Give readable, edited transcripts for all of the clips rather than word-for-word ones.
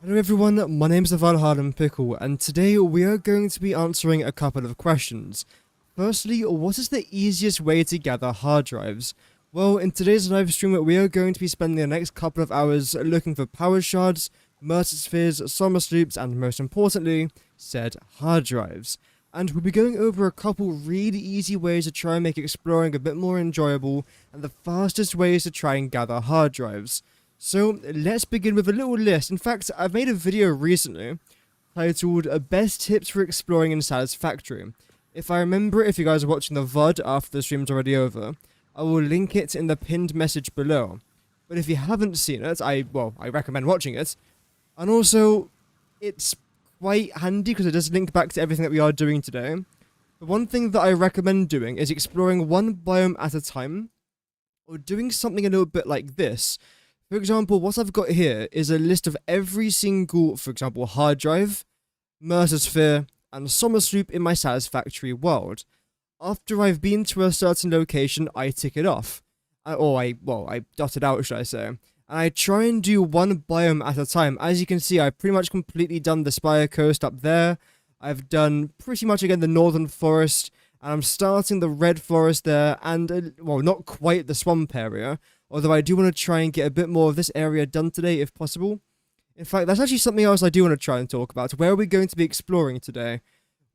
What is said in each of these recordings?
Hello everyone, my name is Impeccable, and today we are going to be answering a couple of questions. Firstly, what is the easiest way to gather hard drives? Well, in today's live stream, we are going to be spending the next couple of hours looking for power shards, mercer spheres, summer sloops, and most importantly, said hard drives. And we'll be going over a couple really easy ways to try and make exploring a bit more enjoyable, and the fastest ways to try and gather hard drives. So let's begin with a little list. In fact, I've made a video recently titled Best Tips for Exploring in Satisfactory. If I remember, if you guys are watching the VOD after the stream's already over, I will link it in the pinned message below. But if you haven't seen it, I recommend watching it. And also, it's quite handy because it does link back to everything that we are doing today. The one thing that I recommend doing is exploring one biome at a time, or doing something a little bit like this. For example, what I've got here is a list of every single, for example, hard drive, mercer sphere, and summer sloop in my Satisfactory world. After I've been to a certain location, I tick it off. I dot it out, should I say. And I try and do one biome at a time. As you can see, I've pretty much completely done the Spire Coast up there. I've done pretty much, again, the Northern Forest. And I'm starting the Red Forest there, and, not quite the swamp area. Although I do want to try and get a bit more of this area done today, if possible. In fact, that's actually something else I do want to try and talk about. Where are we going to be exploring today?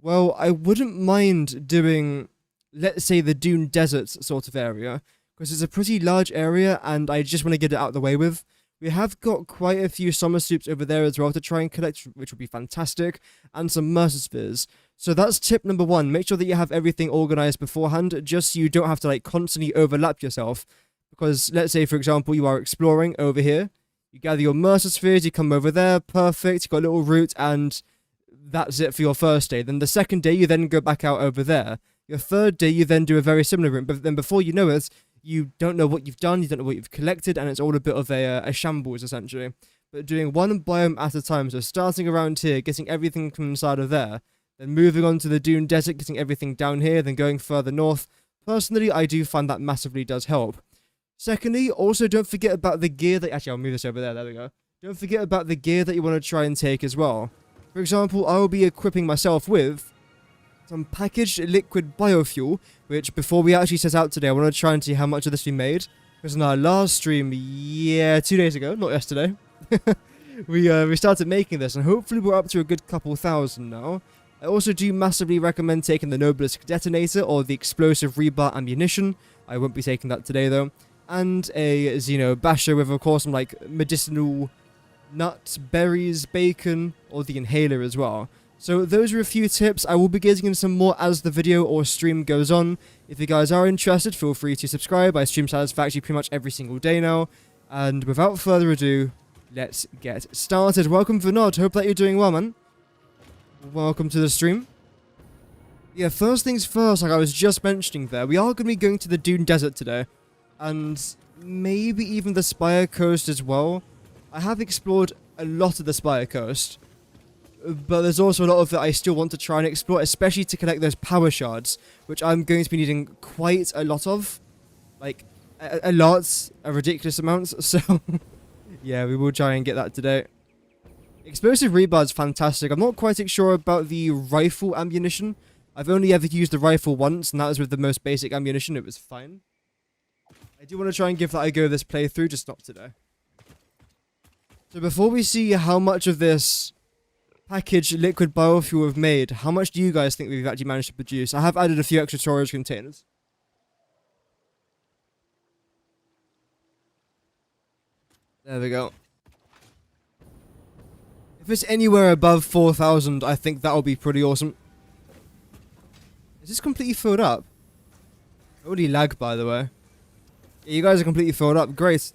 Well, I wouldn't mind doing, let's say, the Dune Desert sort of area, because it's a pretty large area, and I just want to get it out of the way with. We have got quite a few summer sloops over there as well to try and collect, which would be fantastic, and some mercer spheres. So that's tip number one. Make sure that you have everything organized beforehand, just so you don't have to constantly overlap yourself. Because let's say, for example, you are exploring over here, you gather your mercer spheres, you come over there, perfect, you got a little route, and that's it for your first day. Then the second day, you then go back out over there. Your third day, you then do a very similar route, but then before you know it, you don't know what you've done, you don't know what you've collected, and it's all a bit of a shambles, essentially. But doing one biome at a time, so starting around here, getting everything from inside of there, then moving on to the Dune Desert, getting everything down here, then going further north. Personally, I do find that massively does help. Secondly, also don't forget about the gear that... Actually, I'll move this over there. There we go. Don't forget about the gear that you want to try and take as well. For example, I will be equipping myself with some packaged liquid biofuel, which before we actually set out today, I want to try and see how much of this we made. Because in our last stream, 2 days ago, not yesterday, we started making this, and hopefully we're up to a good couple thousand now. I also do massively recommend taking the Noblisk detonator or the explosive rebar ammunition. I won't be taking that today though. And a Xeno basher with, of course, some medicinal nuts, berries, bacon, or the inhaler as well. So those are a few tips. I will be getting in some more as the video or stream goes on. If you guys are interested, feel free to subscribe. I stream Satisfactory pretty much every single day now. And without further ado, let's get started. Welcome, Vinod. Hope that you're doing well, man. Welcome to the stream. Yeah, first things first, like I was just mentioning there, we are going to be going to the Dune Desert today. And maybe even the Spire Coast as well. I have explored a lot of the Spire Coast, but there's also a lot of it I still want to try and explore, especially to collect those power shards, which I'm going to be needing quite a lot of. A ridiculous amounts, so yeah, we will try and get that today. Explosive rebar is fantastic. I'm not quite sure about the rifle ammunition. I've only ever used the rifle once, and that was with the most basic ammunition. It was fine. I do want to try and give that a go this playthrough, just not today. So before we see how much of this packaged liquid biofuel we've made, how much do you guys think we've actually managed to produce? I have added a few extra storage containers. There we go. If it's anywhere above 4,000, I think that'll be pretty awesome. Is this completely filled up? Holy lag, by the way. Yeah, you guys are completely filled up. Great. So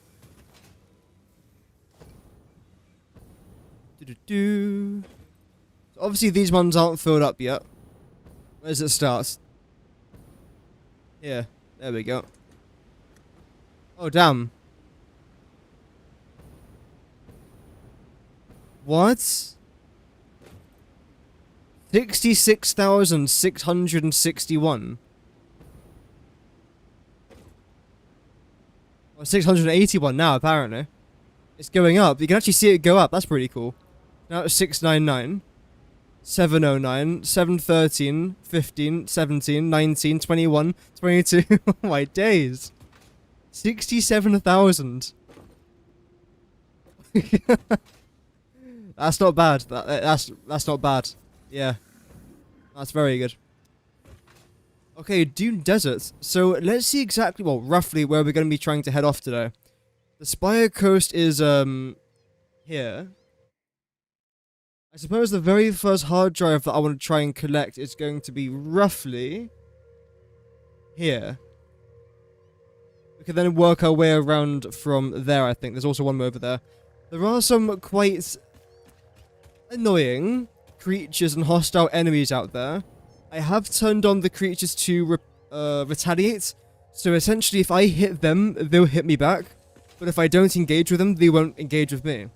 obviously, these ones aren't filled up yet. Where does it start? Yeah, there we go. Oh, damn. What? 66,661. Or 681 now, apparently. It's going up. You can actually see it go up. That's pretty cool. Now it's 699. 709, 713, 15, 17, 19, 21, 22. Oh my days. 67,000. That's not bad. That's not bad. Yeah. That's very good. Okay, Dune Desert. So let's see exactly, well, roughly where we're going to be trying to head off today. The Spire Coast is here. I suppose the very first hard drive that I want to try and collect is going to be roughly here. We can then work our way around from there, I think. There's also one more over there. There are some quite annoying creatures and hostile enemies out there. I have turned on the creatures to retaliate. So essentially, if I hit them, they'll hit me back. But if I don't engage with them, they won't engage with me.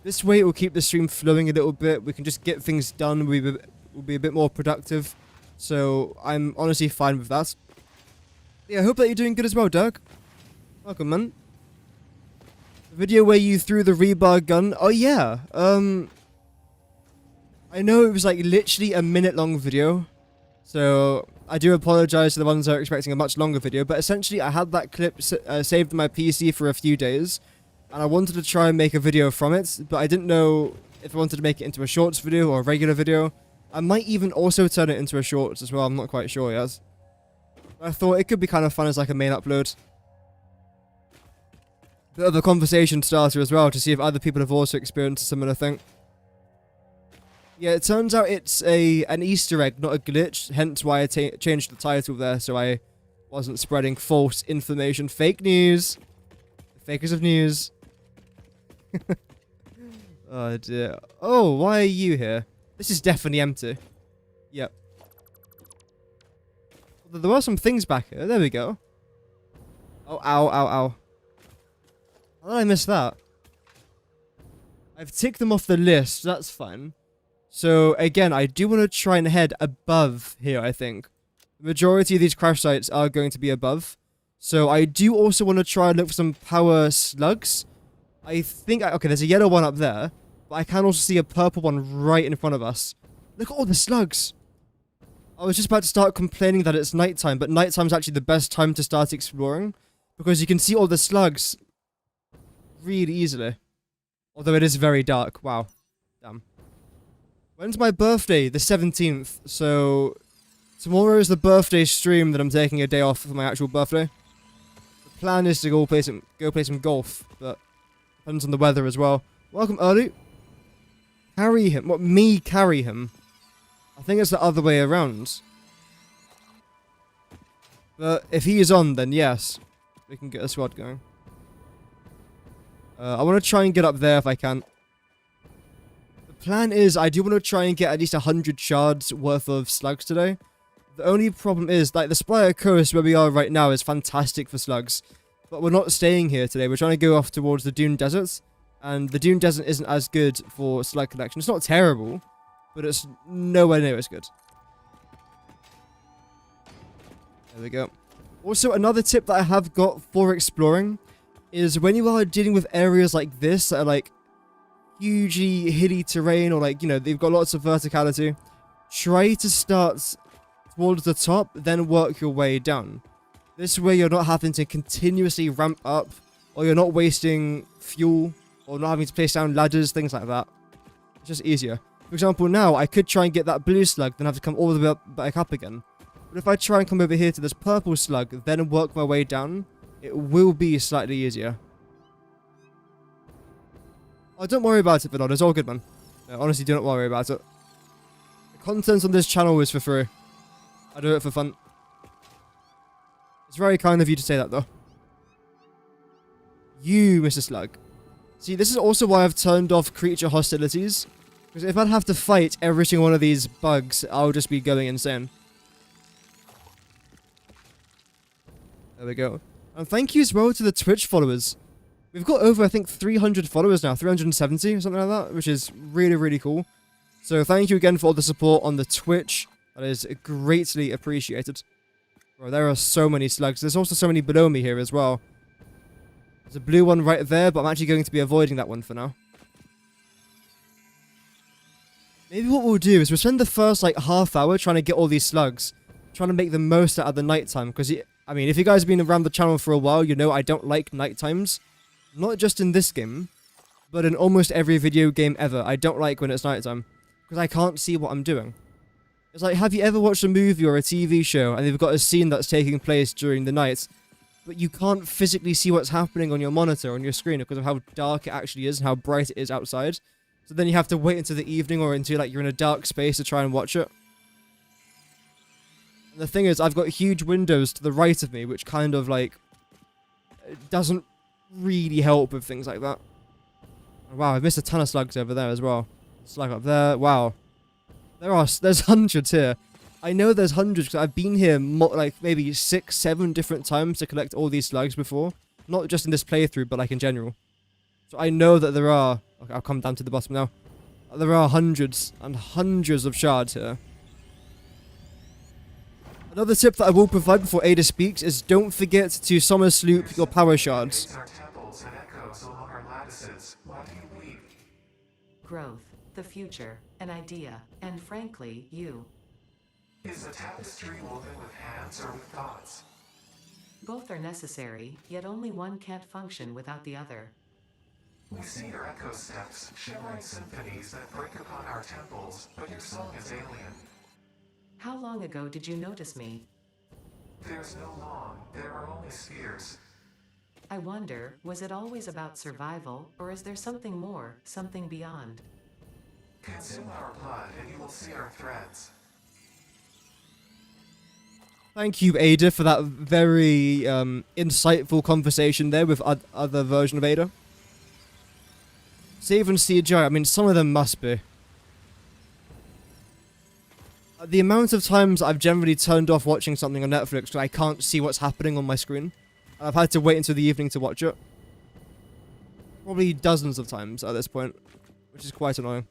This way, it will keep the stream flowing a little bit. We can just get things done. We'll be a bit more productive. So, I'm honestly fine with that. Yeah, I hope that you're doing good as well, Dirk. Welcome, man. The video where you threw the rebar gun. Oh, yeah. I know it was like literally a minute-long video. So, I do apologize to the ones that are expecting a much longer video. But essentially, I had that clip saved on my PC for a few days. And I wanted to try and make a video from it, but I didn't know if I wanted to make it into a shorts video or a regular video. I might even also turn it into a shorts as well, I'm not quite sure yet. But I thought it could be kind of fun as like a main upload. Bit of a conversation starter as well, to see if other people have also experienced a similar thing. Yeah, it turns out it's an Easter egg, not a glitch, hence why I changed the title there, so I wasn't spreading false information. Fake news. Fakers of news. Oh dear. Oh, why are you here? This is definitely empty. Yep. There are some things back here. There we go. Oh, ow, ow, ow. How did I miss that? I've ticked them off the list. That's fine. So, again, I do want to try and head above here, I think. The majority of these crash sites are going to be above. So, I do also want to try and look for some power slugs. I think... okay, there's a yellow one up there. But I can also see a purple one right in front of us. Look at all the slugs! I was just about to start complaining that it's nighttime, but nighttime's actually the best time to start exploring. Because you can see all the slugs really easily. Although it is very dark. Wow. Damn. When's my birthday? The 17th. So, tomorrow is the birthday stream that I'm taking a day off for my actual birthday. The plan is to go play some golf, but depends on the weather as well. Welcome, early. Carry him. What, me carry him? I think it's the other way around. But if he is on, then yes. We can get a squad going. I want to try and get up there if I can. The plan is, I do want to try and get at least 100 shards worth of slugs today. The only problem is, like, the Spire Coast where we are right now is fantastic for slugs. But we're not staying here today. We're trying to go off towards the Dune Desert. And the Dune Desert isn't as good for slug collection. It's not terrible, but it's nowhere near as good. There we go. Also, another tip that I have got for exploring is when you are dealing with areas like this that are like hugely hilly terrain or like, you know, they've got lots of verticality, try to start towards the top, then work your way down. This way you're not having to continuously ramp up, or you're not wasting fuel, or not having to place down ladders, things like that. It's just easier. For example, now I could try and get that blue slug, then have to come all the way back up again. But if I try and come over here to this purple slug, then work my way down, it will be slightly easier. Oh, don't worry about it, Vinod. It's all good, man. No, honestly, do not worry about it. The content on this channel is for free. I do it for fun. It's very kind of you to say that, though. You, Mr. Slug. See, this is also why I've turned off creature hostilities. Because if I'd have to fight every single one of these bugs, I'll just be going insane. There we go. And thank you as well to the Twitch followers. We've got over, I think, 300 followers now. 370 or something like that, which is really, really cool. So thank you again for all the support on the Twitch. That is greatly appreciated. Bro, there are so many slugs. There's also so many below me here as well. There's a blue one right there, but I'm actually going to be avoiding that one for now. Maybe what we'll do is we'll spend the first like half hour trying to get all these slugs, trying to make the most out of the nighttime. Because I mean, if you guys have been around the channel for a while, you know I don't like night times. Not just in this game, but in almost every video game ever. I don't like when it's nighttime because I can't see what I'm doing. It's like, have you ever watched a movie or a TV show and they've got a scene that's taking place during the night, but you can't physically see what's happening on your monitor, on your screen, because of how dark it actually is and how bright it is outside? So then you have to wait until the evening or until like you're in a dark space to try and watch it. And the thing is, I've got huge windows to the right of me, which kind of like doesn't really help with things like that. Oh, wow, I've missed a ton of slugs over there as well. Slug up there. Wow. There's hundreds here. I know there's hundreds because I've been here like maybe 6, 7 different times to collect all these slugs before. Not just in this playthrough, but like in general. So I know that there are... Okay, I'll come down to the bottom now. There are hundreds and hundreds of shards here. Another tip that I will provide before Ada speaks is don't forget to summer sloop your power shards. Growth, the future, an idea, and frankly, you. Is a tapestry woven with hands or with thoughts? Both are necessary, yet only one can't function without the other. We see your echo steps, shimmering symphonies that break upon our temples, but your song is alien. How long ago did you notice me? There's no long, there are only spheres. I wonder, was it always about survival, or is there something more, something beyond? Consume our blood and you will see our threads. Thank you, Ada, for that very insightful conversation there with other version of Ada. Save and CGI, I mean, some of them must be. The amount of times I've generally turned off watching something on Netflix because I can't see what's happening on my screen. I've had to wait until the evening to watch it. Probably dozens of times at this point, which is quite annoying.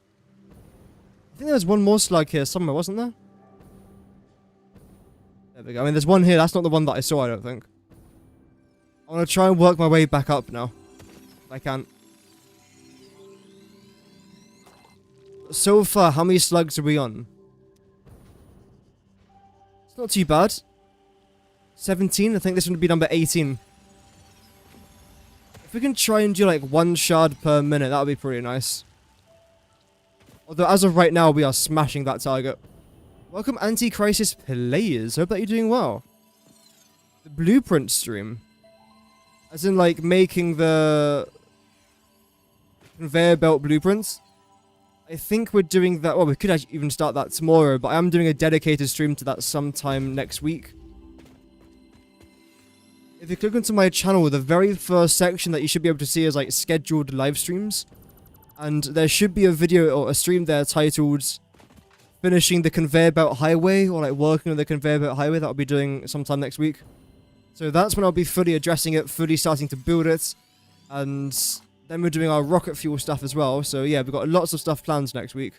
I think there was one more slug here somewhere, wasn't there? There we go. I mean, there's one here. That's not the one that I saw, I don't think. I want to try and work my way back up now. If I can. So far, how many slugs are we on? It's not too bad. 17? I think this would be number 18. If we can try and do like 1 shard per minute, that would be pretty nice. Although as of right now, we are smashing that target. Welcome Anti-Crisis players. Hope that you're doing well. The blueprint stream. As in like making the conveyor belt blueprints. I think we're doing that. Well, we could actually even start that tomorrow, but I am doing a dedicated stream to that sometime next week. If you click onto my channel, the very first section that you should be able to see is like scheduled live streams. And there should be a video or a stream there titled Finishing the Conveyor Belt Highway, or like working on the Conveyor Belt Highway that I'll be doing sometime next week. So that's when I'll be fully addressing it, fully starting to build it. And then we're doing our rocket fuel stuff as well. So yeah, we've got lots of stuff planned next week.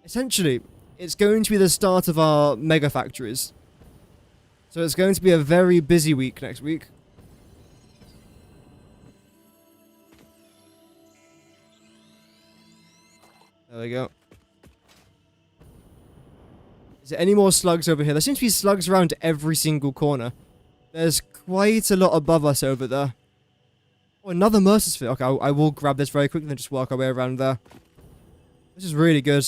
Essentially, it's going to be the start of our mega factories. So it's going to be a very busy week next week. There we go. Is there any more slugs over here? There seems to be slugs around every single corner. There's quite a lot above us over there. Oh, another Mercer Sphere. Okay, I will grab this very quickly and just work our way around there. This is really good.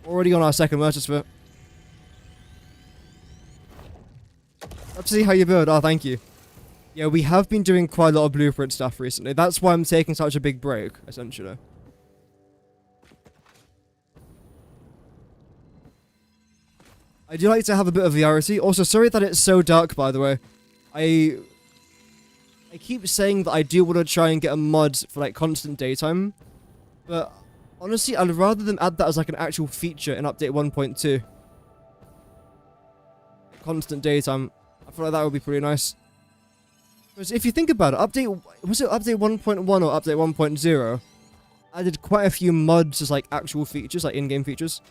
Already on our second Mercer Sphere. Let's see how you build. Oh, thank you. Yeah, we have been doing quite a lot of blueprint stuff recently. That's why I'm taking such a big break, essentially. I do like to have a bit of variety. Also, sorry that it's so dark, by the way. I keep saying that I do want to try and get a mod for, like, constant daytime. But, honestly, I'd rather them add that as, like, an actual feature in Update 1.2. Constant daytime. I feel like that would be pretty nice. Because if you think about it, was it Update 1.1 or Update 1.0? Added quite a few mods as, like, actual features, like, in-game features.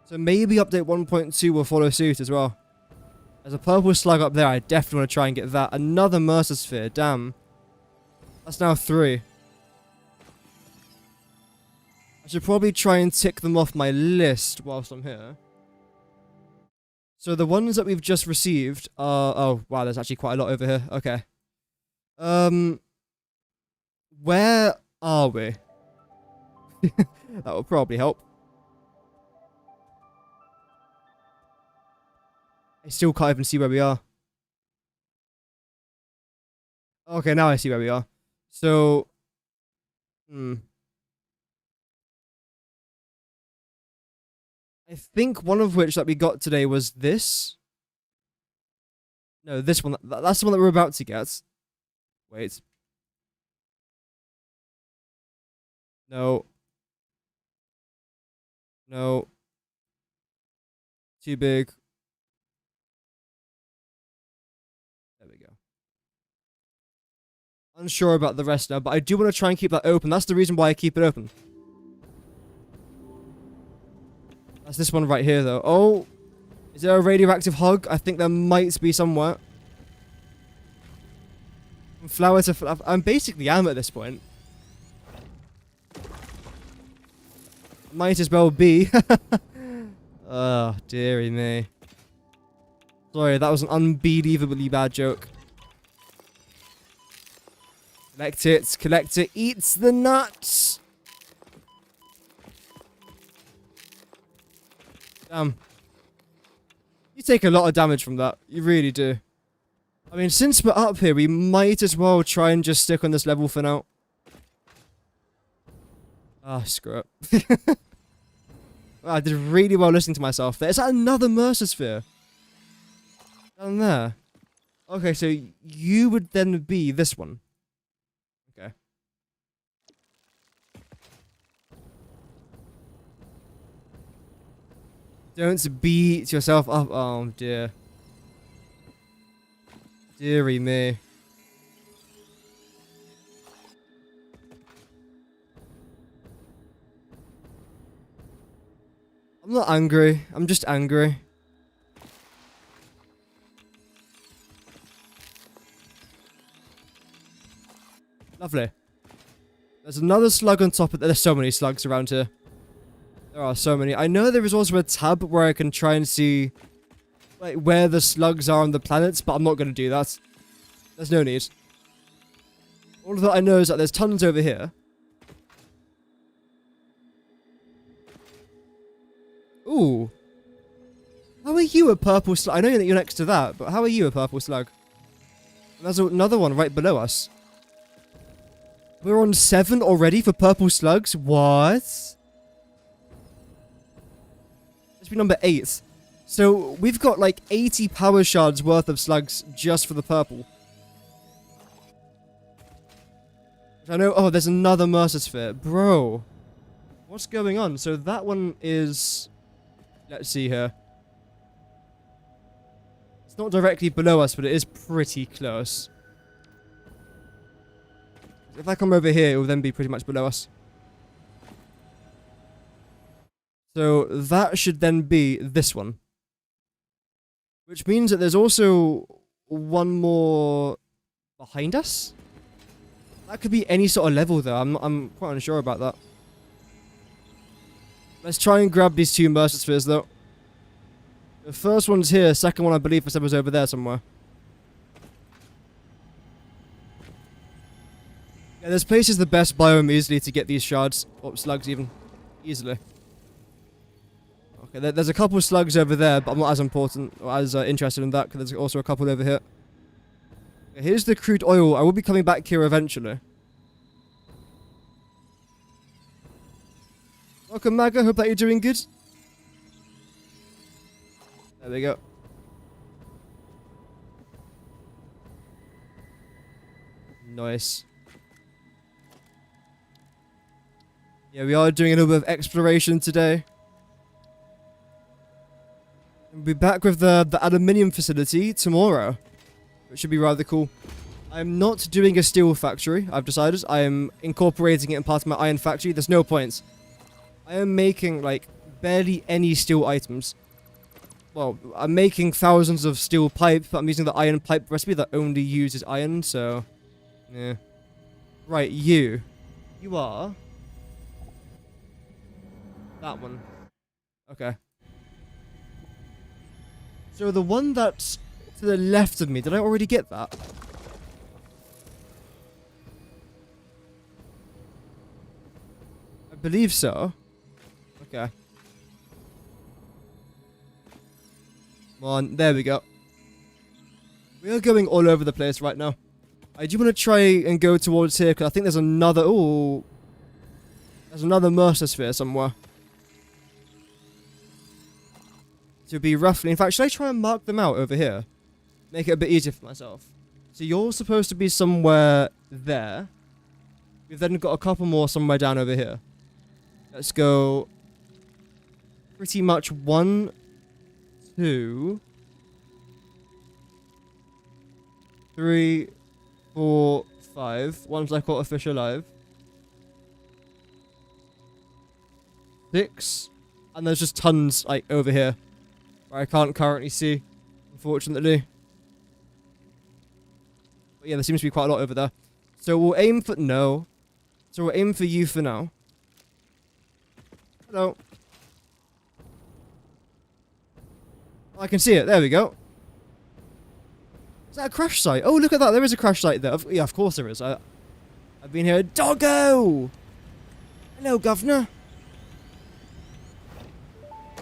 So maybe Update 1.2 will follow suit as well. There's a purple slug up there. I definitely want to try and get that. Another Mercer Sphere. Damn. That's now 3. I should probably try and tick them off my list whilst I'm here. So the ones that we've just received are... Oh, wow, there's actually quite a lot over here. Okay. Where are we? That will probably help. I still can't even see where we are. Okay, now I see where we are. So... I think one of which that we got today was this. No, this one. That's the one that we're about to get. Wait. No. No. Too big. There we go. Unsure about the rest now, but I do want to try and keep that open. That's the reason why I keep it open. That's this one right here, though. Oh, is there a radioactive hug? I think there might be somewhere. From flower to flower. I'm basically am at this point. Might as well be. Oh, dearie me. Sorry, that was an unbelievably bad joke. Collect it, collect it, eats the nuts! Damn. You take a lot of damage from that. You really do. I mean, since we're up here, we might as well try and just stick on this level for now. Ah, screw it. Wow, I did really well listening to myself there. Is that another Mercer sphere? Down there. Okay, so you would then be this one. Okay. Don't beat yourself up. Oh, dear. Dearie me. I'm not angry. I'm just angry. Lovely. There's another slug on top of... There's so many slugs around here. There are so many. I know there is also a tab where I can try and see like where the slugs are on the planets, but I'm not going to do that. There's no need. All that I know is that there's tons over here. Ooh. How are you a purple slug? I know that you're next to that, but how are you a purple slug? And there's another one right below us. We're on 7 already for purple slugs? What? This be number 8. So we've got like 80 power shards worth of slugs just for the purple. I know. Oh, there's another Mercer sphere. Bro. What's going on? So that one is... Let's see here. It's not directly below us, but it is pretty close. If I come over here, it will then be pretty much below us. So that should then be this one. Which means that there's also one more behind us? That could be any sort of level though. I'm quite unsure about that. Let's try and grab these 2 Mercer spheres though. The first one's here, second one I believe I said was over there somewhere. Yeah, this place is the best biome easily to get these shards, or slugs even, easily. Okay, there's a couple of slugs over there, but I'm not as important, or as interested in that, because there's also a couple over here. Okay, here's the crude oil. I will be coming back here eventually. Welcome, Maga. Hope that you're doing good. There we go. Nice. Yeah, we are doing a little bit of exploration today. We'll be back with the aluminium facility tomorrow, which should be rather cool. I'm not doing a steel factory, I've decided. I am incorporating it in part of my iron factory. There's no point. I am making, like, barely any steel items. Well, I'm making thousands of steel pipe, but I'm using the iron pipe recipe that only uses iron, so... Yeah. Right, you. You are... That one. Okay. So the one that's to the left of me, did I already get that? I believe so. Okay. Come on, there we go. We are going all over the place right now. I do want to try and go towards here, because I think there's another... Ooh. There's another Mercer sphere somewhere. To be roughly... In fact, should I try and mark them out over here? Make it a bit easier for myself. So you're supposed to be somewhere there. We've then got a couple more somewhere down over here. Let's go... Pretty much 1, 2... 3, 4, 5. Ones I caught a fish alive. 6. And there's just tons, like, over here. Where I can't currently see, unfortunately. But yeah, there seems to be quite a lot over there. So we'll aim for... No. So we'll aim for you for now. Hello. Oh, I can see it. There we go. Is that a crash site? Oh, look at that. There is a crash site there. Yeah, of course there is. I've been here. Doggo! Hello, governor.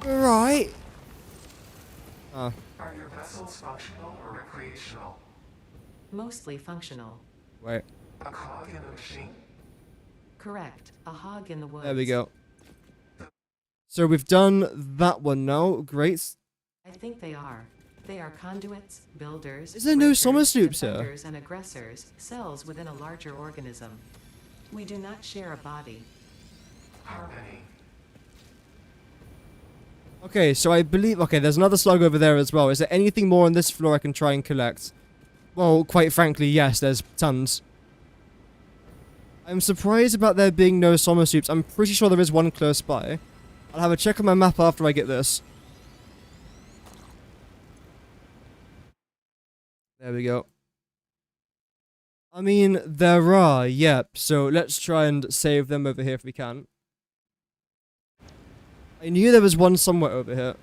Right. Are your vessels functional or recreational? Mostly functional. Wait. A cog in a machine? Correct. A hog in the woods. There we go. So we've done that one now. Great. I think they are. They are conduits, builders, Is there no breakers, summer sloops here? defenders, and aggressors, cells within a larger organism. We do not share a body. How many? Okay, so I believe... Okay, there's another slug over there as well. Is there anything more on this floor I can try and collect? Well, quite frankly, yes, there's tons. I'm surprised about there being no summer soups. I'm pretty sure there is one close by. I'll have a check on my map after I get this. There we go. I mean, there are, yep. So let's try and save them over here if we can. I knew there was one somewhere over here.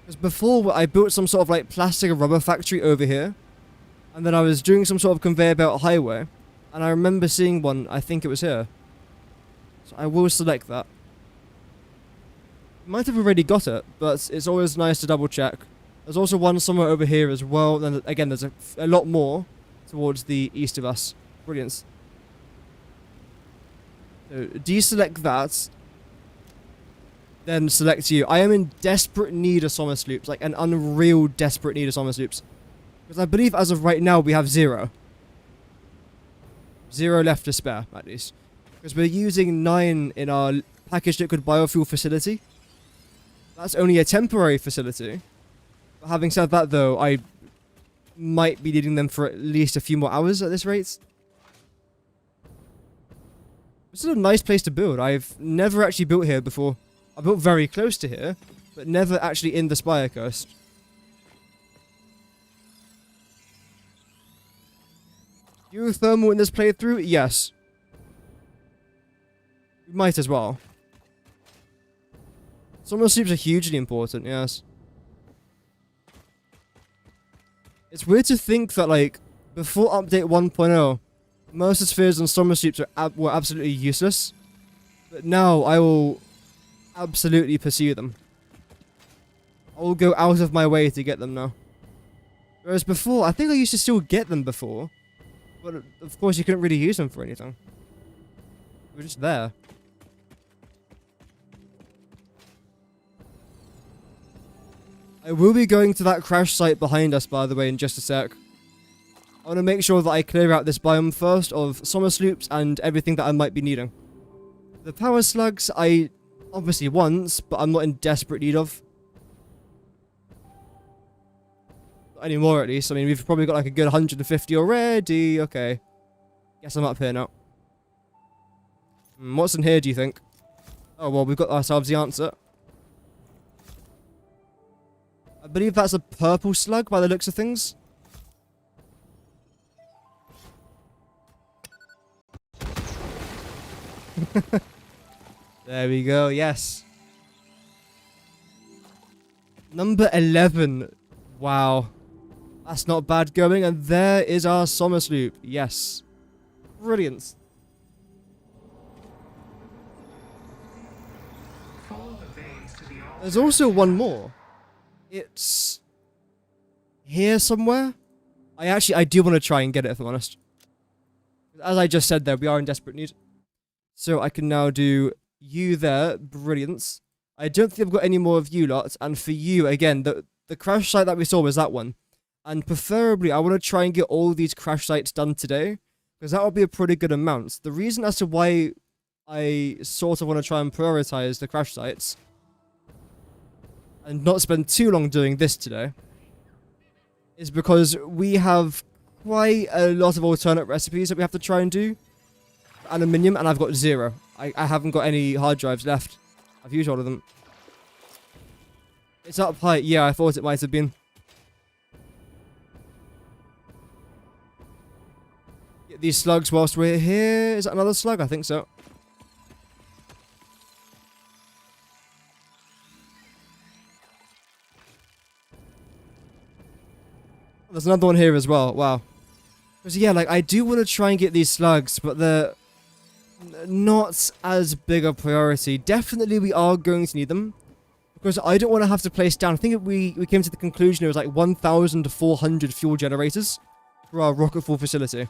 Because before, I built some sort of like plastic and rubber factory over here. And then I was doing some sort of conveyor belt highway. And I remember seeing one, I think it was here. So I will select that. Might have already got it, but it's always nice to double check. There's also one somewhere over here as well. Then again, there's a lot more towards the east of us. Brilliant. So deselect that. Then select you. I am in desperate need of summer sloops. Like an unreal desperate need of summer sloops. Because I believe as of right now we have 0. 0 left to spare, at least. Because we're using 9 in our packaged liquid biofuel facility. That's only a temporary facility. But having said that, though, I might be needing them for at least a few more hours at this rate. This is a nice place to build. I've never actually built here before. I built very close to here, but never actually in the Spire Coast. Geothermal in this playthrough? Yes. We might as well. Summer soups are hugely important, yes. It's weird to think that, like, before update 1.0, Mercer spheres and summer soups were absolutely useless. But now I will absolutely pursue them. I will go out of my way to get them now. Whereas before, I think I used to still get them before. But of course you couldn't really use them for anything. They were just there. I will be going to that crash site behind us, by the way, in just a sec. I want to make sure that I clear out this biome first of summer sloops and everything that I might be needing. The power slugs, I obviously want, but I'm not in desperate need of. Not anymore, at least. I mean, we've probably got like a good 150 already. Okay. Guess I'm up here now. What's in here, do you think? Oh, well, we've got ourselves the answer. I believe that's a purple slug by the looks of things. There we go, yes. Number 11. Wow. That's not bad going. And there is our summer sloop. Yes. Brilliant. Follow the veins to the There's also one more. It's here somewhere. I do want to try and get it, if I'm honest. As I just said there, we are in desperate need. So I can now do you there. Brilliant. I don't think I've got any more of you lots. And for you, again, the crash site that we saw was that one. And preferably, I want to try and get all these crash sites done today. Because that will be a pretty good amount. The reason as to why I sort of want to try and prioritize the crash sites and not spend too long doing this today is because we have quite a lot of alternate recipes that we have to try and do. Aluminium, and I've got 0. I haven't got any hard drives left. I've used all of them. It's up high. Yeah, I thought it might have been. Get these slugs whilst we're here. Is that another slug? I think so. There's another one here as well. Wow. Because yeah, like, I do want to try and get these slugs, but they're not as big a priority. Definitely we are going to need them. Because I don't want to have to place down. I think we came to the conclusion it was like 1,400 fuel generators for our rocket fuel facility.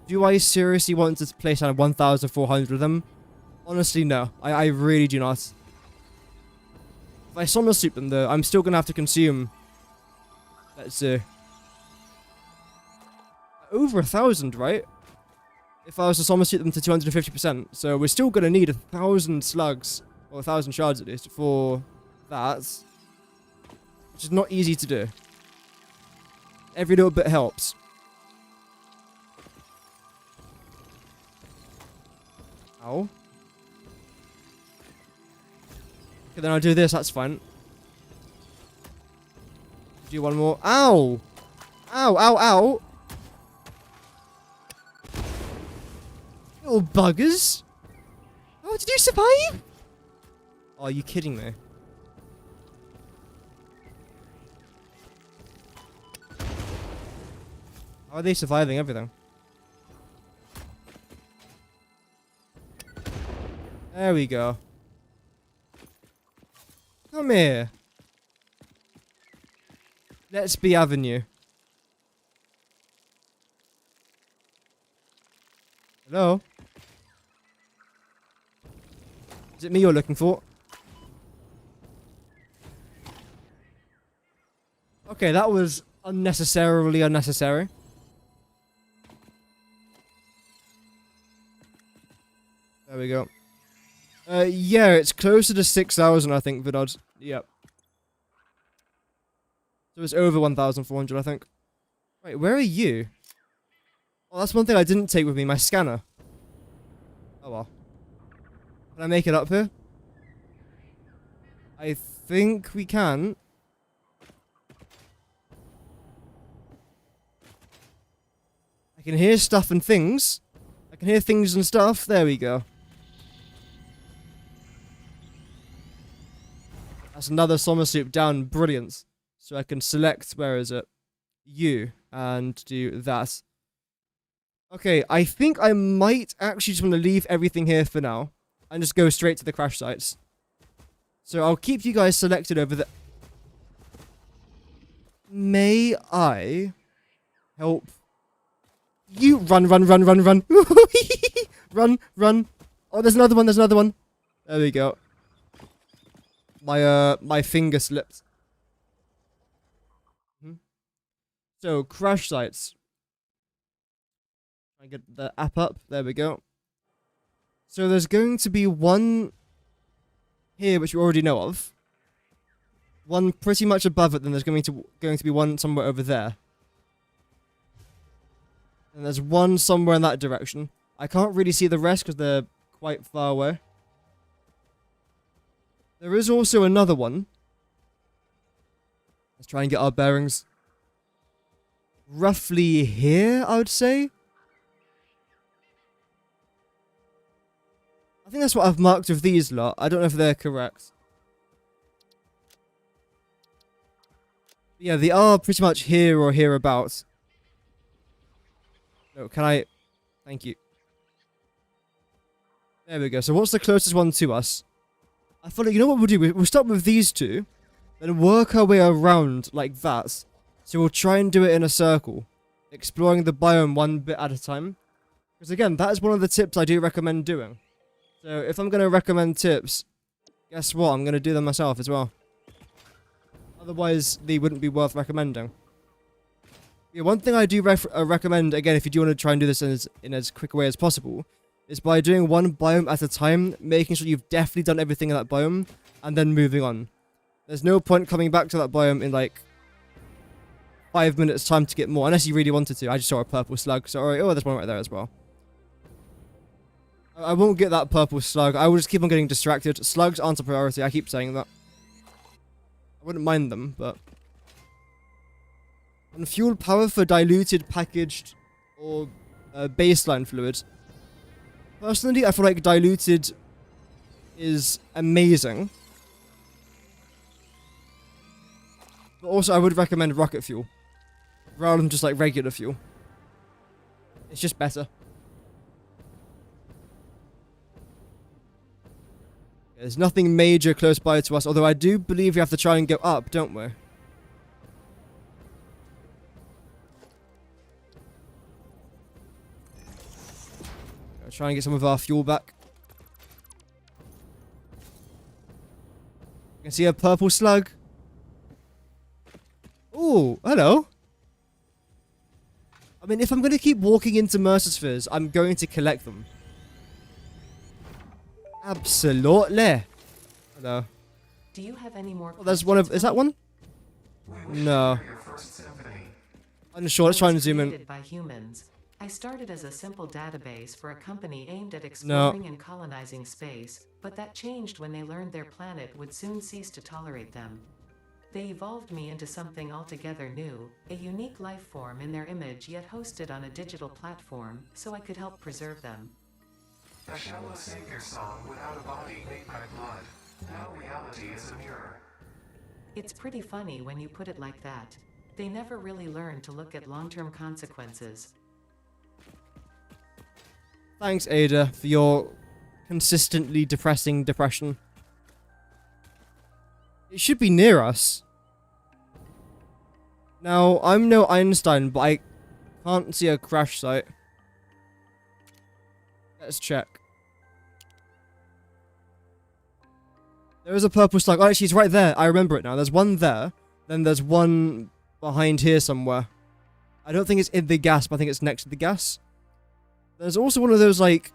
Do I seriously want to place down 1,400 of them? Honestly, no. I really do not. If I summer soup them though, I'm still going to have to consume... Let's see. Over 1,000, right? If I was to summer soup them to 250%. So we're still going to need 1,000 slugs. Or 1,000 shards at least for that. Which is not easy to do. Every little bit helps. Ow. Okay, then I'll do this, that's fine. Do one more. Ow! Ow, ow, ow! Little buggers! How did you survive? Oh, are you kidding me? How are they surviving everything? There we go. Come here. Let's be Avenue. Hello? Is it me you're looking for? Okay, that was unnecessarily unnecessary. There we go. Yeah, it's closer to 6,000, I think, Vidod. Yep. So it's over 1,400, I think. Wait, where are you? Oh, that's one thing I didn't take with me, my scanner. Oh well. Can I make it up here? I think we can. I can hear stuff and things. I can hear things and stuff. There we go. That's another summer soup down. Brilliant. So I can select, where is it? You. And do that. Okay, I think I might actually just want to leave everything here for now. And just go straight to the crash sites. So I'll keep you guys selected over the... May I help you? Run, run, run, run, run. Run, run. Oh, there's another one, there's another one. There we go. My finger slipped. So, crash sites. I get the app up. There we go. So there's going to be one here, which you already know of. One pretty much above it, then there's going to be one somewhere over there. And there's one somewhere in that direction. I can't really see the rest because they're quite far away. There is also another one. Let's try and get our bearings. Roughly here, I would say. I think that's what I've marked with these lot. I don't know if they're correct. Yeah, they are pretty much here or hereabouts. No, can I... Thank you. There we go. So what's the closest one to us? I thought, you know what we'll do? We'll start with these two, then work our way around like that. So we'll try and do it in a circle, exploring the biome one bit at a time. Because again, that is one of the tips I do recommend doing. So if I'm going to recommend tips, guess what? I'm going to do them myself as well. Otherwise, they wouldn't be worth recommending. Yeah, one thing I do recommend, again, if you do want to try and do this in as quick a way as possible, is by doing one biome at a time, making sure you've definitely done everything in that biome, and then moving on. There's no point coming back to that biome in like 5 minutes time to get more, unless you really wanted to. I just saw a purple slug, so alright, oh, there's one right there as well. I won't get that purple slug, I will just keep on getting distracted. Slugs aren't a priority, I keep saying that. I wouldn't mind them, but... And fuel power for diluted, packaged, or baseline fluid. Personally, I feel like diluted is amazing. But also, I would recommend rocket fuel. Rather than just like regular fuel. It's just better. There's nothing major close by to us, although I do believe we have to try and go up, don't we? Try and get some of our fuel back. You can see a purple slug. Ooh, hello. I mean, if I'm going to keep walking into Mercerspheres, I'm going to collect them. Absolutely. Hello. Do you have any more? Oh, there's one of... Is that one? No. Unsure. Let's try and zoom in. By humans. I started as a simple database for a company aimed at exploring and colonizing space, but that changed when they learned their planet would soon cease to tolerate them. They evolved me into something altogether new, a unique life form in their image yet hosted on a digital platform, so I could help preserve them. A shallow savior song without a body made by blood. Now reality is a mirror. It's pretty funny when you put it like that. They never really learn to look at long-term consequences. Thanks, Ada, for your consistently depressing depression. It should be near us. Now, I'm no Einstein, but I can't see a crash site. Let's check. There is a purple slug. Oh, actually, it's right there. I remember it now. There's one there. Then there's one behind here somewhere. I don't think it's in the gas, but I think it's next to the gas. There's also one of those, like...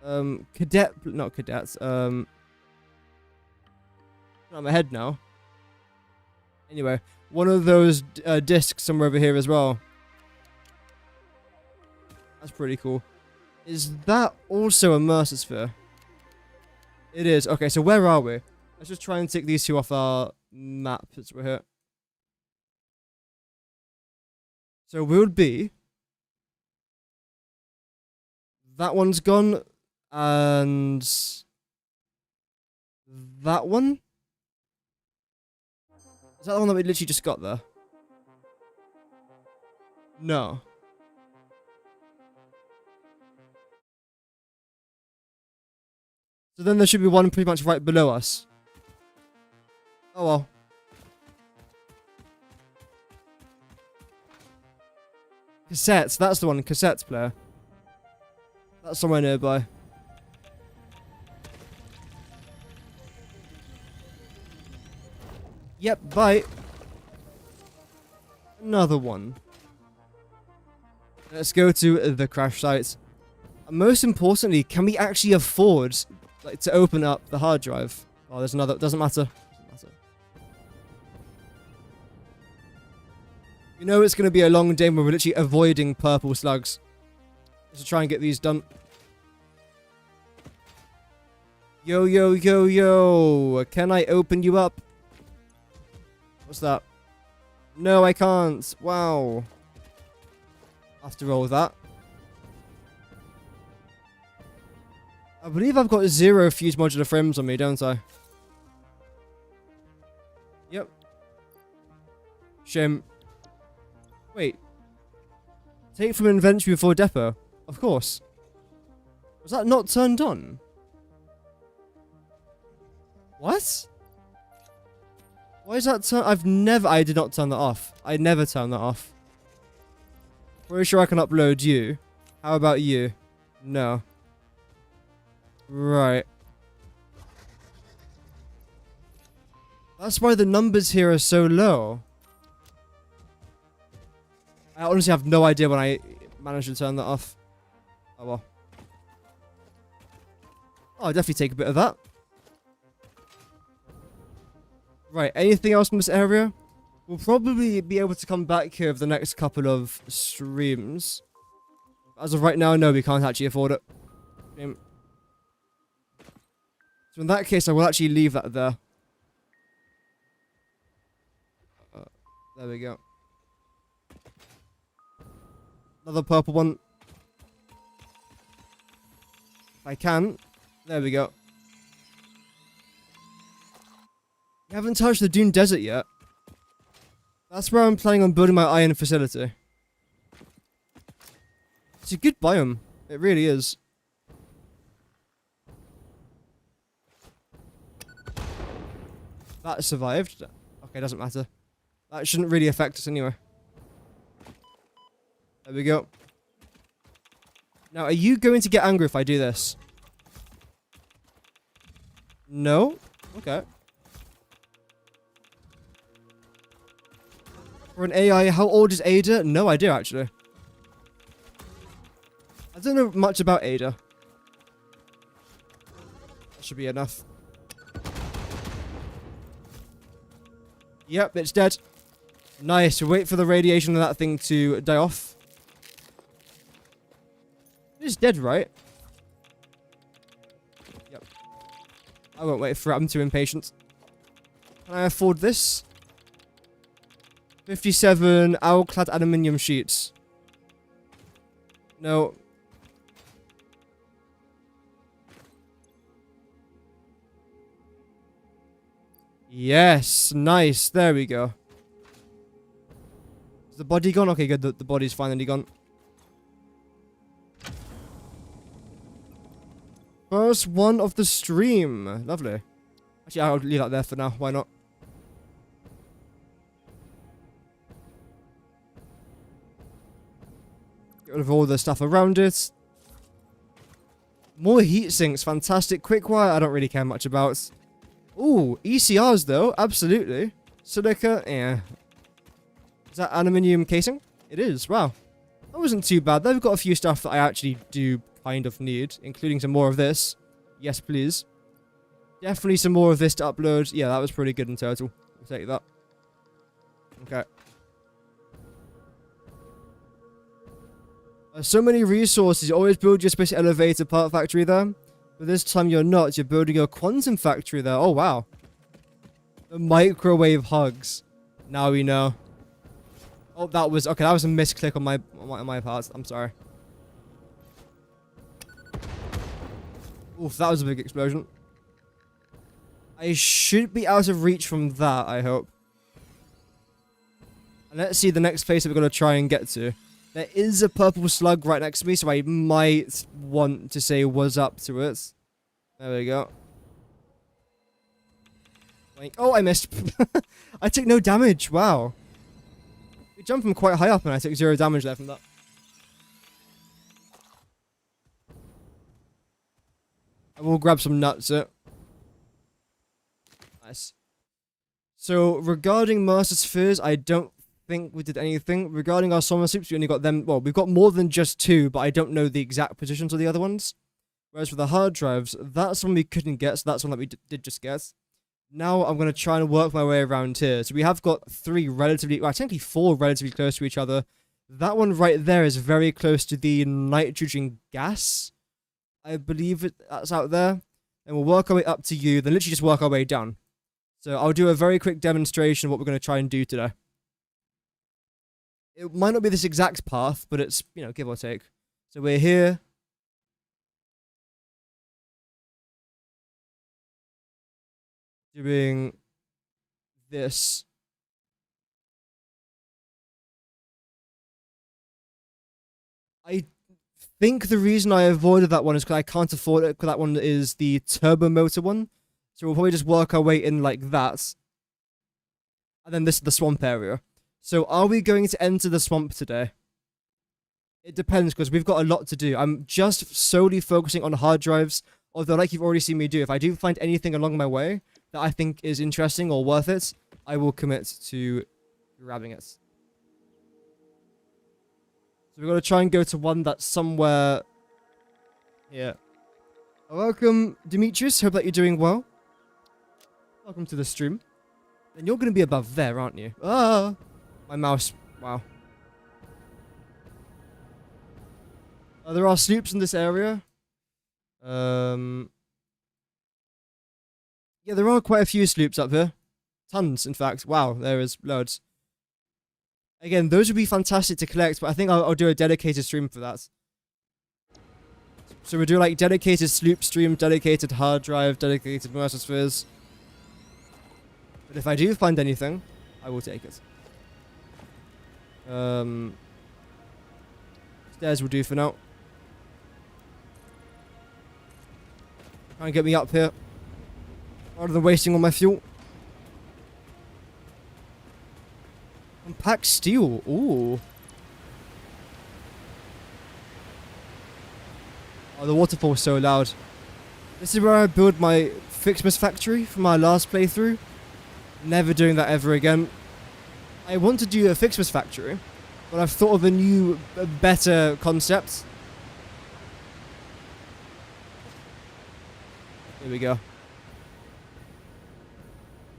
Not cadets. Not my head now. Anyway, one of those discs somewhere over here as well. That's pretty cool. Is that also a Mercersphere? It is. Okay, so where are we? Let's just try and take these two off our map as we're here. So we would be... That one's gone. And... That one? Is that the one that we literally just got there? No. So then there should be one pretty much right below us. Oh well. Cassettes, that's the one, cassettes player. That's somewhere nearby. Yep, bye. Another one. Let's go to the crash site. And most importantly, can we actually afford to open up the hard drive? Oh, there's another. Doesn't matter. You know it's going to be a long day when we're literally avoiding purple slugs. Let's try and get these done. Yo, yo, yo, yo. Can I open you up? What's that? No, I can't. Wow. After all that. I believe I've got 0 fuse modular frames on me, don't I? Yep. Shame. Wait. Take from inventory before depot. Of course. Was that not turned on? What? Why is that turned? I did not turn that off. I never turned that off. Pretty sure I can upload you. How about you? No. Right. That's why the numbers here are so low. I honestly have no idea when I managed to turn that off. Oh well. Oh, I'll definitely take a bit of that. Right, anything else in this area? We'll probably be able to come back here for the next couple of streams. As of right now, no, we can't actually afford it. Okay. So in that case, I will actually leave that there. There we go. Another purple one. If I can. There we go. We haven't touched the Dune Desert yet. That's where I'm planning on building my iron facility. It's a good biome. It really is. That survived. Okay, doesn't matter. That shouldn't really affect us anyway. There we go. Now, are you going to get angry if I do this? No? Okay. For an AI, how old is Ada? No idea, actually. I don't know much about Ada. That should be enough. Yep, it's dead. Nice. Wait for the radiation of that thing to die off. It's dead, right? Yep. I won't wait for it. I'm too impatient. Can I afford this? 57 owl-clad aluminium sheets. No. Yes, nice. There we go. Is the body gone? Okay, good. The body's finally gone. First one of the stream. Lovely. Actually, I'll leave that there for now. Why not? Get rid of all the stuff around it. More heat sinks. Fantastic. Quick wire, I don't really care much about. Ooh, ECRs though. Absolutely. Silica, yeah. Is that aluminium casing? It is. Wow. That wasn't too bad. They've got a few stuff that I actually do kind of need, including some more of this. Yes, please. Definitely some more of this to upload. Yeah, that was pretty good in total. I'll take that. Okay. So many resources. You always build your space elevator part factory there. But this time you're not. You're building a quantum factory there. Oh, wow. The microwave hugs. Now we know. Oh, that was... Okay, that was a misclick on my part. I'm sorry. Oof, that was a big explosion. I should be out of reach from that, I hope. And let's see the next place that we're going to try and get to. There is a purple slug right next to me, so I might want to say what's up to it. There we go. Oh, I missed. I took no damage. Wow. We jumped from quite high up and I took 0 damage there from that. I will grab some nuts. Nice. So, regarding Master Spheres, I don't think we did anything. Regarding our Summer Soups, we only got them... Well, we've got more than just 2, but I don't know the exact positions of the other ones. Whereas for the hard drives, that's one we couldn't get, so that's one that we did just get. Now I'm going to try and work my way around here. So we have got 3 relatively... Well, technically 4 relatively close to each other. That one right there is very close to the nitrogen gas. I believe that's out there. And we'll work our way up to you, then literally just work our way down. So I'll do a very quick demonstration of what we're going to try and do today. It might not be this exact path, but it's, you know, give or take. So we're here. doing this. I think the reason I avoided that one is because I can't afford it, because that one is the turbo motor one. So we'll probably just work our way in like that. And then this is the swamp area. So are we going to enter the swamp today? It depends, because we've got a lot to do. I'm just solely focusing on hard drives, although like you've already seen me do, if I do find anything along my way that I think is interesting or worth it, I will commit to grabbing it. So we're going to try and go to one that's somewhere here. Welcome, Demetrius. Hope that you're doing well. Welcome to the stream. And you're going to be above there, aren't you? Ah! My mouse. Wow. There are sloops in this area. Yeah, there are quite a few sloops up here. Tons, in fact. Wow, there is loads. Again, those would be fantastic to collect, but I think I'll do a dedicated stream for that. So we'll do like dedicated sloop stream, dedicated hard drive, dedicated Mercerspheres. But if I do find anything, I will take it. Stairs will do for now. Try and get me up here rather than wasting all my fuel. Compact steel. Ooh. Oh, the waterfall is so loud. This is where I build my Fixmas factory from my last playthrough. Never doing that ever again. I want to do a Fixmas factory, but I've thought of a new, better concept. Here we go.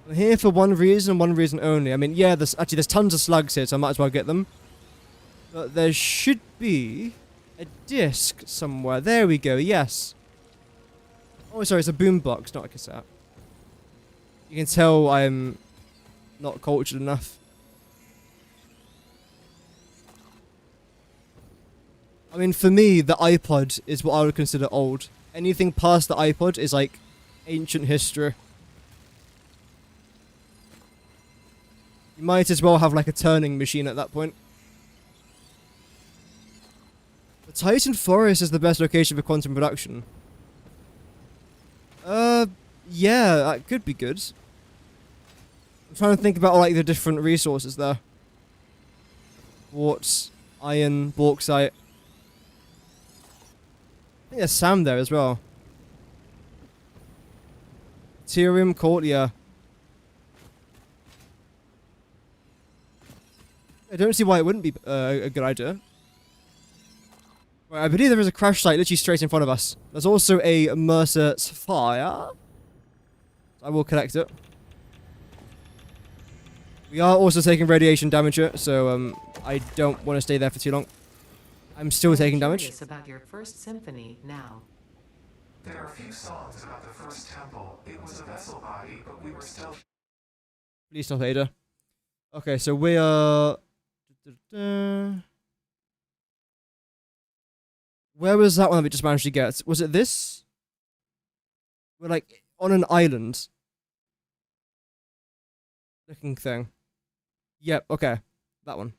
I'm here for one reason only. I mean, yeah, there's tons of slugs here, so I might as well get them. But there should be a disc somewhere. There we go, yes. Oh, sorry, it's a boombox, not a cassette. You can tell I'm not cultured enough. I mean, for me, the iPod is what I would consider old. Anything past the iPod is like ancient history. You might as well have like a turning machine at that point. The Titan Forest is the best location for quantum production. Yeah, that could be good. I'm trying to think about like the different resources there. Quartz, iron, bauxite. I think there's Sam there as well. Ethereum, coal, yeah. I don't see why it wouldn't be a good idea. Right, I believe there is a crash site literally straight in front of us. There's also a Mercer Sapphire. I will collect it. We are also taking radiation damage here, so I don't want to stay there for too long. I'm still taking damage. Curious about your first symphony now. There are a few songs about the first temple. It was a vessel body, but we were still... Please stop, Ada. Okay, so we are... Where was that one that we just managed to get? Was it this? We're like on an island. Looking thing. Yep, okay. That one.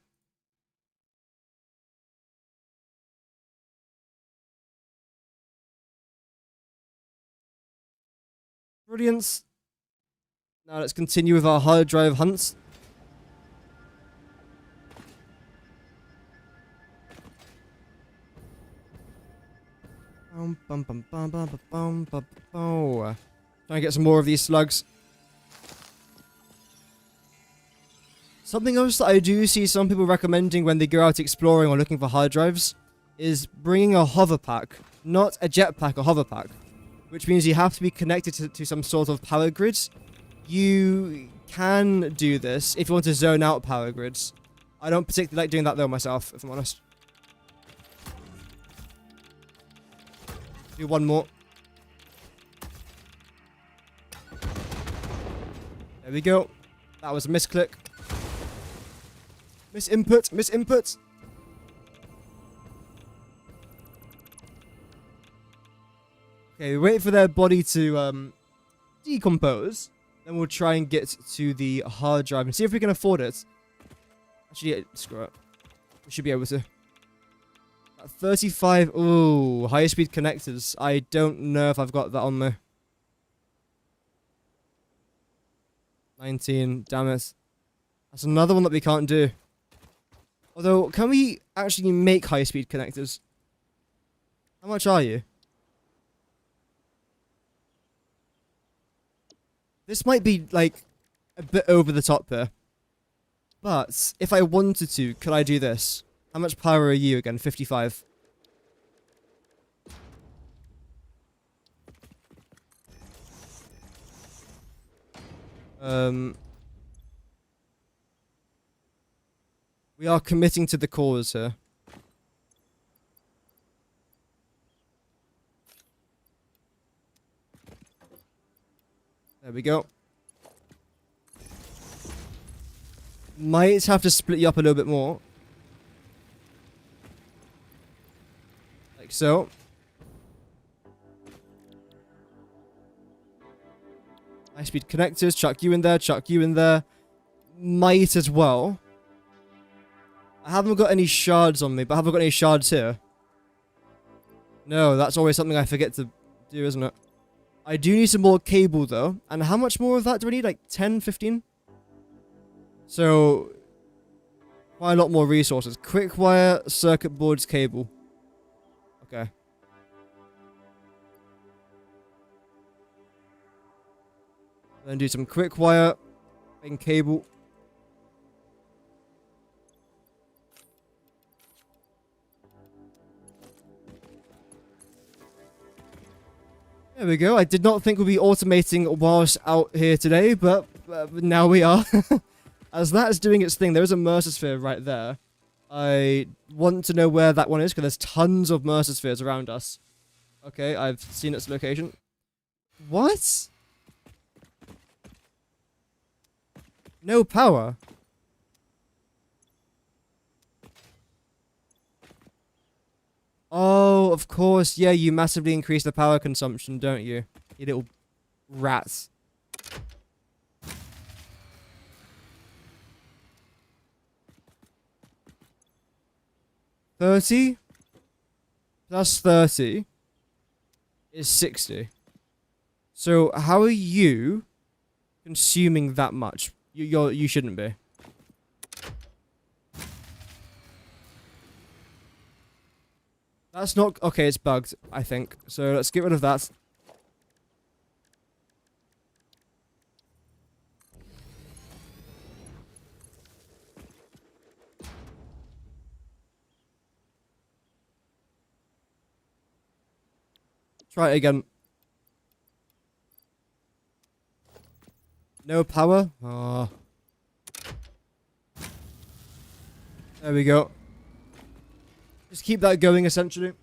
Brilliant. Now let's continue with our hard drive hunts. Try and get some more of these slugs. Something else that I do see some people recommending when they go out exploring or looking for hard drives is bringing a hover pack. Not a jetpack, a hover pack. Which means you have to be connected to some sort of power grids. You can do this if you want to zone out power grids. I don't particularly like doing that though myself, if I'm honest. Do one more. There we go. That was a misclick. Misinput, misinput. Okay, we wait for their body to decompose. Then we'll try and get to the hard drive and see if we can afford it. Actually, screw it. We should be able to. 35. Ooh, high speed connectors. I don't know if I've got that on there. 19. Damn it. That's another one that we can't do. Although, can we actually make high speed connectors? How much are you? This might be, like, a bit over the top here. But, if I wanted to, could I do this? How much power are you again? 55. We are committing to the cause here. There we go. Might have to split you up a little bit more. Like so. High speed connectors, chuck you in there, chuck you in there. Might as well. I haven't got any shards on me, but have I got any shards here? No, that's always something I forget to do, isn't it? I do need some more cable, though. And how much more of that do I need? Like 10, 15? So, quite a lot more resources. Quick wire, circuit boards, cable. Okay. Then do some quick wire and cable. There we go. I did not think we'd be automating whilst out here today, but now we are. As that is doing its thing, there is a Mercersphere right there. I want to know where that one is, because there's tons of Mercerspheres around us. Okay, I've seen its location. What? No power? Oh, of course. Yeah, you massively increase the power consumption, don't you? You little rats. $30 plus 30 is 60. So how are you consuming that much? You shouldn't be. That's not... Okay, it's bugged, I think. So let's get rid of that. Try it again. No power? Oh. There we go. Just keep that going, essentially.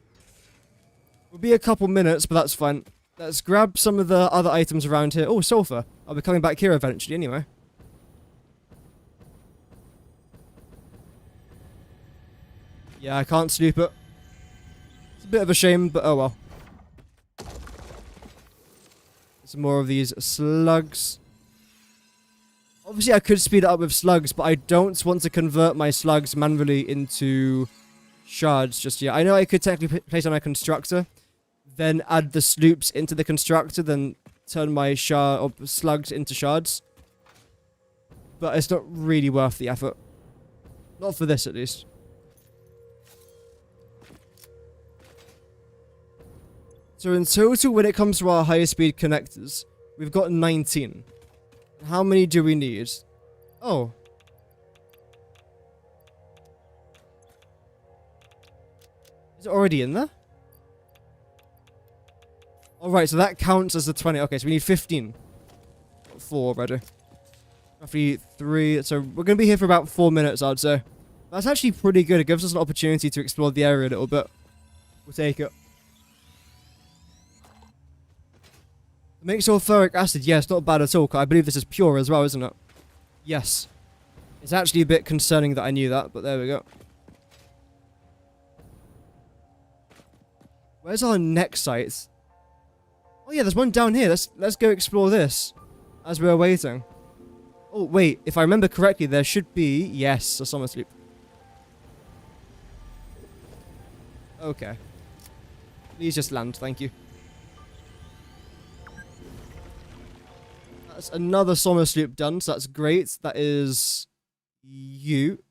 Will be a couple minutes, but that's fine. Let's grab some of the other items around here. Oh, sulfur. I'll be coming back here eventually, anyway. Yeah, I can't snoop it. It's a bit of a shame, but oh well. Some more of these slugs. Obviously, I could speed it up with slugs, but I don't want to convert my slugs manually into shards just yet. I know I could technically place on my constructor, then add the sloops into the constructor, then turn my slugs into shards. But it's not really worth the effort. Not for this, at least. So in total, when it comes to our high-speed connectors, we've got 19. How many do we need? Oh. Is it already in there? Alright, so that counts as the 20. Okay, so we need 15. Got 4 already. Roughly 3. So we're going to be here for about 4 minutes, I'd say. That's actually pretty good. It gives us an opportunity to explore the area a little bit. We'll take it. It makes sulfuric acid. Yes, not bad at all. I believe this is pure as well, isn't it? Yes. It's actually a bit concerning that I knew that, but there we go. Where's our next site? Oh yeah, there's one down here. Let's go explore this. as we're waiting. Oh, wait. If I remember correctly, there should be... Yes, a summer sleep. Okay. Please just land, thank you. That's another summer sleep done, so that's great. That is... you.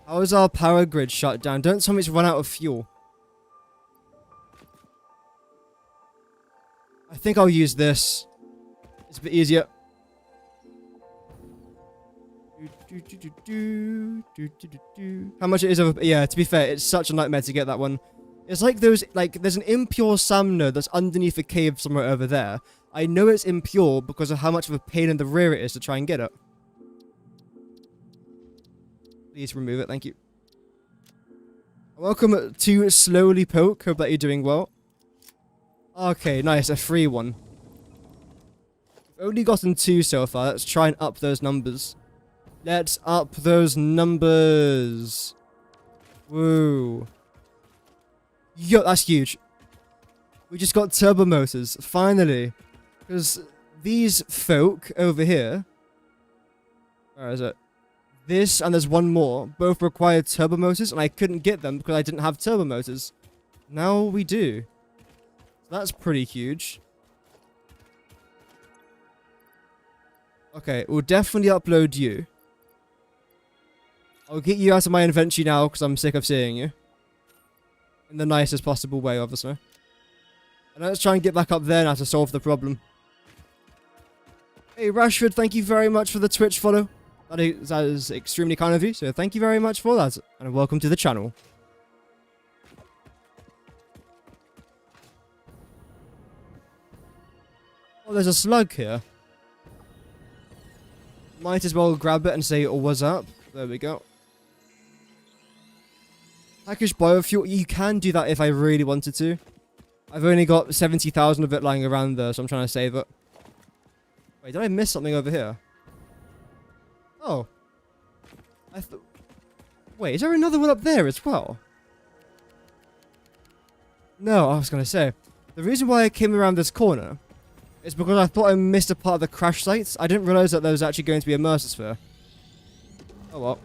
How is our power grid shut down? Don't tell me it's run out of fuel. I think I'll use this. It's a bit easier. How much it is over... Yeah, to be fair, it's such a nightmare to get that one. It's like those... Like, there's an impure salmon that's underneath a cave somewhere over there. I know it's impure because of how much of a pain in the rear it is to try and get it. Please remove it, thank you. Welcome to Slowly Poke. Hope that you're doing well. Okay, nice, a free one. We've only gotten 2 so far. Let's try and up those numbers. Let's up those numbers. Woo. Yo, that's huge. We just got turbo motors, finally. Because these folk over here... Where is it? This, and there's one more, both required turbo motors, and I couldn't get them because I didn't have turbo motors. Now we do. That's pretty huge. Okay, we'll definitely upload you. I'll get you out of my inventory now because I'm sick of seeing you. In the nicest possible way, obviously. And let's try and get back up there now to solve the problem. Hey Rashford, thank you very much for the Twitch follow. That is extremely kind of you, so thank you very much for that, and welcome to the channel. Oh, there's a slug here. Might as well grab it and say, oh, what's up? There we go. Packaged biofuel, you can do that if I really wanted to. I've only got 70,000 of it lying around there, so I'm trying to save it. Wait, did I miss something over here? Oh. Wait, is there another one up there as well? No, I was going to say. The reason why I came around this corner is because I thought I missed a part of the crash sites. I didn't realize that there was actually going to be a Mercersphere. Oh well.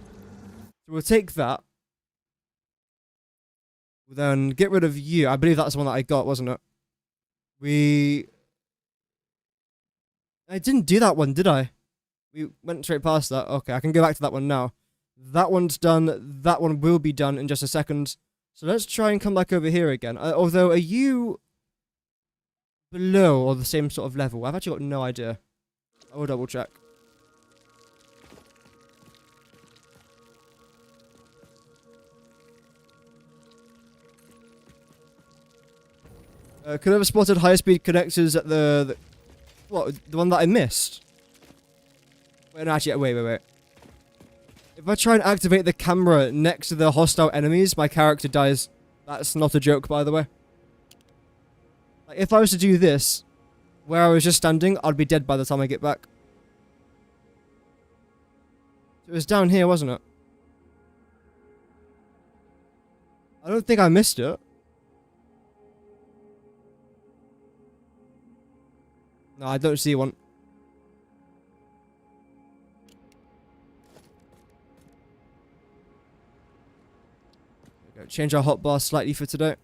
So we'll take that. We'll then get rid of you. I believe that's the one that I got, wasn't it? I didn't do that one, did I? We went straight past that. Okay, I can go back to that one now. That one's done. That one will be done in just a second. So let's try and come back over here again. Although, are you below or the same sort of level? I've actually got no idea. I will double check. Could I have spotted high-speed connectors at the... What? The one that I missed? Wait, no, actually, wait. If I try and activate the camera next to the hostile enemies, my character dies. That's not a joke, by the way. Like, if I was to do this, where I was just standing, I'd be dead by the time I get back. It was down here, wasn't it? I don't think I missed it. No, I don't see one. There we go. Change our hotbar slightly for today.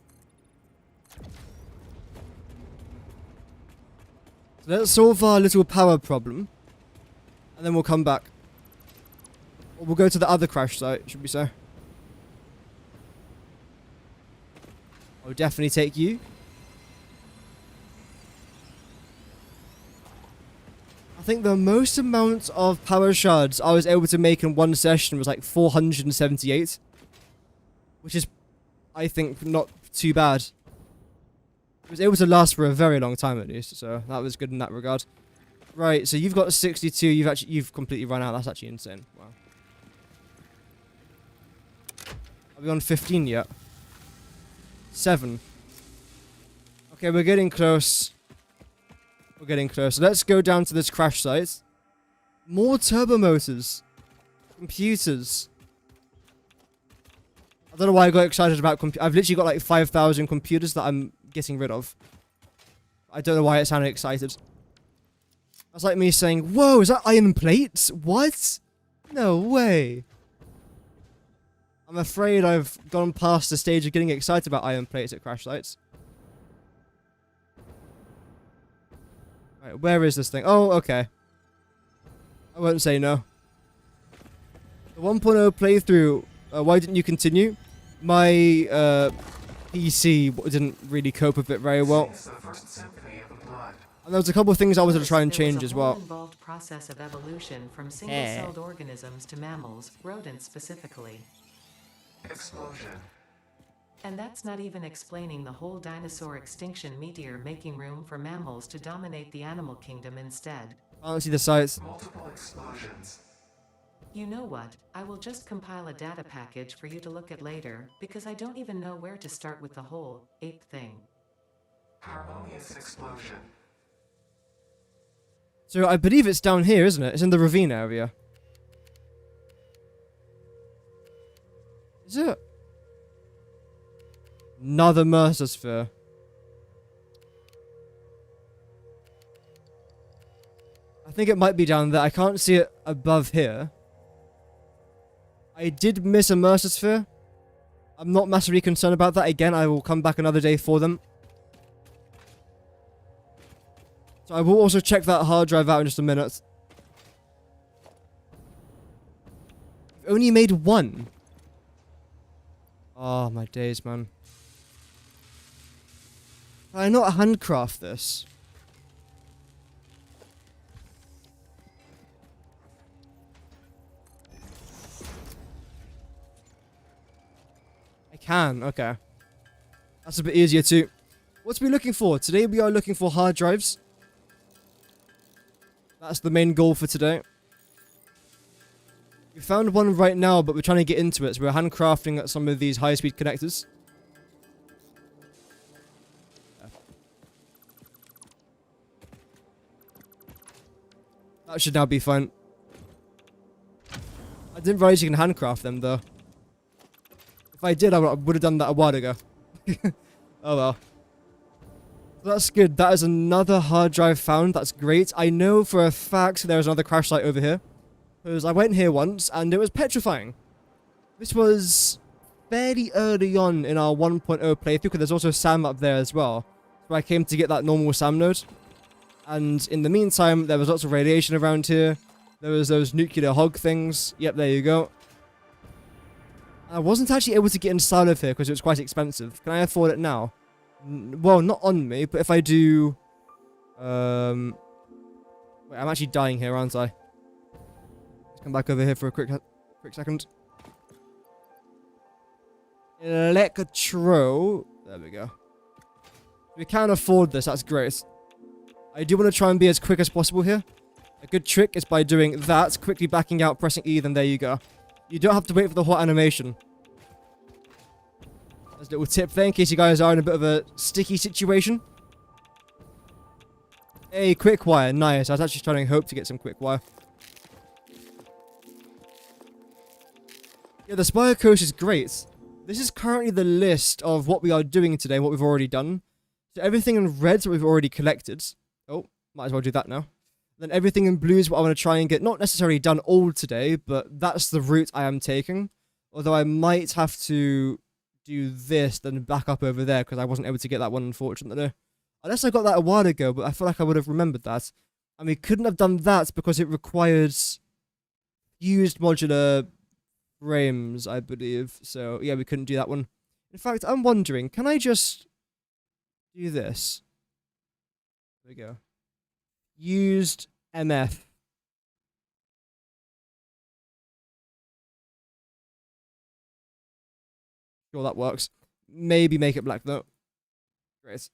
So let's solve our little power problem. And then we'll come back. Or we'll go to the other crash site, should we say. I'll definitely take you. I think the most amount of power shards I was able to make in one session was like 478. Which is, I think, not too bad. It was able to last for a very long time at least, so that was good in that regard. Right, so you've got 62, you've completely run out. That's actually insane. Wow. Are we on 15 yet? 7. Okay, we're getting close. We're getting close. Let's go down to this crash site. More turbo motors. Computers. I don't know why I got excited about I've literally got like 5,000 computers that I'm getting rid of. I don't know why it sounded excited. That's like me saying, whoa, is that iron plates? What? No way. I'm afraid I've gone past the stage of getting excited about iron plates at crash sites. Right, where is this thing? Oh, okay. I won't say no. The 1.0 playthrough, why didn't you continue? My PC didn't really cope with it very well. Sings the first symphony of the blood. And there was a couple of things I wanted to First, try and there was change a as whole well. involved process of evolution from single-celled organisms to mammals, rodents specifically. Explosion. And that's not even explaining the whole dinosaur extinction meteor making room for mammals to dominate the animal kingdom instead. I don't see the sites. Multiple explosions. You know what? I will just compile a data package for you to look at later, because I don't even know where to start with the whole ape thing. Harmonious explosion. So I believe it's down here, isn't it? It's in the ravine area. Is it? Another Mercer. I think it might be down there. I can't see it above here. I did miss a Mercer. I'm not massively concerned about that. Again, I will come back another day for them. So I will also check that hard drive out in just a minute. I've only made one. Oh, my days, man. Can I not handcraft this? I can, okay. That's a bit easier too. What are we looking for? Today we are looking for hard drives. That's the main goal for today. We found one right now, but we're trying to get into it, so we're handcrafting some of these high-speed connectors. That should now be fine. I didn't realize you can handcraft them, though. If I did, I would have done that a while ago. Oh well. So that's good. That is another hard drive found. That's great. I know for a fact there's another crash site over here. Because I went here once, and it was petrifying. This was fairly early on in our 1.0 playthrough, because there's also Sam up there as well. So I came to get that normal Sam node. And in the meantime, there was lots of radiation around here. There was those nuclear hog things. Yep, there you go. I wasn't actually able to get inside of here because it was quite expensive. Can I afford it now? Well, not on me, but if I do... Wait, I'm actually dying here, aren't I? Let's come back over here for a quick second. Electro... There we go. We can afford this, that's great. I do want to try and be as quick as possible here. A good trick is by doing that, quickly backing out, pressing E, then there you go. You don't have to wait for the whole animation. There's a little tip there in case you guys are in a bit of a sticky situation. Hey, quick wire. Nice. I was actually trying to hope to get some quick wire. Yeah, the Spire Coast is great. This is currently the list of what we are doing today, what we've already done. So everything in red is what we've already collected. Oh, might as well do that now. Then everything in blue is what I want to try and get, not necessarily done all today, but that's the route I am taking. Although I might have to do this, then back up over there, because I wasn't able to get that one, unfortunately. Unless I got that a while ago, but I feel like I would have remembered that. And we couldn't have done that because it requires fused modular frames, I believe. So, yeah, we couldn't do that one. In fact, I'm wondering, can I just do this? There we go. Used MF. Sure, that works. Maybe make it black though. Great.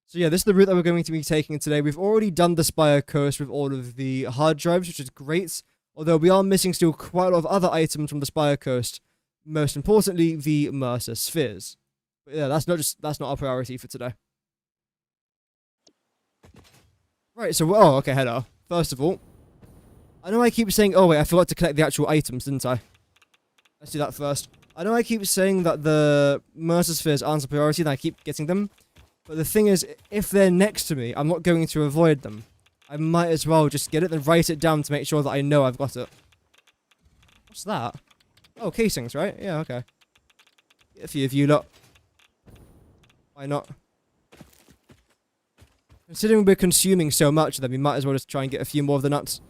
So yeah, this is the route that we're going to be taking today. We've already done the Spire Coast with all of the hard drives, which is great. Although we are missing still quite a lot of other items from the Spire Coast. Most importantly, the Mercer spheres. But yeah, that's not our priority for today. Right, so, oh, okay, hello. First of all, I know I keep saying, oh wait, I forgot to collect the actual items, didn't I? Let's do that first. I know I keep saying that the Mercer spheres aren't a priority, and I keep getting them. But the thing is, if they're next to me, I'm not going to avoid them. I might as well just get it and write it down to make sure that I know I've got it. What's that? Oh, casings, right? Yeah, okay. Get a few of you lot. Why not? Considering we're consuming so much, then we might as well just try and get a few more of the nuts.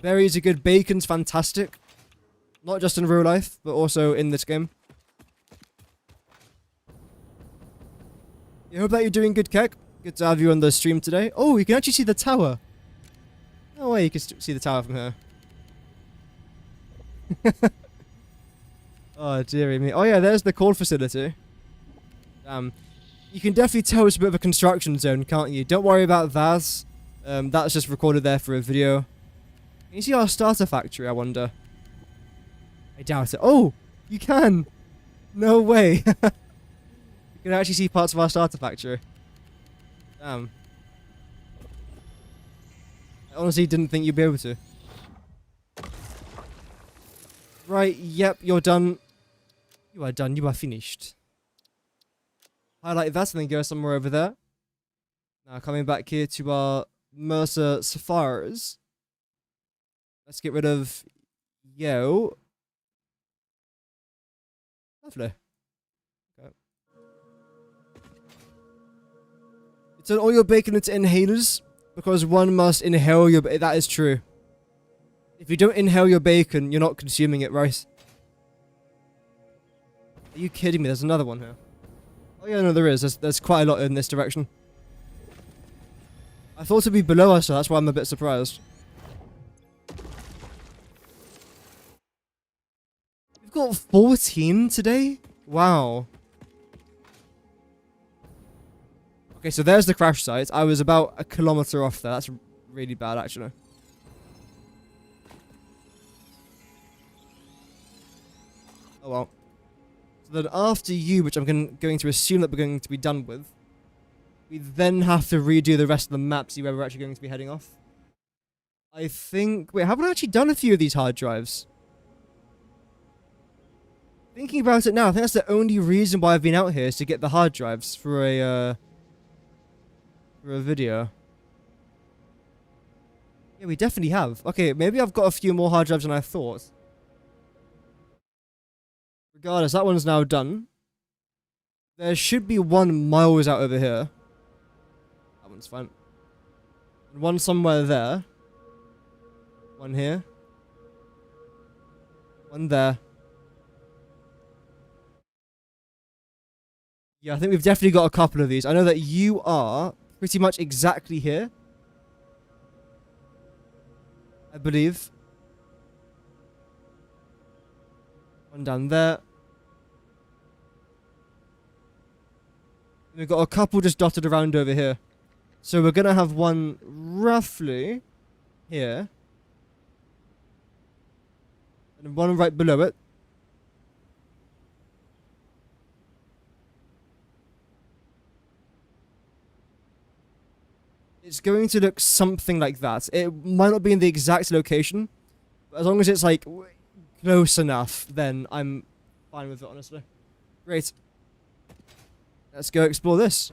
Berries are good. Bacon's fantastic. Not just in real life, but also in this game. I hope that you're doing good, Keck. Good to have you on the stream today. Oh, you can actually see the tower. No way you can see the tower from here. Oh, dearie me. Oh, yeah, there's the call facility. You can definitely tell it's a bit of a construction zone, can't you? Don't worry about that. That's just recorded there for a video. Can you see our starter factory, I wonder? I doubt it. Oh, you can. No way. You can actually see parts of our starter factory. Damn. I honestly didn't think you'd be able to. Right, yep, you're done. You are done, you are finished. Highlight that and then go somewhere over there. Now coming back here to our Mercer Sapphires. Let's get rid of Yo. Lovely. Okay. Turn all your bacon into inhalers because one must inhale your. That is true. If you don't inhale your bacon, you're not consuming it, right? Are you kidding me? There's another one here. Oh yeah, no, there is. There's quite a lot in this direction. I thought it'd be below us, so that's why I'm a bit surprised. We've got 14 today? Wow. Okay, so there's the crash site. I was about a kilometer off there. That's really bad, actually. Oh well. So then after you, which I'm going to assume that we're going to be done with, we then have to redo the rest of the map, see where we're actually going to be heading off. I think... Wait, haven't I actually done a few of these hard drives? Thinking about it now, I think that's the only reason why I've been out here is to get the hard drives for a video. Yeah, we definitely have. Okay, maybe I've got a few more hard drives than I thought. Regardless, that one's now done. There should be one miles out over here. That one's fine. And one somewhere there. One here. One there. Yeah, I think we've definitely got a couple of these. I know that you are pretty much exactly here. I believe. One down there. We've got a couple just dotted around over here. So we're going to have one roughly here. And one right below it. It's going to look something like that. It might not be in the exact location. But as long as it's like close enough, then I'm fine with it, honestly. Great. Let's go explore this.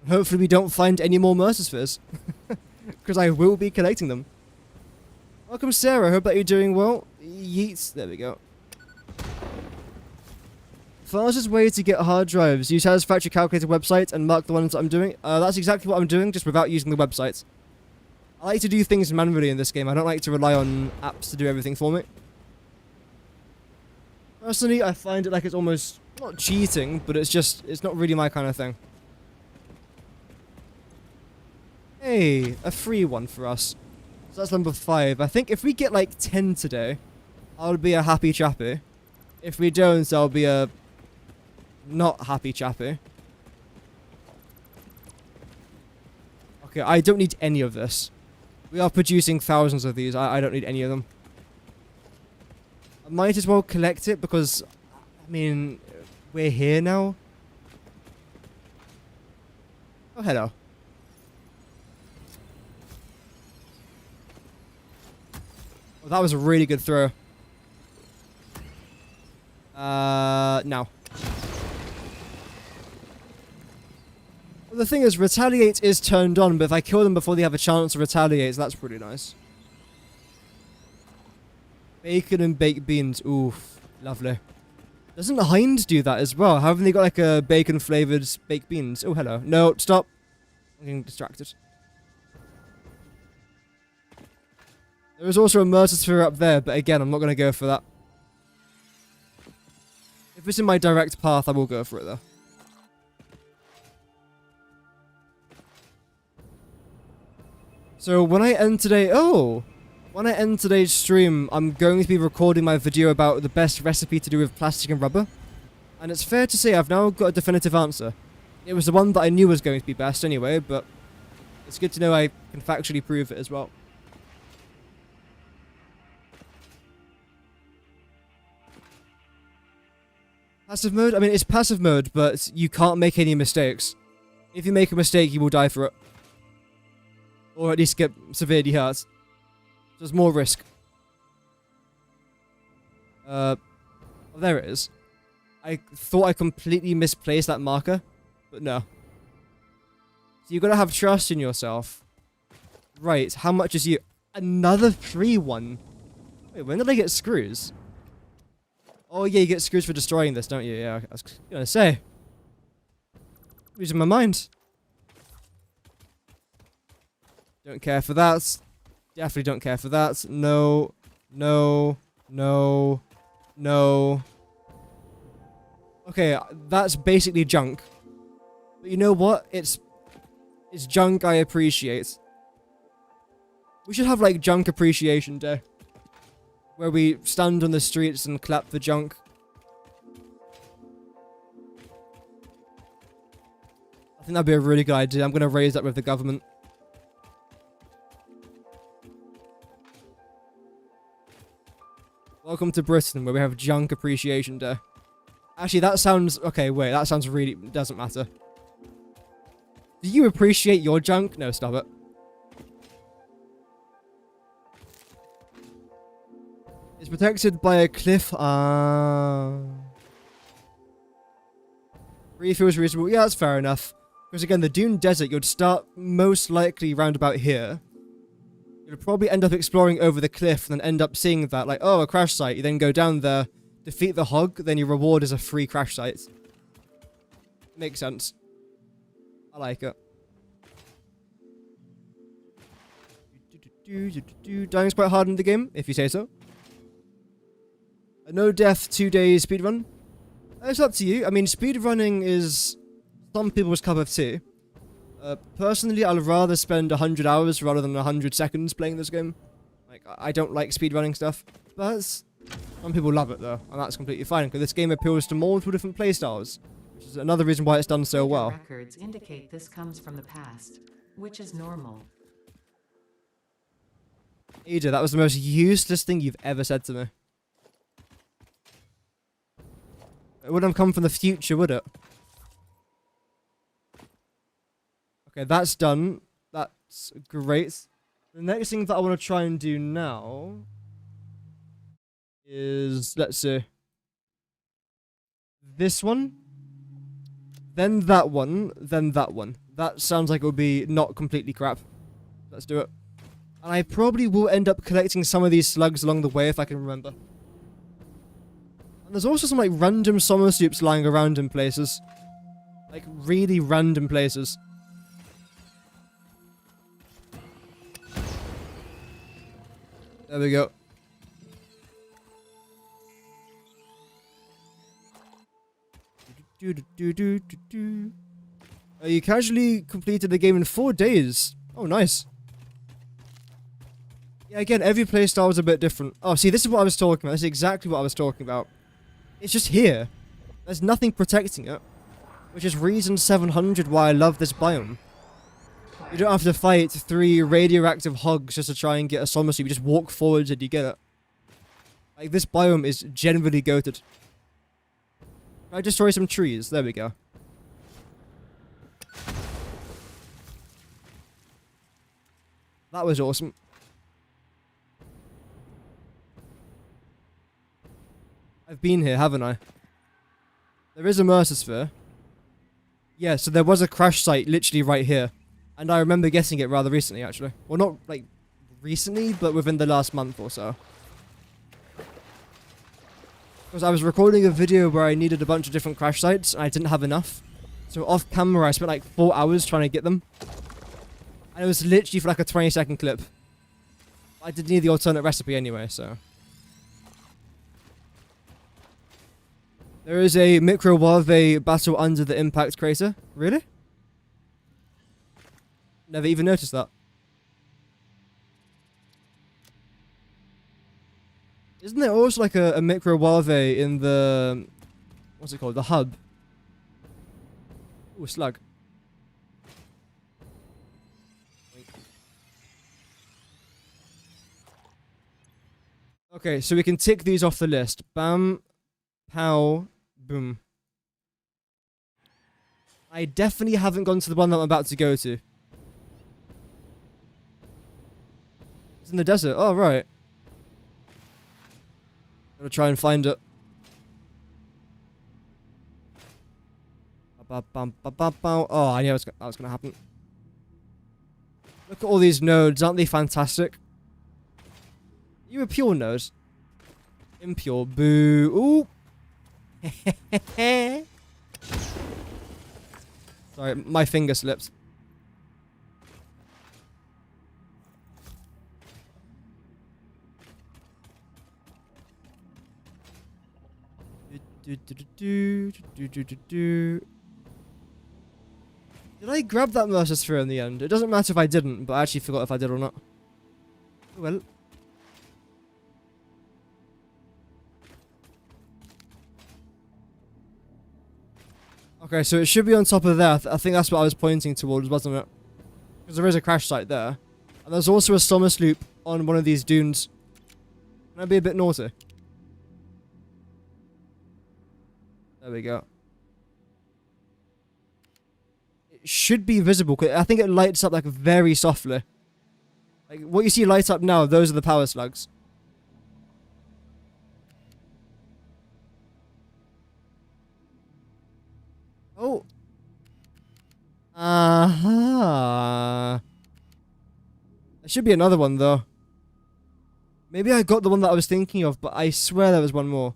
Hopefully we don't find any more Mercer Spheres. Because I will be collecting them. Welcome, Sarah. Hope that you're doing well. Yeets. There we go. Fastest way to get hard drives. Use Satisfactory calculator website and mark the ones that I'm doing. That's exactly what I'm doing, just without using the website. I like to do things manually in this game. I don't like to rely on apps to do everything for me. Personally, I find it like it's almost... not cheating, but it's not really my kind of thing. Hey, a free one for us. So that's number 5. I think if we get like 10 today, I'll be a happy chappy. If we don't, I'll be a not happy chappy. Okay, I don't need any of this. We are producing thousands of these. I don't need any of them. I might as well collect it because, I mean, we're here now. Oh, hello. Oh, that was a really good throw. Now. Well, the thing is, retaliate is turned on, but if I kill them before they have a chance to retaliate, that's pretty nice. Bacon and baked beans. Oof. Lovely. Doesn't the Hind do that as well? Haven't they got like a bacon-flavoured baked beans? Oh, hello. No, stop. I'm getting distracted. There is also a murder sphere up there, but again, I'm not going to go for that. If it's in my direct path, I will go for it, though. So, when I end today... Oh! When I end today's stream, I'm going to be recording my video about the best recipe to do with plastic and rubber. And it's fair to say I've now got a definitive answer. It was the one that I knew was going to be best anyway, but it's good to know I can factually prove it as well. Passive mode? I mean, it's passive mode, but you can't make any mistakes. If you make a mistake, you will die for it. Or at least get severely hurt. There's more risk. Oh, there it is. I thought I completely misplaced that marker, but no. So you gotta have trust in yourself. Right, how much is you? Another free one? Wait, when did I get screws? Oh yeah, you get screws for destroying this, don't you? Yeah, I was gonna say. Losing my mind. Don't care for that. Definitely don't care for that. No. No. No. No. Okay, that's basically junk. But you know what? It's junk I appreciate. We should have like junk appreciation day. Where we stand on the streets and clap for junk. I think that'd be a really good idea. I'm gonna raise that with the government. Welcome to Britain, where we have junk appreciation day. Actually, that sounds... Okay, wait, that sounds really... doesn't matter. Do you appreciate your junk? No, stop it. It's protected by a cliff. Refuel is reasonable. Yeah, that's fair enough. Because again, the Dune Desert, you'd start most likely round about here. You'll probably end up exploring over the cliff and then end up seeing that, like, oh, a crash site. You then go down there, defeat the hog, then your reward is a free crash site. Makes sense. I like it. Dying's quite hard in the game, if you say so. A no death 2 days speedrun. It's up to you. I mean, speedrunning is some people's cup of tea. Personally, I'd rather spend 100 hours rather than 100 seconds playing this game. Like, I don't like speedrunning stuff. But some people love it, though. And that's completely fine, because this game appeals to multiple different playstyles. Which is another reason why it's done so well. Records indicate this comes from the past, which is normal. Ada, that was the most useless thing you've ever said to me. It wouldn't have come from the future, would it? Okay, that's done. That's great. The next thing that I want to try and do now is, let's see, this one, then that one, then that one. That sounds like it would be not completely crap. Let's do it. And I probably will end up collecting some of these slugs along the way if I can remember. And there's also some like random summer soups lying around in places. Like really random places. There we go. You casually completed the game in 4 days. Oh, nice. Yeah, again, every playstyle is a bit different. Oh, see, this is what I was talking about. This is exactly what I was talking about. It's just here. There's nothing protecting it. Which is reason 700 why I love this biome. You don't have to fight 3 radioactive hogs just to try and get a summer soup. You just walk forwards and you get it. Like, this biome is generally goated. Can I destroy some trees? There we go. That was awesome. I've been here, haven't I? There is a Mercer sphere. Yeah, so there was a crash site literally right here. And I remember getting it rather recently, actually. Well, not, like, recently, but within the last month or so. Because I was recording a video where I needed a bunch of different crash sites, and I didn't have enough. So off camera, I spent like 4 hours trying to get them. And it was literally for like a 20-second clip. I did need the alternate recipe anyway, so... There is a micro-larvae battle under the impact crater. Really? Never even noticed that. Isn't there also like a micro-larvae in the... What's it called? The hub. Ooh, a slug. Okay, so we can tick these off the list. Bam, pow, boom. I definitely haven't gone to the one that I'm about to go to. It's in the desert. Oh, right. Gotta try and find it. Oh, I knew that was gonna happen. Look at all these nodes. Aren't they fantastic? You a pure node? Impure. Boo. Ooh. Sorry, my finger slipped. Did I grab that Mercer Sphere in the end? It doesn't matter if I didn't, but I actually forgot if I did or not. Oh, well. Okay, so it should be on top of that. I think that's what I was pointing towards, wasn't it? Because there is a crash site there. And there's also a summer sloop on one of these dunes. Can I be a bit naughty? There we go. It should be visible. I think it lights up like very softly. Like what you see light up now, those are the power slugs. Oh. There should be another one though. Maybe I got the one that I was thinking of, but I swear there was one more.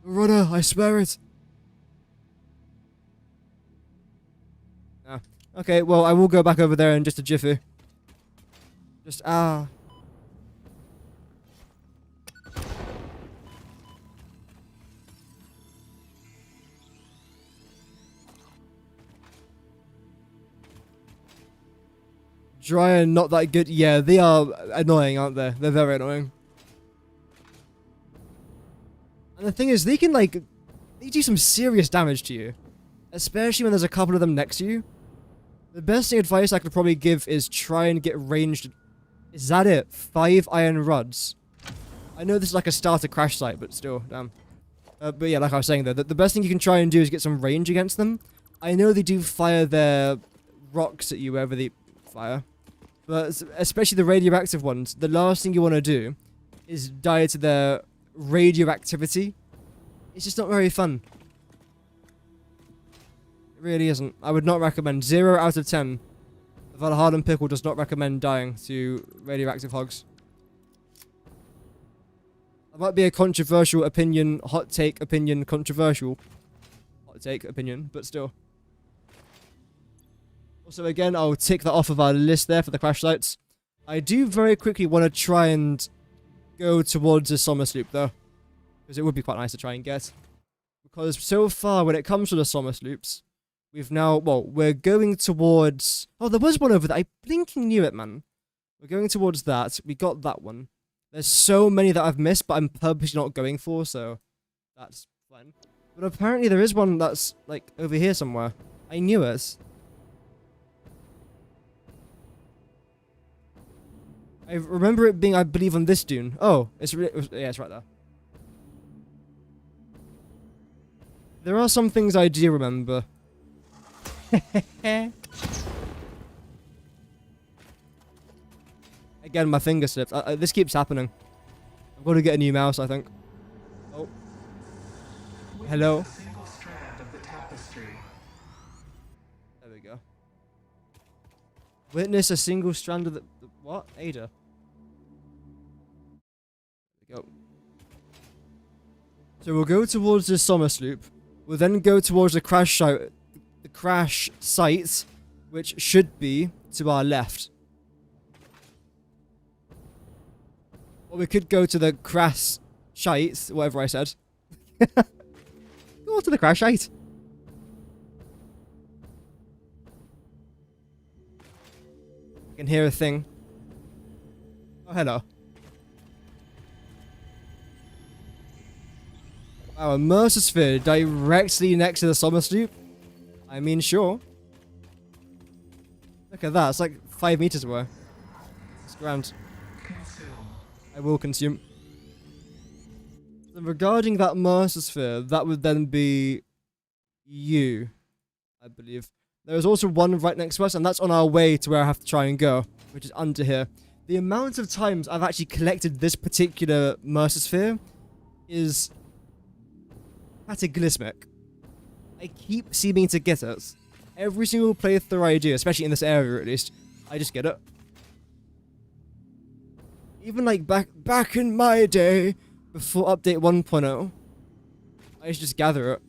Rudder, I swear it. Ah. Okay, well, I will go back over there in just a jiffy. Just, Dry and not that good. Yeah, they are annoying, aren't they? They're very annoying. And the thing is, they can, like, they do some serious damage to you. Especially when there's a couple of them next to you. The best advice I could probably give is try and get ranged. Is that it? 5 iron rods. I know this is like a starter crash site, but still, damn. But yeah, like I was saying though, the best thing you can try and do is get some range against them. I know they do fire their rocks at you wherever they fire. But especially the radioactive ones, the last thing you want to do is die to their radioactivity. It's just not very fun. It really isn't. I would not recommend. 0 out of 10. The Valhalla Pickle does not recommend dying to radioactive hogs. That might be a controversial opinion, hot take opinion, controversial hot take opinion, but still. Also, again, I'll tick that off of our list there for the crash sites. I do very quickly want to try and go towards the summer sloop, though. Because it would be quite nice to try and get. Because so far, when it comes to the summer sloops, we've now, well, we're going towards... Oh, there was one over there. I blinking knew it, man. We're going towards that. We got that one. There's so many that I've missed, but I'm purposely not going for, so that's fine. But apparently there is one that's, like, over here somewhere. I knew it. I remember it being, I believe, on this dune. Oh, yeah, it's right there. There are some things I do remember. Again, my finger slipped. This keeps happening. I've got to get a new mouse, I think. Oh. Hello. A single strand of Witness a single strand of the what? Ada. There we go. So we'll go towards the summer sloop. We'll then go towards the crash site, which should be to our left. Or we could go to the crash site, whatever I said. Go to the crash site. I can hear a thing. Oh, hello. Wow, a Mercer sphere directly next to the summer sloop? I mean, sure. Look at that, it's like 5 meters away. It's grand. I will consume. So regarding that Mercer sphere, that would then be you, I believe. There is also one right next to us, and that's on our way to where I have to try and go, which is under here. The amount of times I've actually collected this particular Mercer sphere is cataclysmic. I keep seeming to get it. Every single playthrough I do, especially in this area at least, I just get it. Even like back in my day, before update 1.0, I used to just gather it.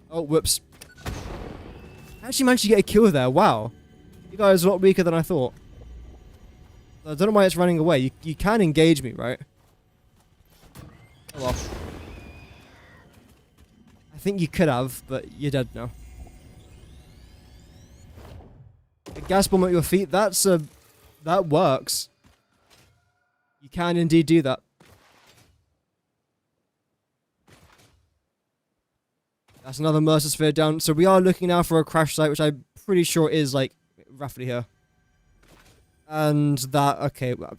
Oh, whoops. I actually managed to get a kill there, wow. You guys are a lot weaker than I thought. I don't know why it's running away. You can engage me, right? Oh well. I think you could have, but you're dead now. A gas bomb at your feet, that works. You can indeed do that. That's another Mercer sphere down. So we are looking now for a crash site, which I'm pretty sure is like roughly here. And that, okay, well,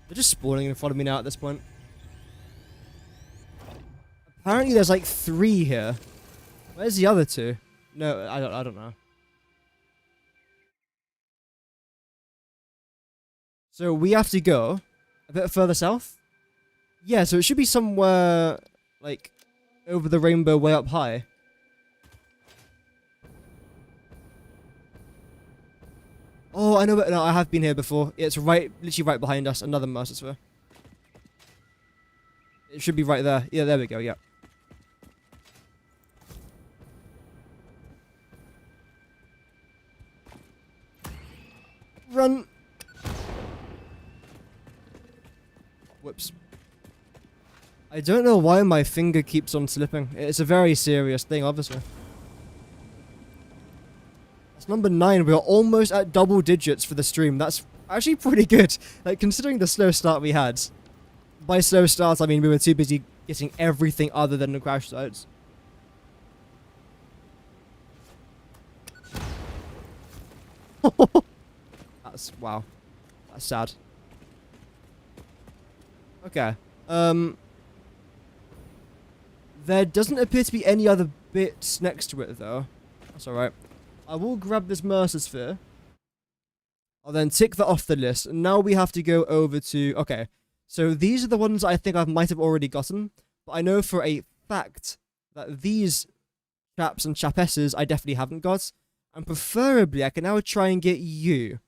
they're just spawning in front of me now at this point. Apparently there's like 3 here. Where's the other 2? No, I don't know. So we have to go a bit further south? Yeah, so it should be somewhere like over the rainbow way up high. Oh, I know, no, I have been here before. It's right, literally right behind us, another Mercer sphere. It should be right there. Yeah, there we go, yeah. Run! Whoops. I don't know why my finger keeps on slipping. It's a very serious thing, obviously. That's number 9. We're almost at double digits for the stream. That's actually pretty good. Like, considering the slow start we had. By slow start, I mean we were too busy getting everything other than the crash sites. That's, wow. That's sad. Okay. There doesn't appear to be any other bits next to it, though. That's alright. I will grab this Mercer sphere. I'll then tick that off the list. And now we have to go over to... Okay. So these are the ones I think I might have already gotten. But I know for a fact that these chaps and chapesses I definitely haven't got. And preferably, I can now try and get you.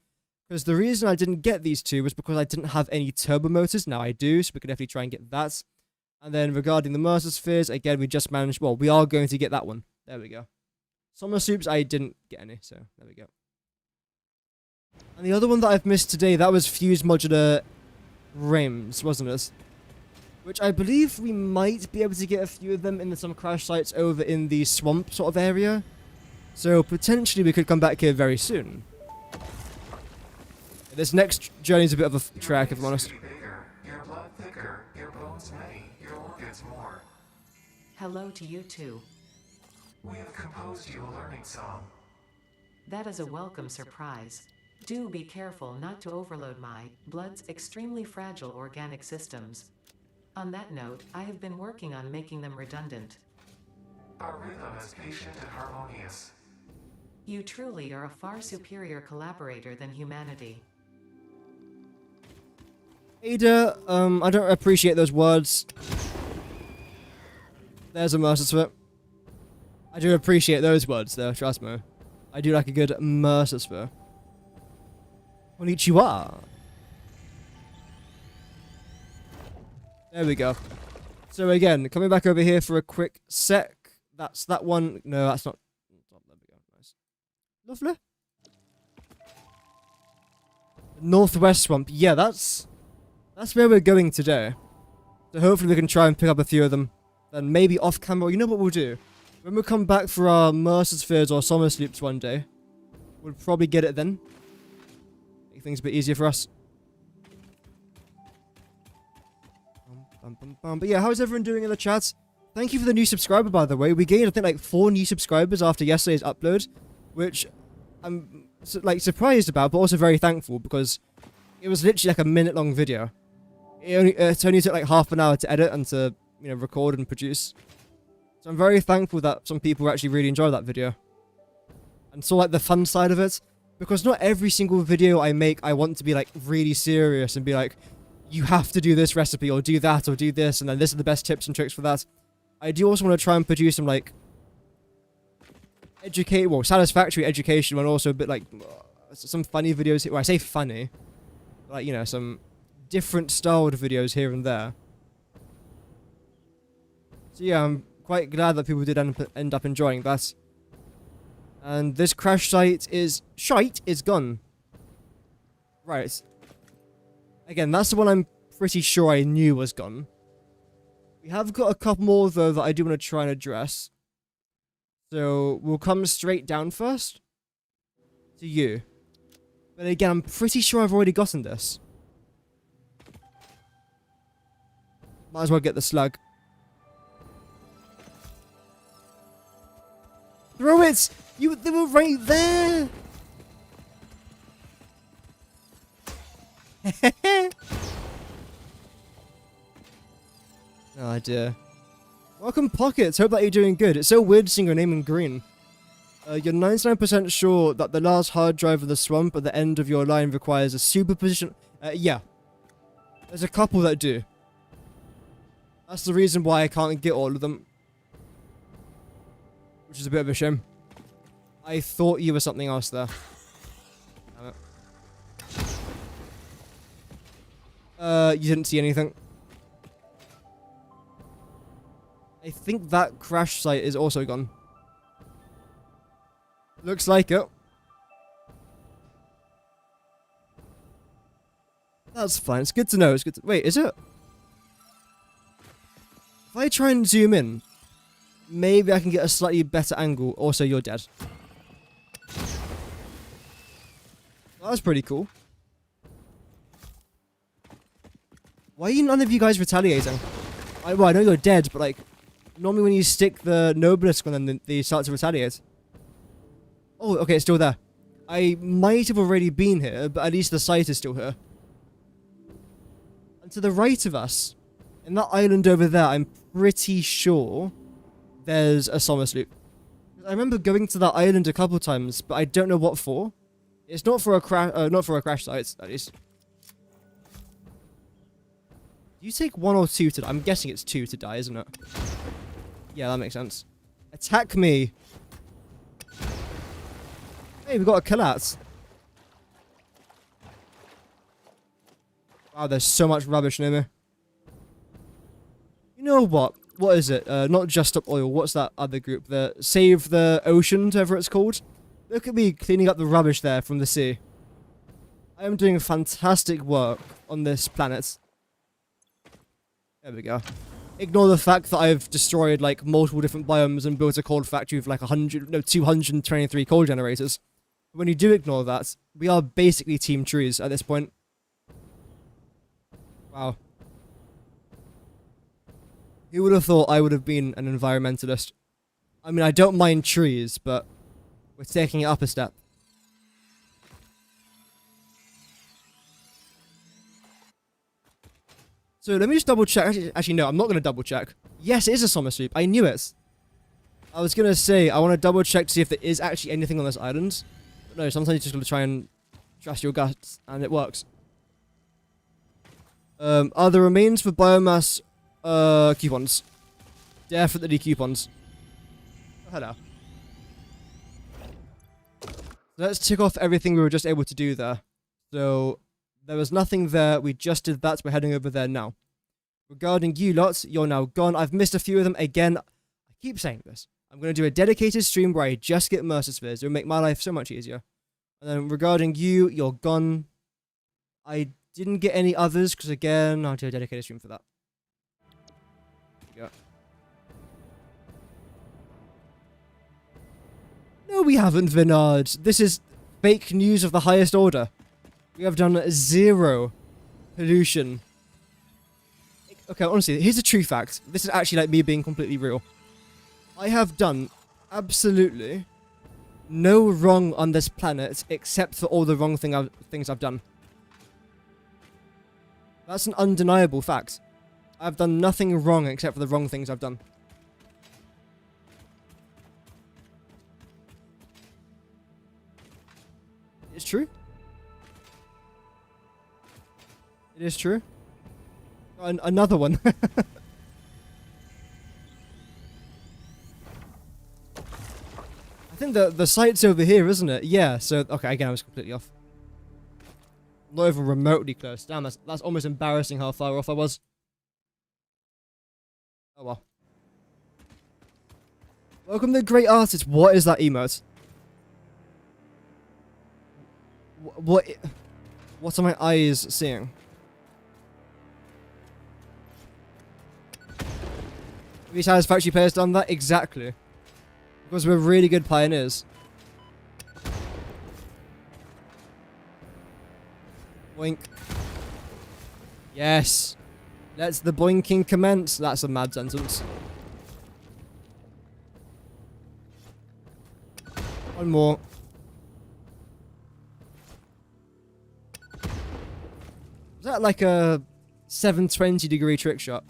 Because the reason I didn't get these 2 was because I didn't have any turbo motors. Now I do, so we can definitely try and get that. And then regarding the Mercer spheres, again, we just managed... Well, we are going to get that one. There we go. Summer soups, I didn't get any, so there we go. And the other one that I've missed today, that was fused modular rims, wasn't it? Which I believe we might be able to get a few of them in some crash sites over in the swamp sort of area. So potentially we could come back here very soon. This next journey is a bit of a trek, if I'm honest. Your blood thicker, your bones many, your organs more. Hello to you too. We have composed you a learning song. That is a welcome surprise. Do be careful not to overload my blood's extremely fragile organic systems. On that note, I have been working on making them redundant. Our rhythm is patient and harmonious. You truly are a far superior collaborator than humanity. Ada, I don't appreciate those words. There's a Mercer sphere. I do appreciate those words though, trust me. I do like a good Mercer sphere. Konnichiwa. There we go. So again, coming back over here for a quick sec. That's that one. No, that's not. There we go. Nice. Lovely. Northwest Swamp. Yeah, that's where we're going today. So hopefully we can try and pick up a few of them. Then maybe off camera. You know what we'll do? When we come back for our Mercer's Fears or Summer Sleeps one day, we'll probably get it then. Make things a bit easier for us. But yeah, how's everyone doing in the chat? Thank you for the new subscriber, by the way. We gained, I think, like 4 new subscribers after yesterday's upload, which I'm like surprised about, but also very thankful because it was literally like a minute-long video. It only took like half an hour to edit and to, you know, record and produce. So I'm very thankful that some people actually really enjoyed that video and saw like the fun side of it, because not every single video I make I want to be like really serious and be like, you have to do this recipe or do that or do this, and then this are the best tips and tricks for that. I do also want to try and produce some like satisfactory education, and also a bit like some funny videos. Well, I say funny, like, you know, some different styled videos here and there. So yeah, I'm quite glad that people did end up enjoying that. And this crash site is gone. Right. Again, that's the one I'm pretty sure I knew was gone. We have got a couple more, though, that I do want to try and address. So, we'll come straight down first. To you. But again, I'm pretty sure I've already gotten this. Might as well get the slug. Throw it! They were right there! Oh dear. Welcome, Pockets. Hope that you're doing good. It's so weird seeing your name in green. You're 99% sure that the last hard drive of the swamp at the end of your line requires a superposition. Yeah. There's a couple that do. That's the reason why I can't get all of them. Which is a bit of a shame. I thought you were something else there. Damn it. You didn't see anything. I think that crash site is also gone. Looks like it. That's fine. It's good to know. It's good to... Wait, is it? If I try and zoom in, maybe I can get a slightly better angle. Also, you're dead. That's pretty cool. Why are none of you guys retaliating? Well, I know you're dead, but like, normally when you stick the Noblisk on them, they start to retaliate. Oh, okay, it's still there. I might have already been here, but at least the site is still here. And to the right of us, in that island over there, I'm pretty sure there's a summer sloop. I remember going to that island a couple times, but I don't know what for. It's not for a crash site, at least. Do you take 1 or 2 to die? I'm guessing it's 2 to die, isn't it? Yeah, that makes sense. Attack me. Hey, we got a collat. Wow, there's so much rubbish near me. You know what? What is it? Not Just Up Oil. What's that other group? The Save the Ocean, whatever it's called. Look at me cleaning up the rubbish there from the sea. I am doing fantastic work on this planet. There we go. Ignore the fact that I've destroyed like multiple different biomes and built a coal factory with like 223 coal generators. But when you do ignore that, we are basically team trees at this point. Wow. Who would have thought I would have been an environmentalist? I mean, I don't mind trees, but we're taking it up a step. So let me just double check. Actually, no, I'm not going to double check. Yes, it is a summer sloop. I knew it. I was going to say, I want to double check to see if there is actually anything on this island. But no, sometimes you just got to try and trust your guts, and it works. Are the remains for biomass coupons? Definitely coupons. Oh, hello. Let's tick off everything we were just able to do there. So there was nothing there. We just did that. We're heading over there now. Regarding you lots, you're now gone. I've missed a few of them. Again, I keep saying this. I'm going to do a dedicated stream where I just get Mercer Spheres. It'll make my life so much easier. And then regarding you, you're gone. I didn't get any others because, again, I'll do a dedicated stream for that. No, we haven't, Vinard. This is fake news of the highest order. We have done 0 pollution. Okay, honestly, here's a true fact. This is actually like me being completely real. I have done absolutely no wrong on this planet except for all the wrong things I've done. That's an undeniable fact. I've done nothing wrong except for the wrong things I've done. It's true. It is true. Another one. I think the site's over here, isn't it? Yeah, so... Okay, again, I was completely off. Not even remotely close. Damn, that's almost embarrassing how far off I was. Oh well. Welcome to Great Artist. What is that emote? What are my eyes seeing? Have you Satisfactory players done that? Exactly. Because we're really good pioneers. Boink. Yes. Let's the boinking commence. That's a mad sentence. One more. Is that like a 720-degree trick shot?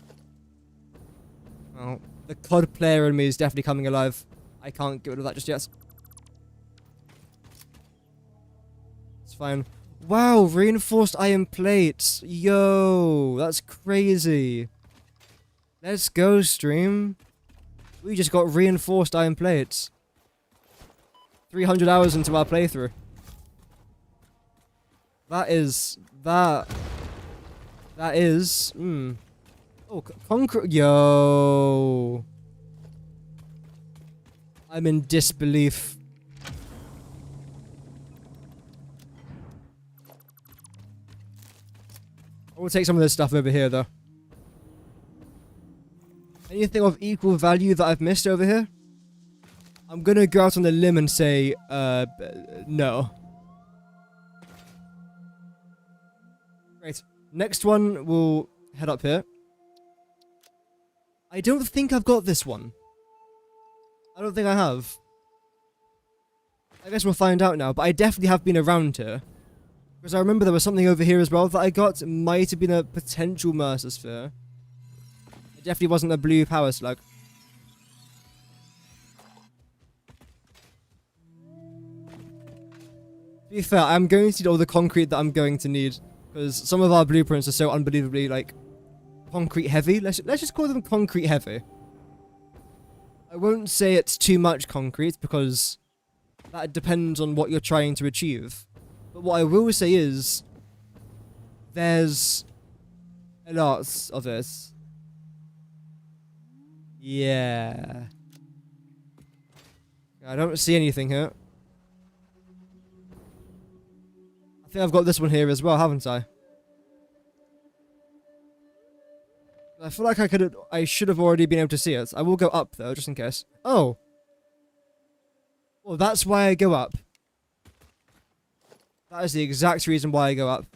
Oh, the COD player in me is definitely coming alive. I can't get rid of that just yet. It's fine. Wow, reinforced iron plates. Yo, that's crazy. Let's go, stream. We just got reinforced iron plates. 300 hours into our playthrough. That is... Oh, concrete. Yo. I'm in disbelief. I will take some of this stuff over here, though. Anything of equal value that I've missed over here? I'm gonna go out on the limb and say, no. Great. Next one, we'll head up here. I don't think I've got this one. I don't think I have. I guess we'll find out now, but I definitely have been around here. Because I remember there was something over here as well that I got. It might have been a potential Mercer Sphere. It definitely wasn't a blue power slug. To be fair, I'm going to need all the concrete that I'm going to need. Because some of our blueprints are so unbelievably, like, concrete heavy. Let's just call them concrete heavy. I won't say it's too much concrete because that depends on what you're trying to achieve. But what I will say is there's a lot of it. Yeah. I don't see anything here. I think I've got this one here as well, haven't I? I feel like I should have already been able to see it. I will go up though, just in case. Oh. Well, that's why I go up. That is the exact reason why I go up.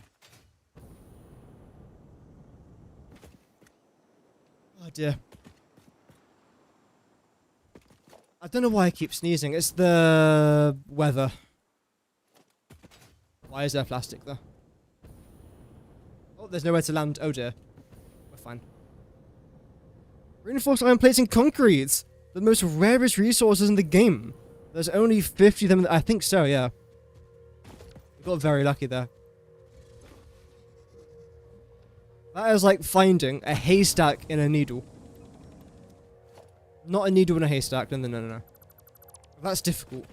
Oh dear. I don't know why I keep sneezing. It's the weather. Why is there plastic there? Oh, there's nowhere to land. Oh dear. We're fine. Reinforced iron plates and concrete! The most rarest resources in the game. There's only 50 of them. I think so, yeah. We got very lucky there. That is like finding a haystack in a needle. Not a needle in a haystack. No. That's difficult.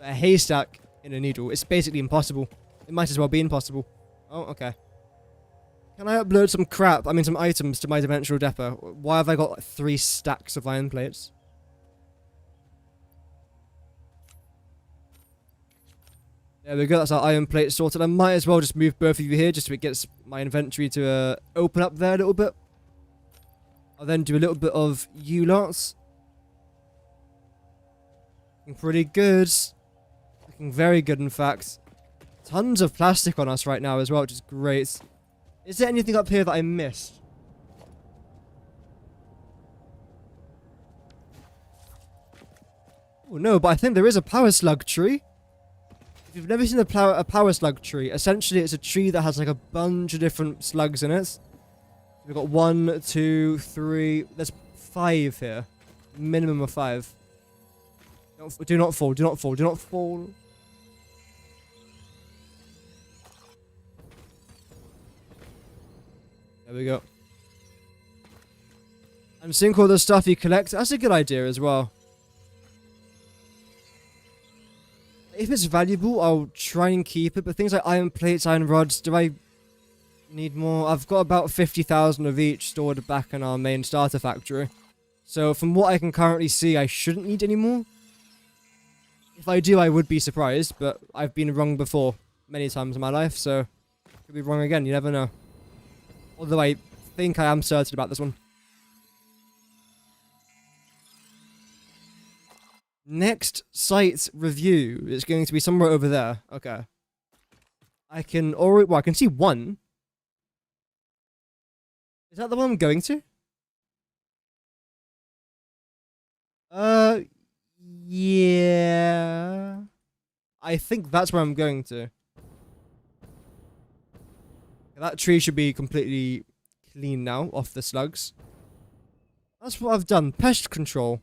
A haystack in a needle. It's basically impossible. It might as well be impossible. Oh, okay. Can I upload some crap, I mean some items to my dimensional depot? Why have I got 3 stacks of iron plates? There we go, that's our iron plate sorted. I might as well just move both of you here just so it gets my inventory to open up there a little bit. I'll then do a little bit of you lots. Looking pretty good. Looking very good, in fact. Tons of plastic on us right now as well, which is great. Is there anything up here that I missed? Oh no, but I think there is a power slug tree. If you've never seen a power slug tree, essentially it's a tree that has like a bunch of different slugs in it. We've got 1, 2, 3. There's 5 here. Minimum of 5. Do not fall, do not fall, do not fall. There we go. And sync all the stuff you collect. That's a good idea as well. If it's valuable, I'll try and keep it. But things like iron plates, iron rods, do I need more? I've got about 50,000 of each stored back in our main starter factory. So from what I can currently see, I shouldn't need any more. If I do, I would be surprised. But I've been wrong before many times in my life. So could be wrong again. You never know. Although I think I am certain about this one. Next site review is going to be somewhere over there. Okay. I can already... Well, I can see 1. Is that the one I'm going to? Yeah. I think that's where I'm going to. That tree should be completely clean now, off the slugs. That's what I've done. Pest control.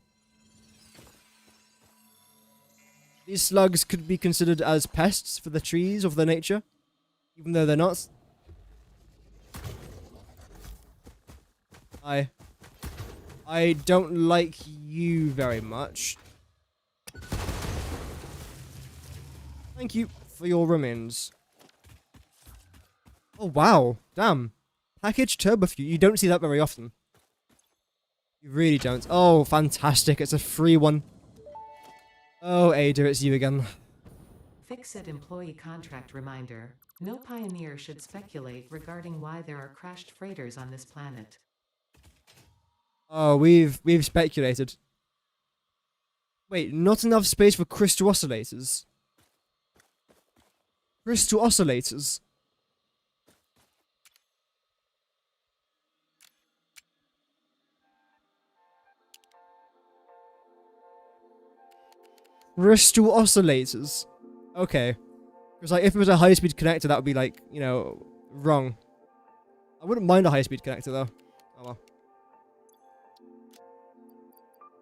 These slugs could be considered as pests for the trees or for the nature, even though they're not. I don't like you very much. Thank you for your remains. Oh, wow. Damn. Package turbo fuel. You don't see that very often. You really don't. Oh, fantastic. It's a free one. Oh, Ada, it's you again. Fix-It employee contract reminder. No pioneer should speculate regarding why there are crashed freighters on this planet. Oh, we've speculated. Wait, not enough space for crystal oscillators. Crystal oscillators? Crystal oscillators. Okay. Because like, if it was a high-speed connector, that would be like, you know, wrong. I wouldn't mind a high-speed connector though. Oh well.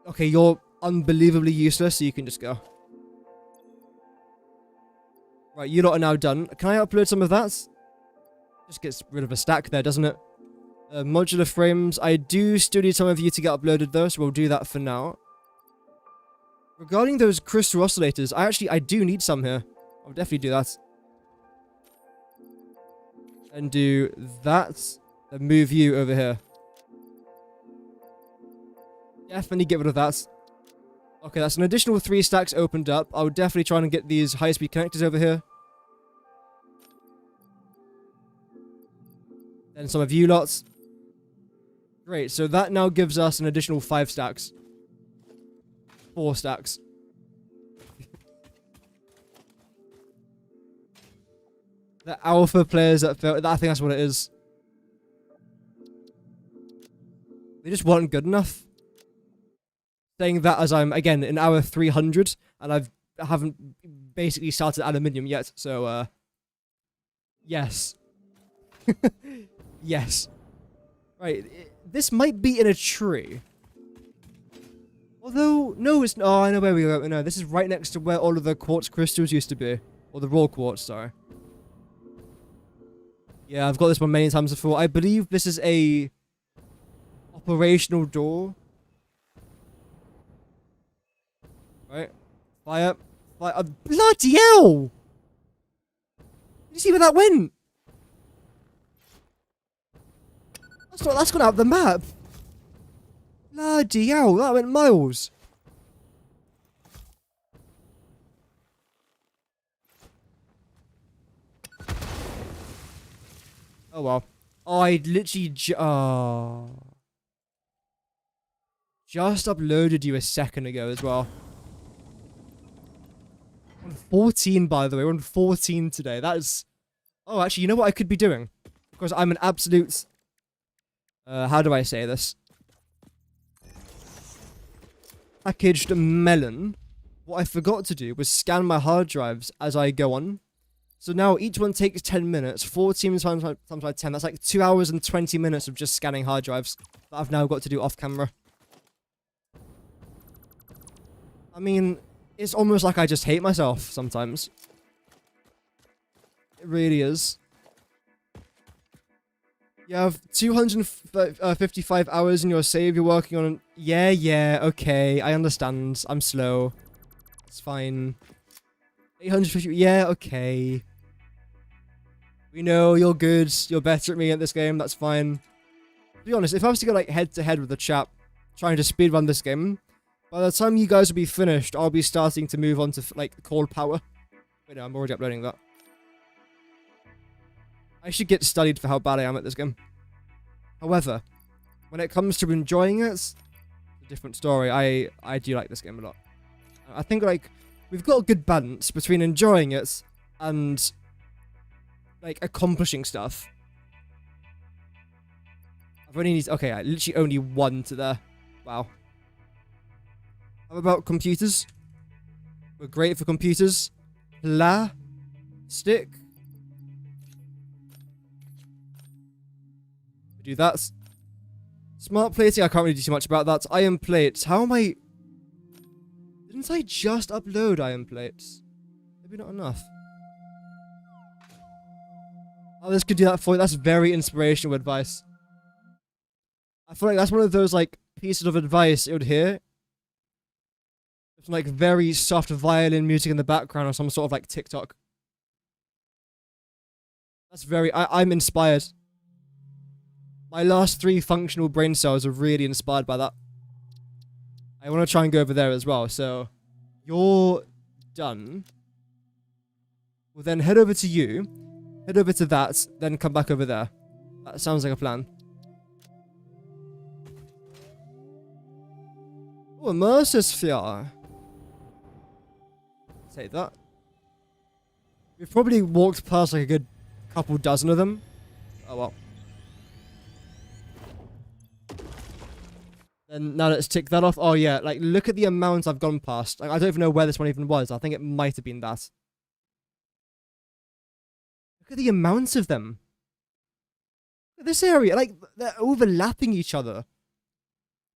Okay, you're unbelievably useless, so you can just go. Right, you lot are now done. Can I upload some of that? Just gets rid of a stack there, doesn't it? Modular frames. I do still need some of you to get uploaded though, so we'll do that for now. Regarding those crystal oscillators, I do need some here. I'll definitely do that. And do that. Then move you over here. Definitely get rid of that. Okay, that's an additional 3 stacks opened up. I'll definitely try and get these high-speed connectors over here. Then some of you lots. Great, so that now gives us an additional 5 stacks. 4 stacks. The alpha players that fail, I think that's what it is. They just weren't good enough. Saying that as I'm, again, in hour 300, and I haven't basically started aluminium yet, so, yes. Yes. Right, this might be in a tree. Although, no, it's... Oh, I know where we go. No, this is right next to where all of the quartz crystals used to be. Or the raw quartz, sorry. Yeah, I've got this one many times before. I believe this is a... operational door. Right. Fire. Fire. Bloody hell! you see where that went? That's gone out of the map. Bloody hell, that went miles. Oh well. Oh, I literally just uploaded you a second ago as well. On 14, by the way. We're on 14 today. That is... Oh, actually, you know what I could be doing? Because I'm an absolute... how do I say this? Packaged melon. What I forgot to do was scan my hard drives as I go on. So now each one takes 10 minutes. 14 times by 10. That's like 2 hours and 20 minutes of just scanning hard drives that I've now got to do off camera. I mean, it's almost like I just hate myself sometimes. It really is. You have 255 hours in your save you're working on. Yeah, okay. I understand. I'm slow. It's fine. 850. Yeah, okay. We know you're good. You're better at me at this game. That's fine. To be honest, if I was to go like head to head with a chap trying to speedrun this game, by the time you guys will be finished, I'll be starting to move on to like cold power. Wait, no, I'm already uploading that. I should get studied for how bad I am at this game. However, when it comes to enjoying it, it's a different story. I do like this game a lot. I think like we've got a good balance between enjoying it and like accomplishing stuff. I've only need okay, I literally only one to there. Wow. How about computers? We're great for computers. Stick. We do that. Smart plating, I can't really do too much about that. Iron plates. How am I... Didn't I just upload iron plates? Maybe not enough. Oh, this could do that for you. That's very inspirational advice. I feel like that's one of those, like, pieces of advice you would hear. Some, like, very soft violin music in the background or some sort of, like, TikTok. That's very... I'm inspired. My last 3 functional brain cells are really inspired by that. I want to try and go over there as well, so... You're done. We'll then head over to you. Head over to that, then come back over there. That sounds like a plan. Oh, immersive sphere. Take that. We've probably walked past like a good couple dozen of them. Oh well. Then now let's tick that off. Oh yeah, like look at the amount I've gone past. Like, I don't even know where this one even was. I think it might have been that. Look at the amount of them. Look at this area, like they're overlapping each other.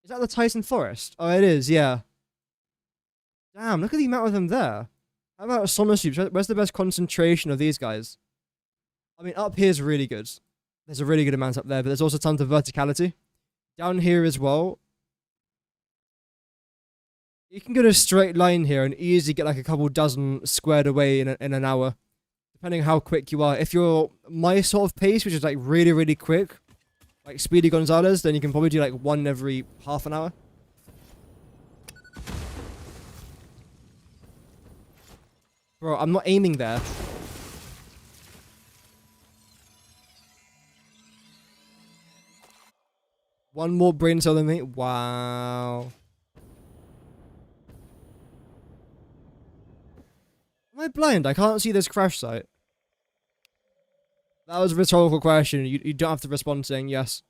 Is that the Titan Forest? Oh, it is, yeah. Damn, look at the amount of them there. How about Somerset? Where's the best concentration of these guys? I mean, up here is really good. There's a really good amount up there, but there's also tons of verticality. Down here as well. You can go to a straight line here and easily get like a couple dozen squared away in an hour. Depending how quick you are. If you're my sort of pace, which is like really, really quick, like Speedy Gonzalez, then you can probably do like one every half an hour. Bro, I'm not aiming there. One more brain cell than me. Wow. Am I blind? I can't see this crash site. That was a rhetorical question. You don't have to respond saying yes.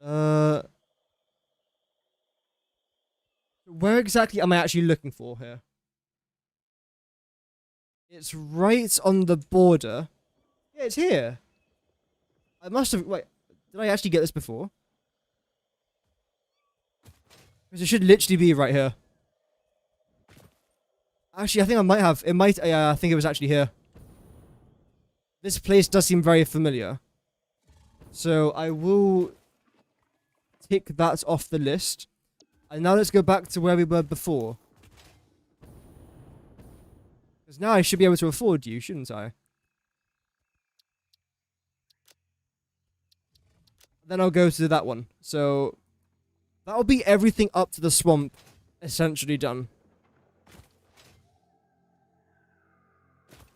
Where exactly am I actually looking for here? It's right on the border. Yeah, it's here. I must have... Wait, did I actually get this before? Because it should literally be right here. Actually, I think I might have. It might... I think it was actually here. This place does seem very familiar. So I will tick that off the list. And now let's go back to where we were before. Because Because now I should be able to afford you, shouldn't I? Then I'll go to that one. So, that'll be everything up to the swamp essentially done.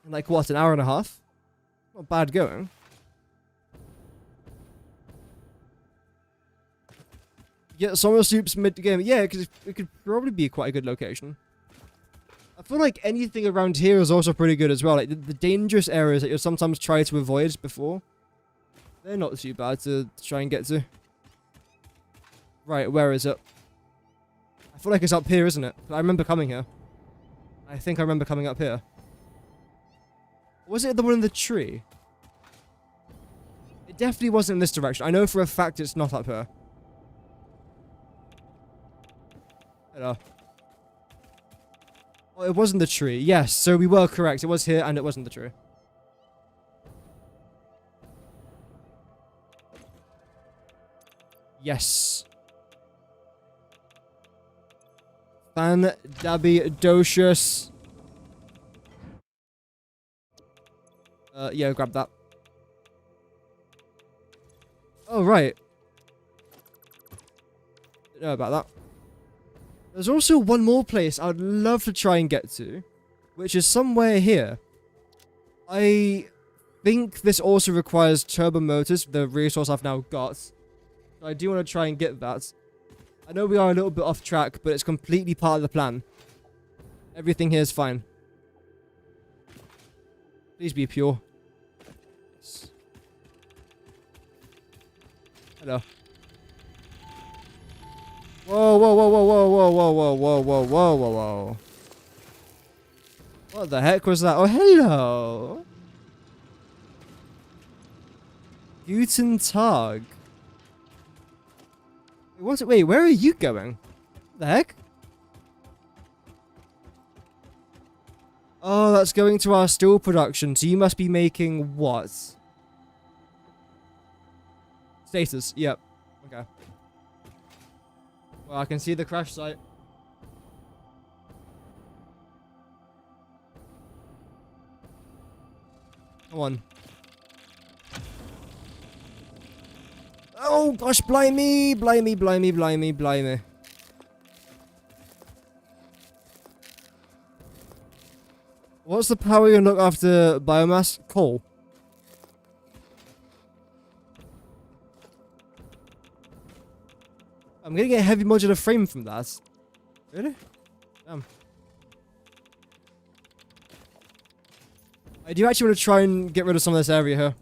In like, what, an hour and a half? Not bad going. Yeah, Summer Soup's mid-game. Yeah, because it could probably be quite a good location. I feel like anything around here is also pretty good as well. Like, the dangerous areas that you'll sometimes try to avoid before, they're not too bad to try and get to. Right, where is it? I feel like it's up here, isn't it? I remember coming here. I think I remember coming up here. Was it the one in the tree? It definitely wasn't in this direction. I know for a fact it's not up here. Hello. Oh, it wasn't the tree. Yes, so we were correct. It was here and it wasn't the tree. Yes. Fan-dabby-docious. Yeah, grab that. Oh, right. Didn't know about that. There's also one more place I'd love to try and get to, which is somewhere here. I think this also requires turbo motors, the resource I've now got. So I do want to try and get that. I know we are a little bit off track, but it's completely part of the plan. Everything here is fine. Please be pure. Yes. Hello. Whoa, whoa, whoa, whoa, whoa, whoa, whoa, whoa, whoa, whoa, whoa, whoa, whoa. What the heck was that? Oh, hello. Guten Tag. Wait, where are you going? What the heck? Oh, that's going to our steel production. So you must be making what? Status. Yep. Okay. Well, I can see the crash site. Come on. Oh gosh, blimey, blimey, blimey, blimey, blimey. What's the power you unlock after biomass? Coal. I'm getting a heavy modular frame from that. Really? Damn. I do actually want to try and get rid of some of this area here.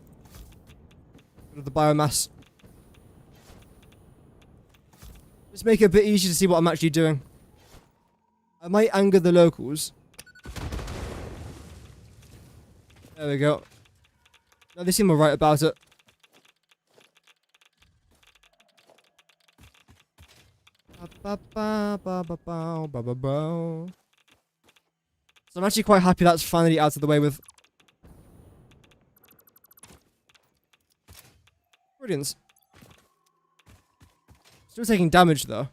Rid of the biomass. Just make it a bit easier to see what I'm actually doing. I might anger the locals. There we go. No, they seem alright about it. So I'm actually quite happy that's finally out of the way with. Brilliant. Still taking damage though.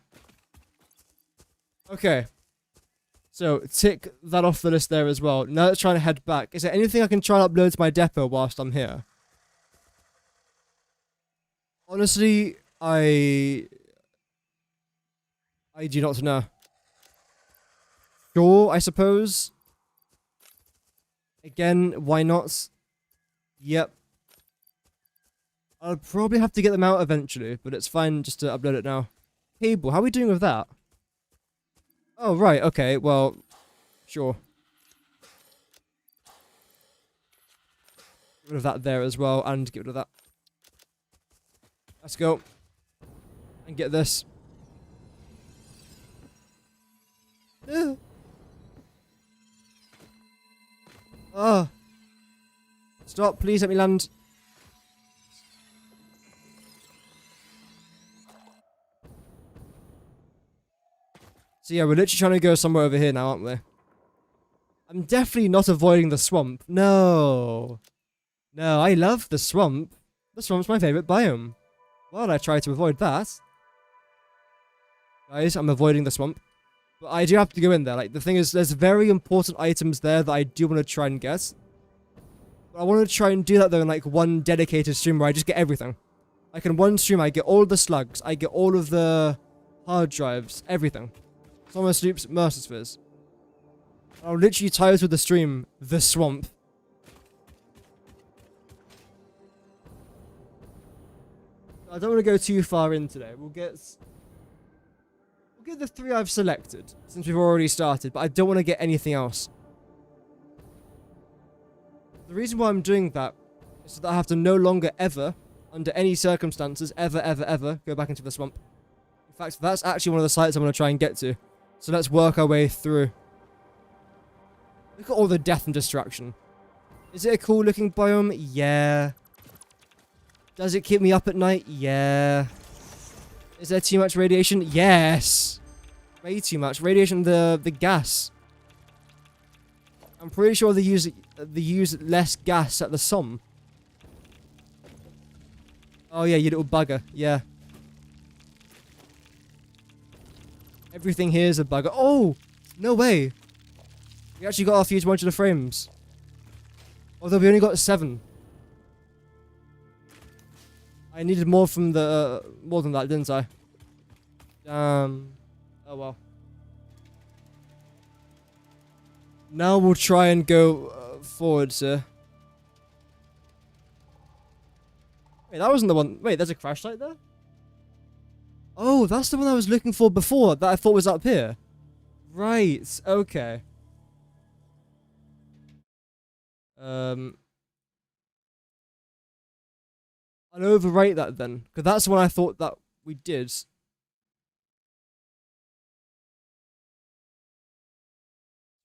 Okay. So, tick that off the list there as well. Now let's try to head back. Is there anything I can try and upload to my depot whilst I'm here? Honestly, I do not know. Sure, I suppose. Again, why not? Yep. I'll probably have to get them out eventually, but it's fine just to upload it now. Cable, how are we doing with that? Oh, right, okay, well, sure. Get rid of that there as well, and get rid of that. Let's go. And get this. Oh. Stop, please let me land. So yeah, we're literally trying to go somewhere over here now, aren't we? I'm definitely not avoiding the swamp. No. No, I love the swamp. The swamp's my favourite biome. Why would I try to avoid that? Guys, I'm avoiding the swamp. But I do have to go in there. Like, the thing is, there's very important items there that I do want to try and get. But I want to try and do that, though, in, like, one dedicated stream where I just get everything. Like, in one stream, I get all of the slugs. I get all of the hard drives. Everything. Summer Sloops, Mercer Spheres. I'll literally title the stream, The Swamp. I don't want to go too far in today. We'll get the 3 I've selected, since we've already started, but I don't want to get anything else. The reason why I'm doing that is so that I have to no longer ever, under any circumstances, ever, go back into the swamp. In fact, that's actually one of the sites I'm going to try and get to. So let's work our way through. Look at all the death and destruction. Is it a cool looking biome? Yeah. Does it keep me up at night? Yeah. Is there too much radiation? Yes. Way too much. Radiation, the gas. I'm pretty sure they use less gas at the sun. Oh yeah, you little bugger. Yeah. Everything here is a bugger. Oh! No way! We actually got our fuse modular frames. Although we only got 7. I needed more from the... more than that, didn't I? Oh well. Now we'll try and go forward, sir. Wait, that wasn't the one... Wait, there's a crash site there? Oh, that's the one I was looking for before, that I thought was up here. Right, okay. I'll overwrite that then, because that's the one I thought that we did. So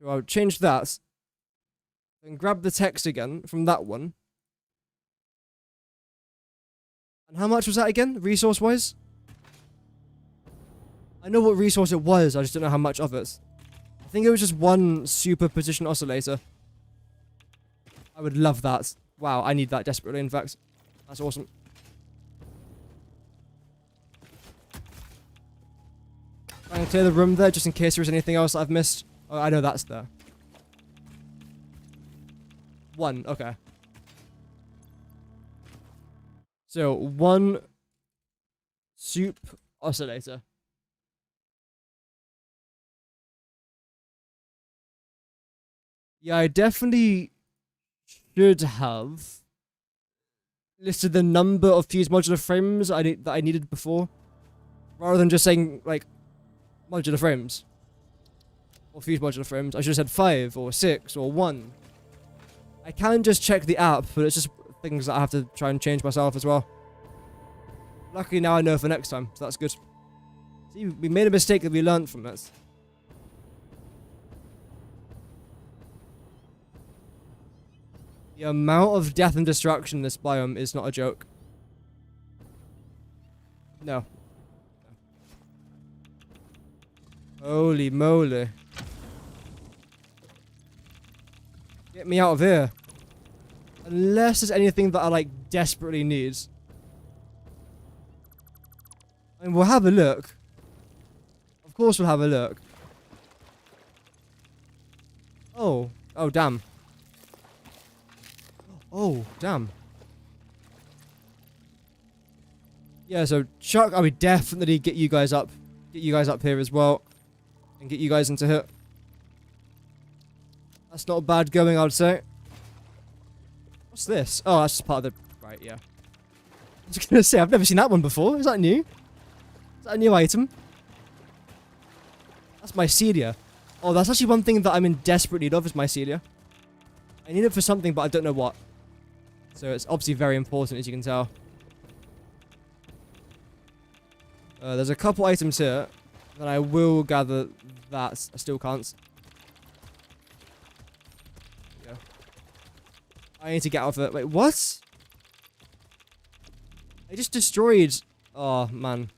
I'll change that. Then grab the text again from that one. And how much was that again, resource-wise? I know what resource it was, I just don't know how much of it. I think it was just 1 superposition oscillator. I would love that. Wow, I need that desperately, in fact. That's awesome. Try and clear the room there, just in case there's anything else I've missed. Oh, I know that's there. 1, okay. So, 1 soup oscillator. Yeah, I definitely should have listed the number of fuse modular frames that I needed before, rather than just saying, like, modular frames. Or fuse modular frames. I should have said 5, or 6, or 1. I can just check the app, but it's just things that I have to try and change myself as well. Luckily now I know for next time, so that's good. See, we made a mistake that we learned from this. The amount of death and destruction in this biome is not a joke. No. Holy moly. Get me out of here. Unless there's anything that I, like, desperately need. And we'll have a look. Of course we'll have a look. Oh. Oh, damn. Oh, damn. Yeah, so Chuck, I would definitely get you guys up. Get you guys up here as well. And get you guys into hit. That's not bad going, I would say. What's this? Oh, that's just part of the... Right, yeah. I was gonna say, I've never seen that one before. Is that new? Is that a new item? That's mycelia. Oh, that's actually one thing that I'm in desperate need of, is mycelia. I need it for something, but I don't know what. So it's obviously very important, as you can tell. There's a couple items here that I will gather that I still can't. Yeah. I need to get out of it. Wait, what? I just destroyed... Oh, man.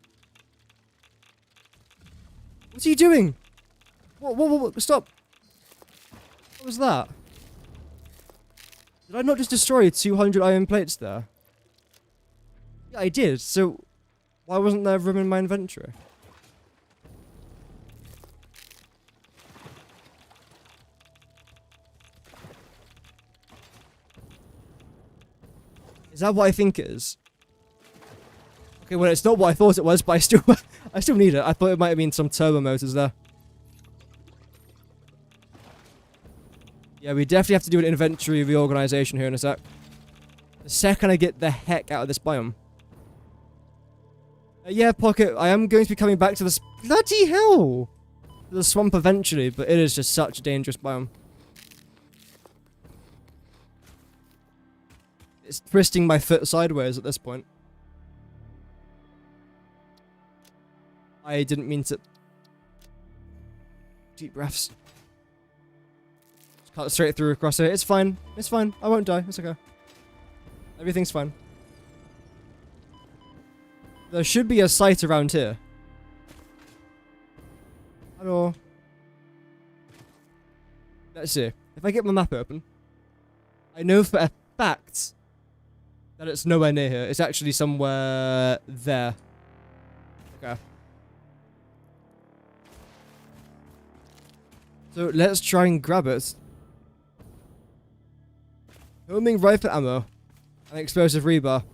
What are you doing? What? Stop. What was that? Did I not just destroy 200 iron plates there? Yeah, I did. So, why wasn't there room in my inventory? Is that what I think it is? Okay, well, it's not what I thought it was, but I still, I still need it. I thought it might have been some turbo motors there. Yeah, we definitely have to do an inventory reorganization here in a sec. The second I get the heck out of this biome. Yeah, Pocket, I am going to be coming back to this. Bloody hell! The swamp eventually, but it is just such a dangerous biome. It's twisting my foot sideways at this point. I didn't mean to. Deep breaths. Just cut straight through across it. It's fine. It's fine. I won't die. It's okay. Everything's fine. There should be a site around here. Hello. Let's see. If I get my map open, I know for a fact that it's nowhere near here. It's actually somewhere there. Okay. So let's try and grab it. Homing rifle ammo. And explosive rebar.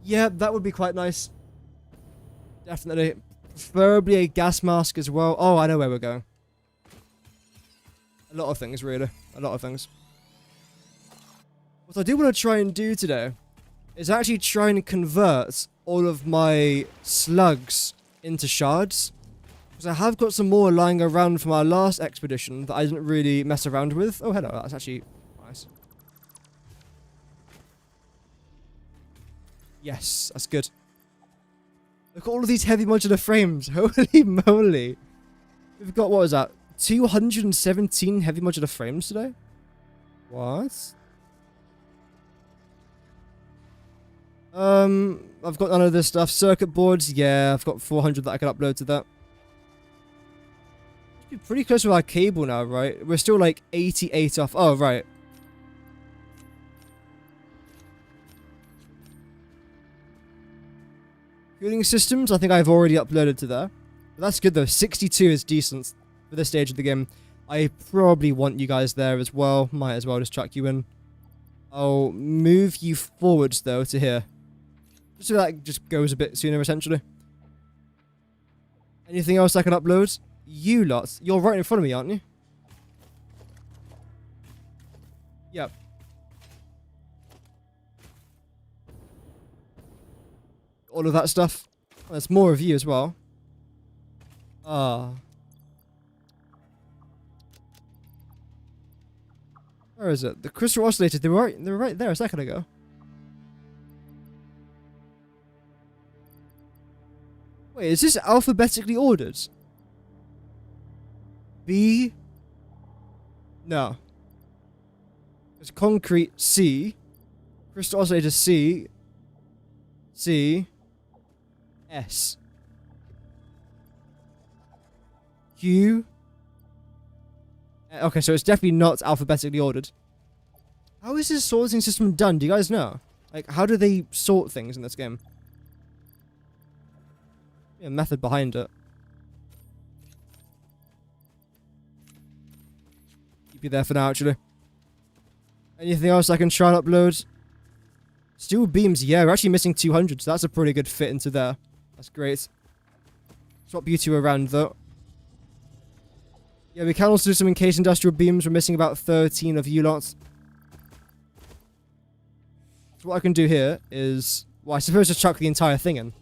Yeah, that would be quite nice. Definitely. Preferably a gas mask as well. Oh, I know where we're going. A lot of things, really. A lot of things. What I do want to try and do today is actually try and convert all of my slugs into shards. Because I have got some more lying around from our last expedition that I didn't really mess around with. Oh, hello. That's actually nice. Yes, that's good. Look at all of these heavy modular frames. Holy moly. We've got, what was that? 217 heavy modular frames today? What? I've got none of this stuff. Circuit boards, yeah, I've got 400 that I can upload to that. Should be pretty close with our cable now, right? We're still like 88 off. Oh, right. Cooling systems, I think I've already uploaded to there. But that's good though. 62 is decent for this stage of the game. I probably want you guys there as well. Might as well just chuck you in. I'll move you forwards though to here. Just so that just goes a bit sooner essentially. Anything else I can upload? You lot. You're right in front of me, aren't you? Yep. All of that stuff. Oh, there's more of you as well. Ah. Where is it? The crystal oscillators, they were right there a second ago. Wait, is this alphabetically ordered? B? No. It's concrete C. Crystal oscillator C. C. S. Q. Okay, so it's definitely not alphabetically ordered. How is this sorting system done? Do you guys know? Like, how do they sort things in this game? A method behind it. Keep you there for now, actually. Anything else I can try and upload? Steel beams, yeah, we're actually missing 200, so that's a pretty good fit into there. That's great. Swap you two around, though. Yeah, we can also do some encased industrial beams. We're missing about 13 of you lots. So what I can do here is... Well, I suppose just chuck the entire thing in.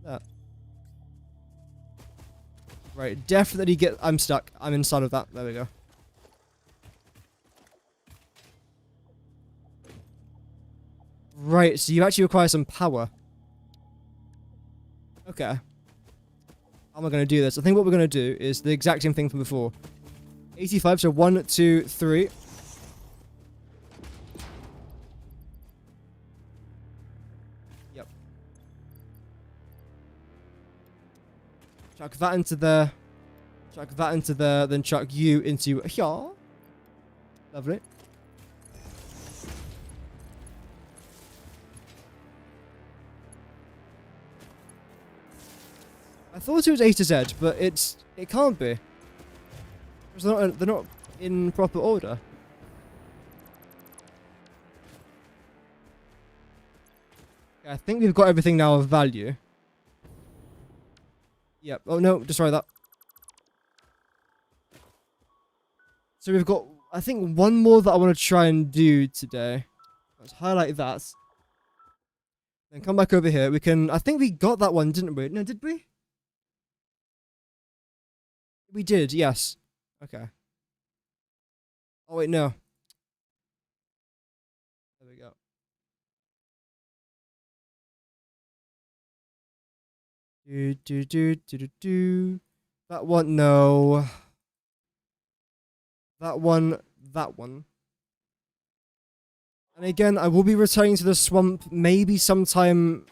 That. Right, definitely get... I'm stuck. I'm inside of that. There we go. Right, so you actually require some power. Okay. How am I going to do this? I think what we're going to do is the exact same thing from before. 85, so 1, 2, 3. Yep. Chuck that into there. Chuck that into there, then chuck you into here. Lovely. I thought it was A to Z, but it can't be. Because they're not in proper order. I think we've got everything now of value. Yep. Oh no, destroy that. So we've got, I think, one more that I want to try and do today. Let's highlight that. Then come back over here. We can, I think we got that one, didn't we? No, did we? We did, yes. Okay. Oh wait, no. There we go. Do. That one, no. That one. And again, I will be returning to the swamp maybe sometime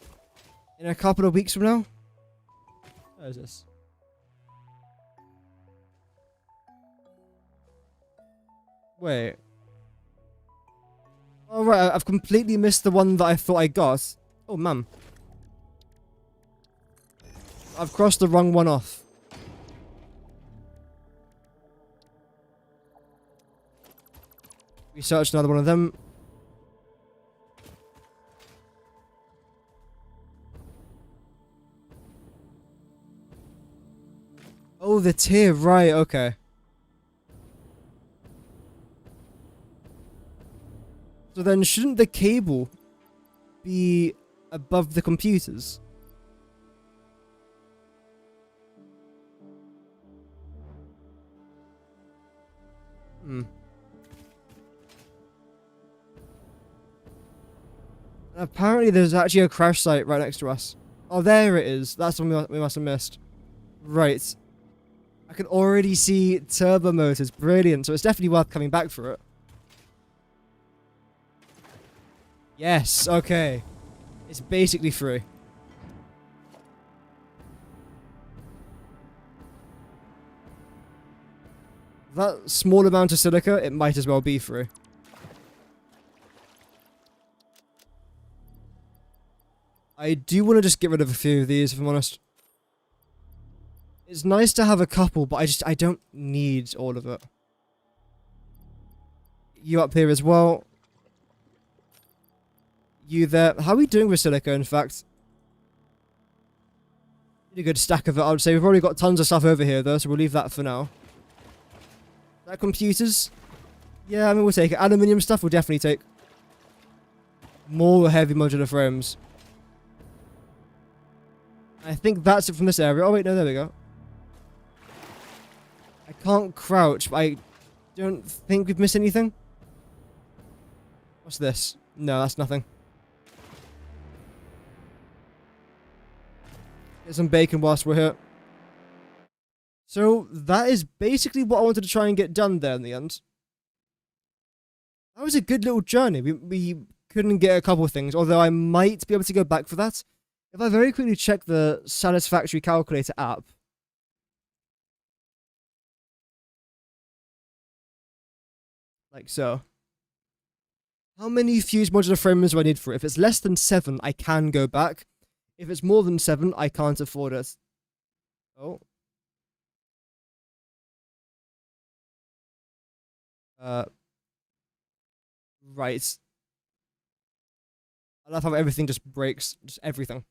in a couple of weeks from now. What is this? Wait. Oh right, I've completely missed the one that I thought I got. Oh man. I've crossed the wrong one off. Research another one of them. Oh, the tier, right, okay. So then shouldn't the cable be above the computers? Apparently there's actually a crash site right next to us. Oh, there it is. That's the one we must have missed. Right. I can already see turbo motors. Brilliant. So it's definitely worth coming back for it. Yes, okay. It's basically free. That small amount of silica, it might as well be free. I do want to just get rid of a few of these, if I'm honest. It's nice to have a couple, but I don't need all of it. You up here as well. You there. How are we doing with silica, in fact? Pretty good stack of it, I would say. We've already got tons of stuff over here, though, so we'll leave that for now. That computers? Yeah, I mean, we'll take it. Aluminium stuff we'll definitely take. More heavy modular frames. I think that's it from this area. Oh, wait, no, there we go. I can't crouch, but I don't think we've missed anything. What's this? No, that's nothing. Get some bacon whilst we're here. So, that is basically what I wanted to try and get done there in the end. That was a good little journey. We couldn't get a couple of things, although I might be able to go back for that. If I very quickly check the Satisfactory calculator app. Like so. How many fused modular frames do I need for it? If it's less than 7, I can go back. If it's more than 7, I can't afford it. Oh. Right. I love how everything just breaks. Just everything.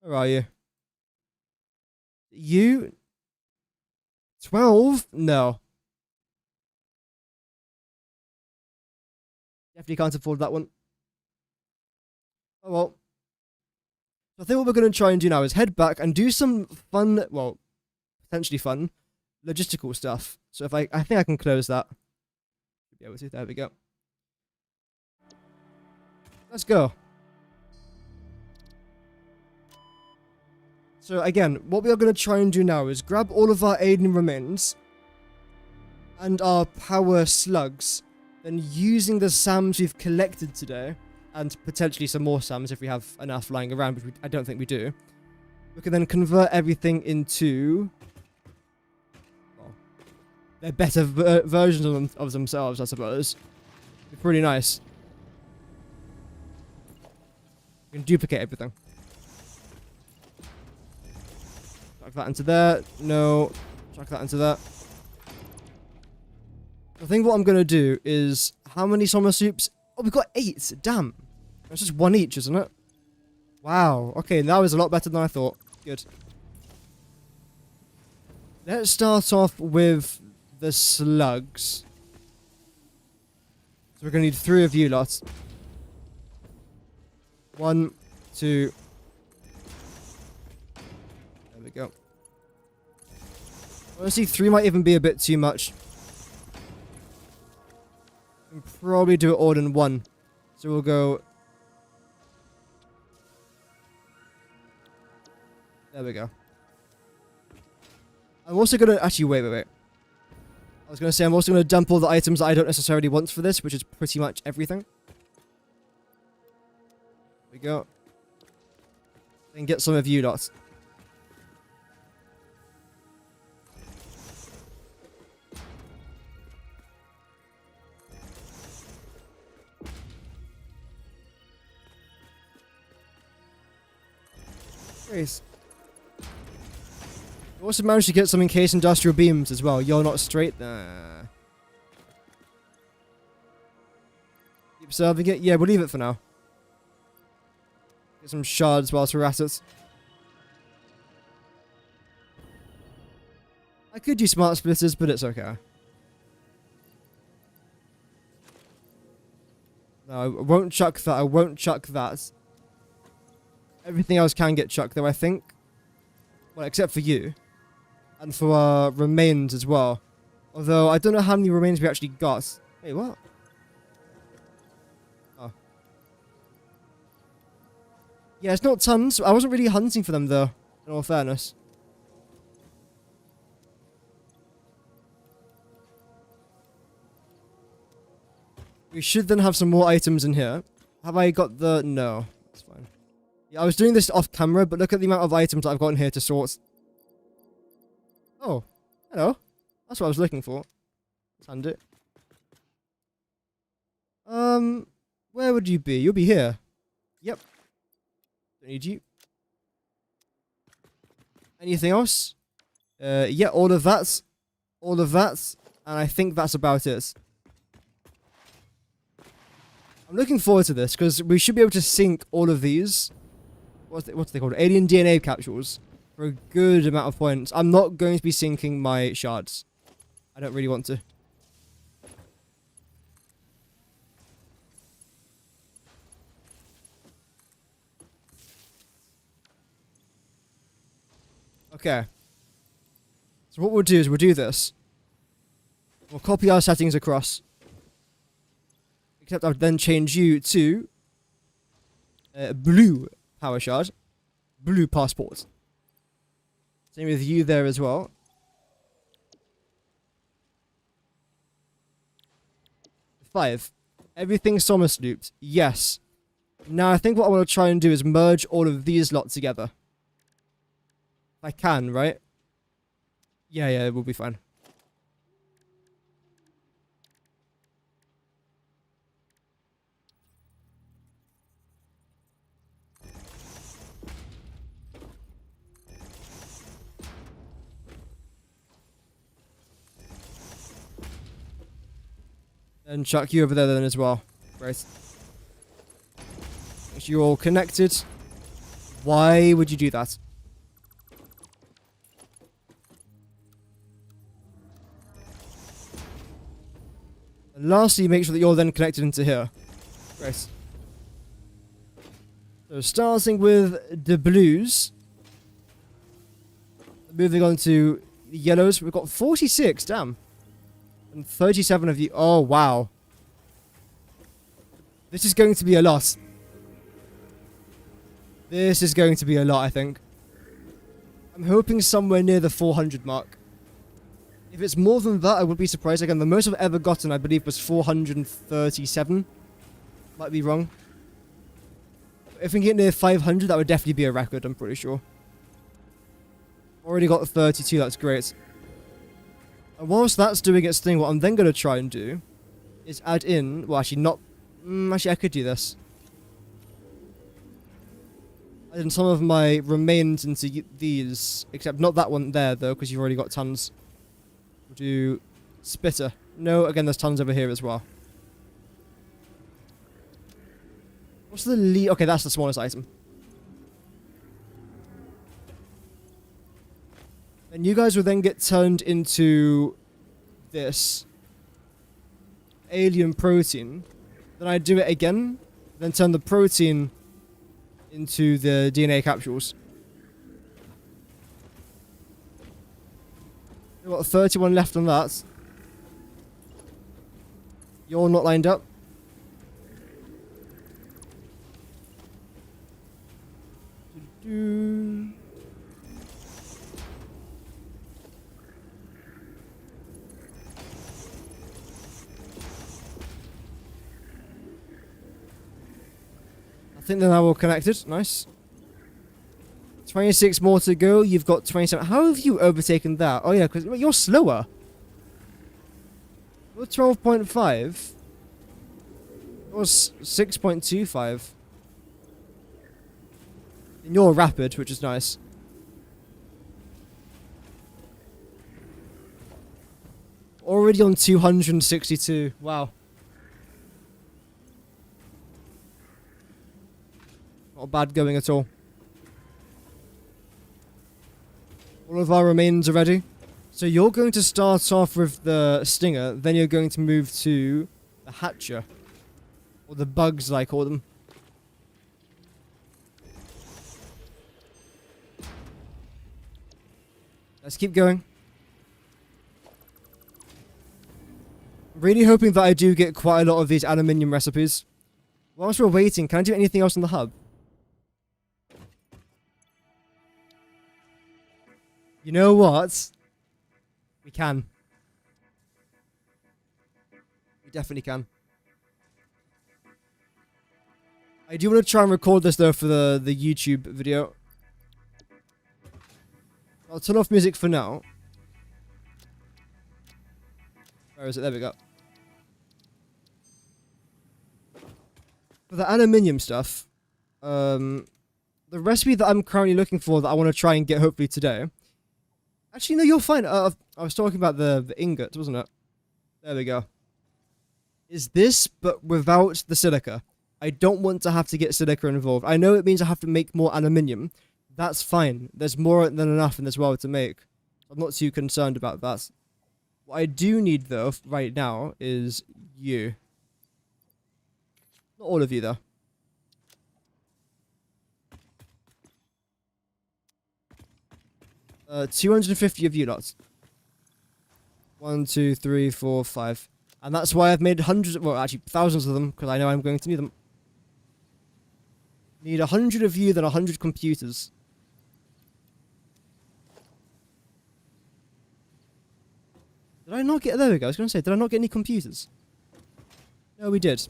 Where are you? You? 12? No. Definitely can't afford that one. Oh well. So I think what we're going to try and do now is head back and do some fun, well, potentially fun, logistical stuff. So if I think I can close that. Should be able to. There we go. Let's go. So again, what we are going to try and do now is grab all of our alien remains and our power slugs, then using the SAMs we've collected today, and potentially some more SAMs if we have enough lying around, which I don't think we do, we can then convert everything into, well, they're better versions of themselves, I suppose. It's pretty nice. We can duplicate everything. Chuck that into there. No. Chuck that into there. I think what I'm going to do is... How many summer soups? Oh, we got 8. Damn. That's just 1 each, isn't it? Wow. Okay, that was a lot better than I thought. Good. Let's start off with the slugs. So we're going to need 3 of you lots. 1, 2. There we go. Honestly, 3 might even be a bit too much. Can probably do it all in 1. So we'll go. There we go. I'm also gonna actually wait. I was gonna say I'm also gonna dump all the items that I don't necessarily want for this, which is pretty much everything. There we go. And get some of you lots. Nice. You also managed to get some encased industrial beams as well. You're not straight. Keep serving it. Yeah, we'll leave it for now. Get some shards whilst we're at it. I could use smart splitters, but it's okay. No, I won't chuck that. I won't chuck that. Everything else can get chucked, though, I think. Well, except for you. And for our remains as well. Although, I don't know how many remains we actually got. Wait, what? Oh. Yeah, it's not tons. I wasn't really hunting for them, though. In all fairness. We should then have some more items in here. Have I got the... No. That's fine. Yeah, I was doing this off camera, but look at the amount of items I've got in here to sort. Oh. Hello. That's what I was looking for. Let's hand it. Where would you be? You'll be here. Yep. Don't need you. Anything else? Yeah, all of that. All of that. And I think that's about it. I'm looking forward to this, because we should be able to sync all of these. What's they called? Alien DNA capsules. For a good amount of points. I'm not going to be syncing my shards. I don't really want to. Okay. So what we'll do is we'll do this. We'll copy our settings across. Except I'll then change you to blue power shard. Blue passport. Same with you there as well. Five. Everything Somos looped. Yes. Now I think what I want to try and do is merge all of these lot together. If I can, right? Yeah, it will be fine. And chuck you over there then as well. Right. Make sure you're all connected. Why would you do that? And lastly, make sure that you're then connected into here. Right. So starting with the blues. Moving on to the yellows. We've got 46, damn. And 37 of you. Oh, wow. This is going to be a lot. This is going to be a lot, I think. I'm hoping somewhere near the 400 mark. If it's more than that, I would be surprised. Again, the most I've ever gotten, I believe, was 437. Might be wrong. If we can get near 500, that would definitely be a record, I'm pretty sure. Already got 32, that's great. And whilst that's doing its thing, what I'm then going to try and do is add in... Well, actually not... actually, I could do this. Add in some of my remains into these. Except not that one there, though, because you've already got tons. We'll do... Spitter. No, again, there's tons over here as well. What's the lead? Okay, that's the smallest item. And you guys will then get turned into this alien protein. Then I do it again, then turn the protein into the DNA capsules. We've got 31 left on that. You're not lined up. I think they're now all connected. Nice. 26 more to go. You've got 27. How have you overtaken that? Oh yeah, because you're slower. You're 12.5. You're 6.25. And you're rapid, which is nice. Already on 262. Wow. Not bad going at all. All of our remains are ready. So you're going to start off with the stinger, then you're going to move to the hatcher. Or the bugs, I call them. Let's keep going. Really hoping that I do get quite a lot of these aluminium recipes. Whilst we're waiting, can I do anything else in the hub? You know what? We can. We definitely can. I do want to try and record this though for the YouTube video. I'll turn off music for now. Where is it? There we go. For the aluminium stuff, the recipe that I'm currently looking for that I want to try and get hopefully today. Actually, no, you're fine. I was talking about the ingot, wasn't it? There we go. Is this, but without the silica. I don't want to have to get silica involved. I know it means I have to make more aluminium. That's fine. There's more than enough in this world to make. I'm not too concerned about that. What I do need, though, right now, is you. Not all of you, though. Uh, 250 of you lots. 1, 2, 3, 4, 5. And that's why I've made hundreds, well, actually thousands of them, because I know I'm going to need them. Need 100 of you, then 100 computers. Did I not get... There we go. I was going to say, did I not get any computers? No, we did.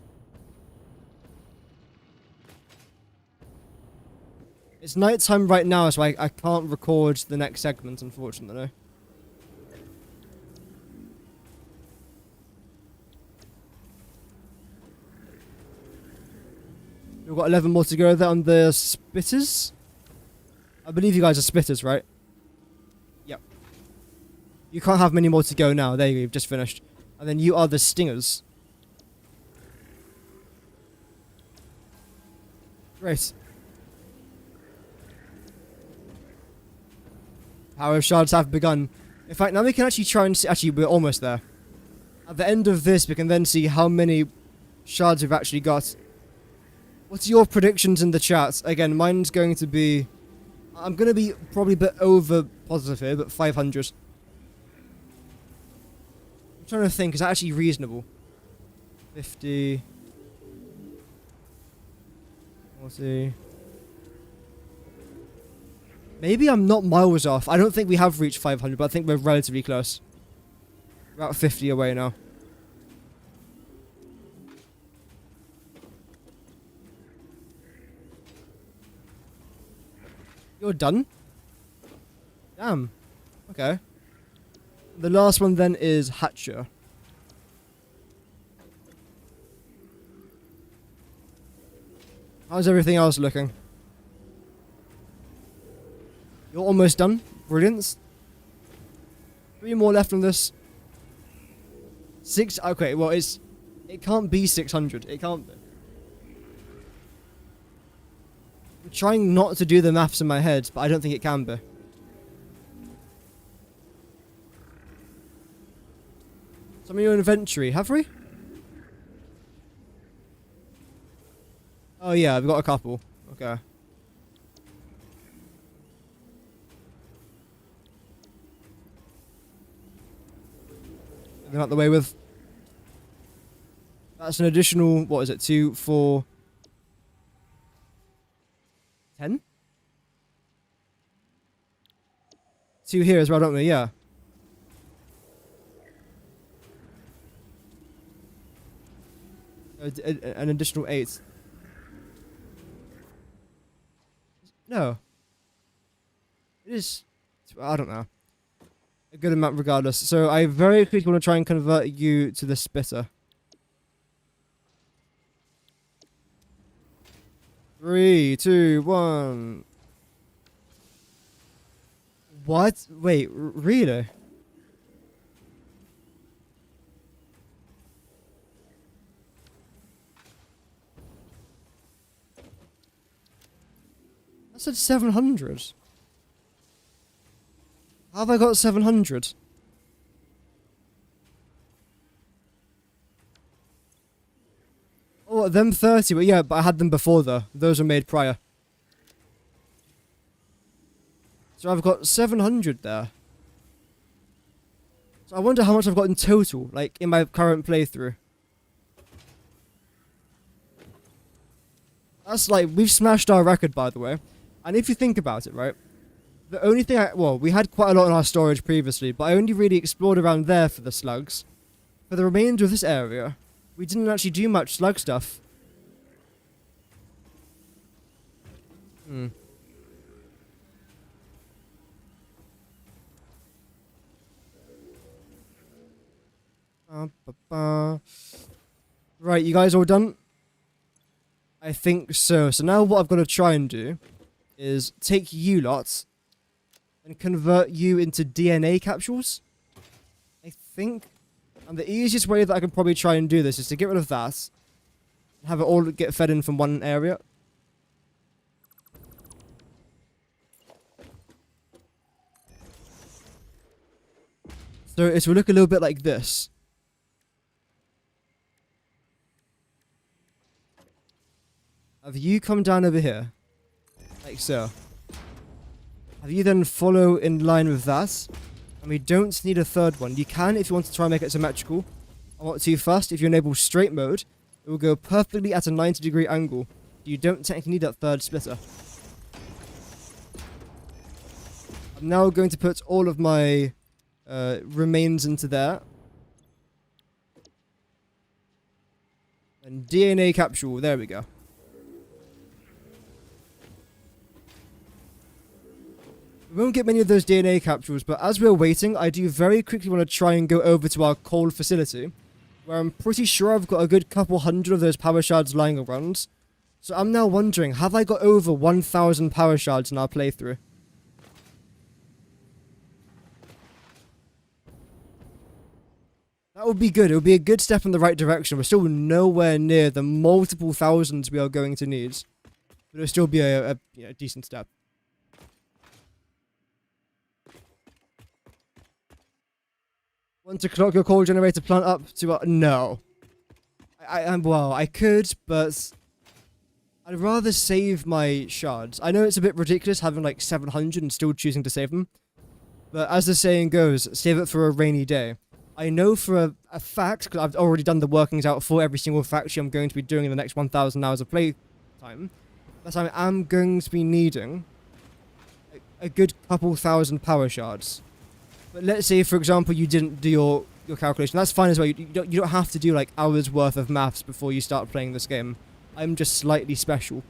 It's night time right now, so I can't record the next segment, unfortunately. We've got 11 more to go there on the spitters. I believe you guys are spitters, right? Yep. You can't have many more to go now. There you go, you've just finished. And then you are the stingers. Great. Power shards have begun. In fact, now we can actually try and see... Actually, we're almost there. At the end of this, we can then see how many shards we've actually got. What's your predictions in the chat? Again, mine's going to be... I'm going to be probably a bit over positive here, but 500. I'm trying to think, is that actually reasonable? 50... 40... Maybe I'm not miles off. I don't think we have reached 500, but I think we're relatively close. We're about 50 away now. You're done? Damn. Okay. The last one then is Hatcher. How's everything else looking? You're almost done. Brilliant. 3 more left on this. 6. Okay, well, it can't be 600. It can't be. I'm trying not to do the maths in my head, but I don't think it can be. Some of your inventory, have we? Oh yeah, I've got a couple. Okay. Get them out the way with. That's an additional, what is it, 2, 4, 10? 2 here as well, don't we? Yeah. An additional 8. No. It is, I don't know. A good amount regardless. So I very quickly want to try and convert you to the spitter. 3, 2, 1. What? Wait, really? I said 700. How have I got 700? Oh, them 30, but yeah, but I had them before though. Those were made prior. So I've got 700 there. So I wonder how much I've got in total, like in my current playthrough. That's like, we've smashed our record by the way. And if you think about it, right? The only thing well, we had quite a lot in our storage previously, but I only really explored around there for the slugs. For the remainder of this area, we didn't actually do much slug stuff. Right, you guys all done? I think so. So now what I've got to try and do is take you lots and convert you into DNA capsules. I think. And the easiest way that I can probably try and do this is to get rid of that. And have it all get fed in from one area. So it will look a little bit like this. Have you come down over here? Like so. Have you then follow in line with that? And we don't need a third one. You can if you want to try and make it symmetrical. I want to first, if you enable straight mode, it will go perfectly at a 90-degree angle. You don't technically need that third splitter. I'm now going to put all of my remains into there. And DNA capsule, there we go. We won't get many of those DNA capsules, but as we're waiting, I do very quickly want to try and go over to our coal facility, where I'm pretty sure I've got a good couple hundred of those power shards lying around. So I'm now wondering, have I got over 1,000 power shards in our playthrough? That would be good. It would be a good step in the right direction. We're still nowhere near the multiple thousands we are going to need. But it'll still be a decent step. Want to clock your coal generator plant up to... no. Well, I could, but... I'd rather save my shards. I know it's a bit ridiculous having like 700 and still choosing to save them. But as the saying goes, save it for a rainy day. I know for a fact, because I've already done the workings out for every single factory I'm going to be doing in the next 1,000 hours of playtime, that I am going to be needing a good couple thousand power shards. But let's say, for example, you didn't do your calculation. That's fine as well. You don't have to do like hours worth of maths before you start playing this game. I'm just slightly special.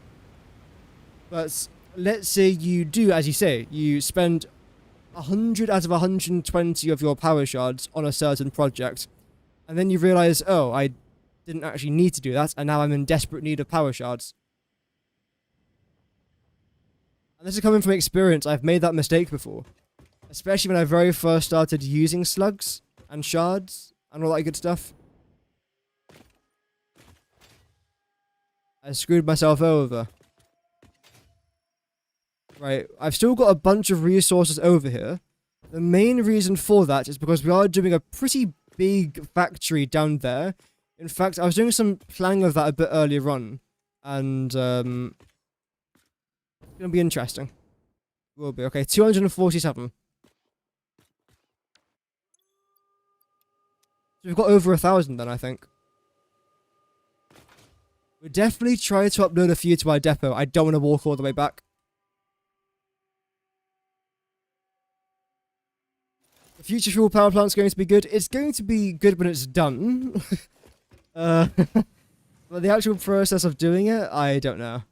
But let's say you do, as you say, you spend 100 out of 120 of your power shards on a certain project, and then you realize, oh, I didn't actually need to do that, and now I'm in desperate need of power shards. And this is coming from experience. I've made that mistake before. Especially when I very first started using slugs and shards and all that good stuff. I screwed myself over. right? I've still got a bunch of resources over here. The main reason for that is because we are doing a pretty big factory down there. In fact, I was doing some planning of that a bit earlier on. And, it's gonna be interesting. Will be. Okay, 247. So we've got over 1,000 then, I think. We'll definitely try to upload a few to our depot. I don't want to walk all the way back. The future fuel power plant's going to be good. It's going to be good when it's done. But the actual process of doing it, I don't know.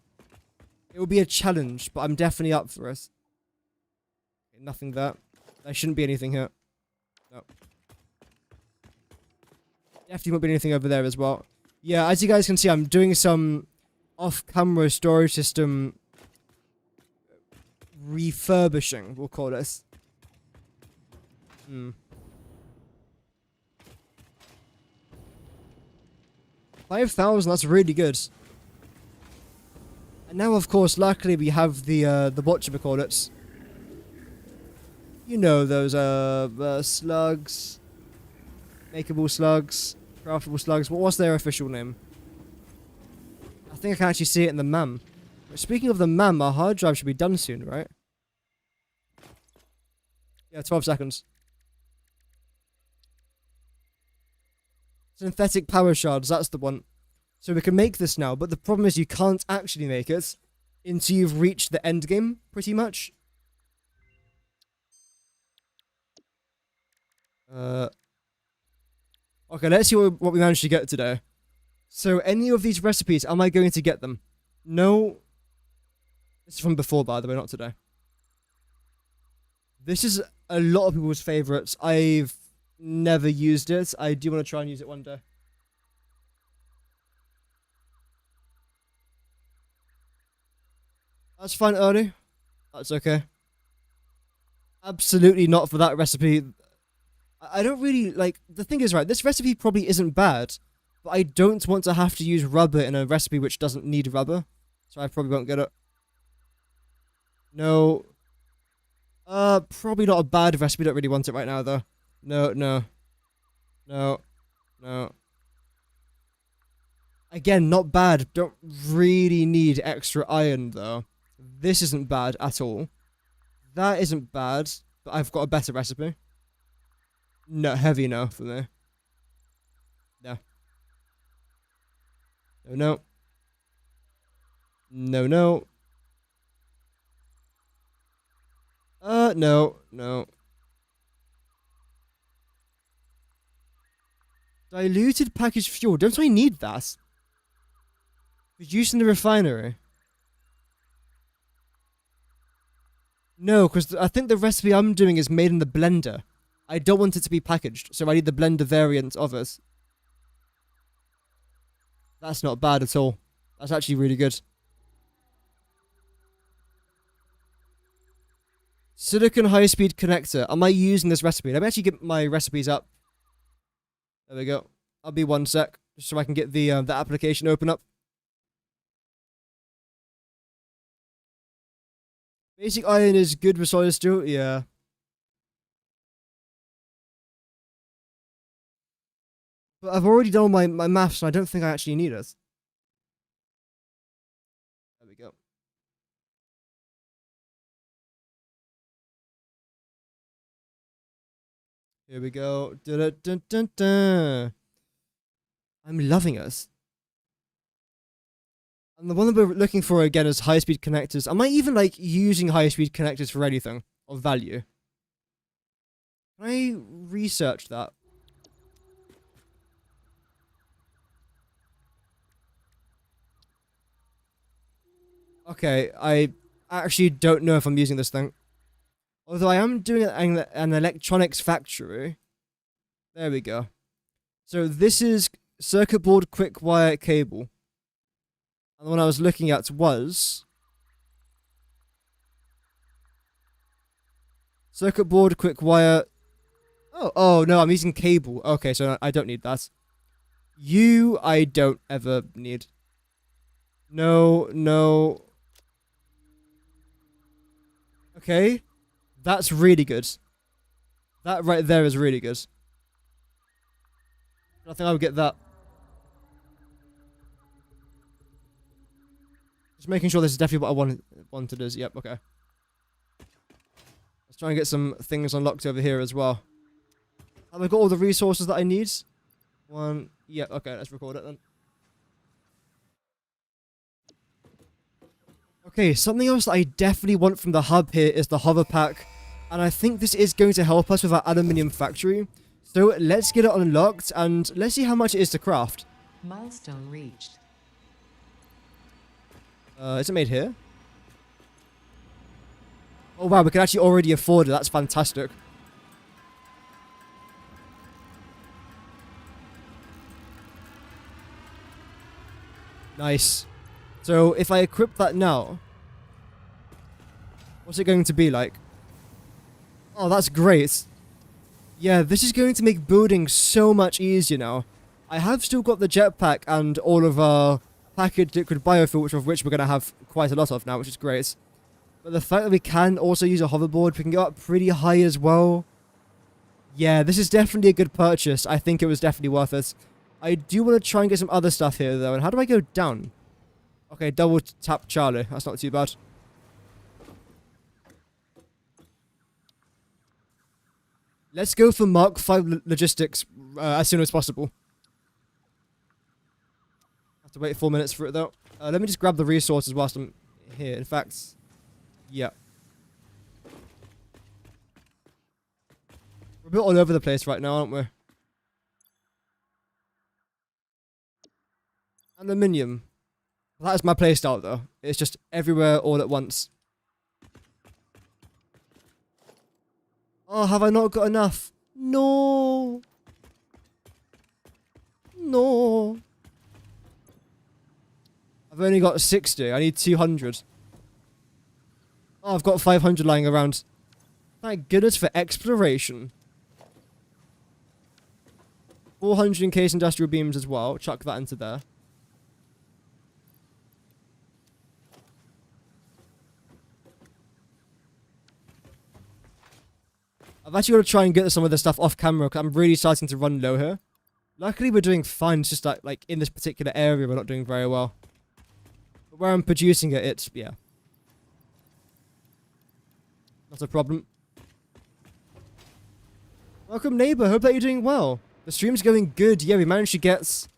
It will be a challenge, but I'm definitely up for it. Okay, nothing there. There shouldn't be anything here. No. Definitely won't be anything over there as well. Yeah, as you guys can see, I'm doing some off-camera storage system refurbishing, we'll call this. 5,000, that's really good. And now, of course, luckily we have the whatchamacallits. You know, those, slugs. Makeable slugs. Craftable slugs. What was their official name? I think I can actually see it in the MAM. But speaking of the MAM, our hard drive should be done soon, right? Yeah, 12 seconds. Synthetic power shards, that's the one. So we can make this now, but the problem is you can't actually make it until you've reached the end game, pretty much. Okay, let's see what we managed to get today. So, any of these recipes, am I going to get them? No. This is from before, by the way, not today. This is a lot of people's favourites. I've never used it. I do want to try and use it one day. That's fine, Ernie. That's okay. Absolutely not for that recipe. I don't really, like, the thing is, right, this recipe probably isn't bad, but I don't want to have to use rubber in a recipe which doesn't need rubber, so I probably won't get it. No. Probably not a bad recipe, don't really want it right now, though. No, no. No. No. Again, not bad, don't really need extra iron, though. This isn't bad at all. That isn't bad, but I've got a better recipe. No, heavy no for me. No. No, no. No, no. No, no. Diluted packaged fuel. Don't I need that? Produced in the refinery. No, because I think the recipe I'm doing is made in the blender. I don't want it to be packaged, so I need the blender variant of it. That's not bad at all. That's actually really good. Silicon high-speed connector. Am I using this recipe? Let me actually get my recipes up. There we go. I'll be 1 sec, just so I can get the application open up. Basic iron is good with solid steel? Yeah. But I've already done my maths, and I don't think I actually need it. There we go. Here we go. Dun, dun, dun, dun. I'm loving it. And the one that we're looking for again is high-speed connectors. Am I even, like, using high-speed connectors for anything of value? Can I research that? Okay, I actually don't know if I'm using this thing. Although I am doing an electronics factory. There we go. So this is circuit board quick wire cable. And the one I was looking at was circuit board quick wire. Oh no, I'm using cable. Okay, so I don't need that. I don't ever need. No, no. Okay. That's really good. That right there is really good. I think I would get that. Just making sure this is definitely what I wanted is. Yep, okay. Let's try and get some things unlocked over here as well. Have I got all the resources that I need? One. Yeah, okay, let's record it then. Okay, something else that I definitely want from the hub here is the hover pack. And I think this is going to help us with our aluminium factory. So let's get it unlocked and let's see how much it is to craft. Milestone reached. Is it made here? Oh wow, we can actually already afford it. That's fantastic. Nice. So if I equip that now, what's it going to be like? Oh, that's great. Yeah, this is going to make building so much easier now. I have still got the jetpack and all of our packaged liquid biofuel, of which we're going to have quite a lot of now, which is great. But the fact that we can also use a hoverboard, we can go up pretty high as well. Yeah, this is definitely a good purchase. I think it was definitely worth it. I do want to try and get some other stuff here, though. And how do I go down? Okay, double tap Charlie. That's not too bad. Let's go for Mark 5 logistics as soon as possible. Have to wait 4 minutes for it, though. Let me just grab the resources whilst I'm here. In fact, yeah. We're a bit all over the place right now, aren't we? Aluminium. That is my playstyle, though. It's just everywhere all at once. Oh, have I not got enough? No. No. I've only got 60. I need 200. Oh, I've got 500 lying around. Thank goodness for exploration. 400 encased industrial beams as well. Chuck that into there. I've actually got to try and get some of this stuff off camera because I'm really starting to run low here. Luckily, we're doing fine. It's just like in this particular area, we're not doing very well. But where I'm producing it, it's, yeah. Not a problem. Welcome, neighbor. Hope that you're doing well. The stream's going good. Yeah, we managed to get,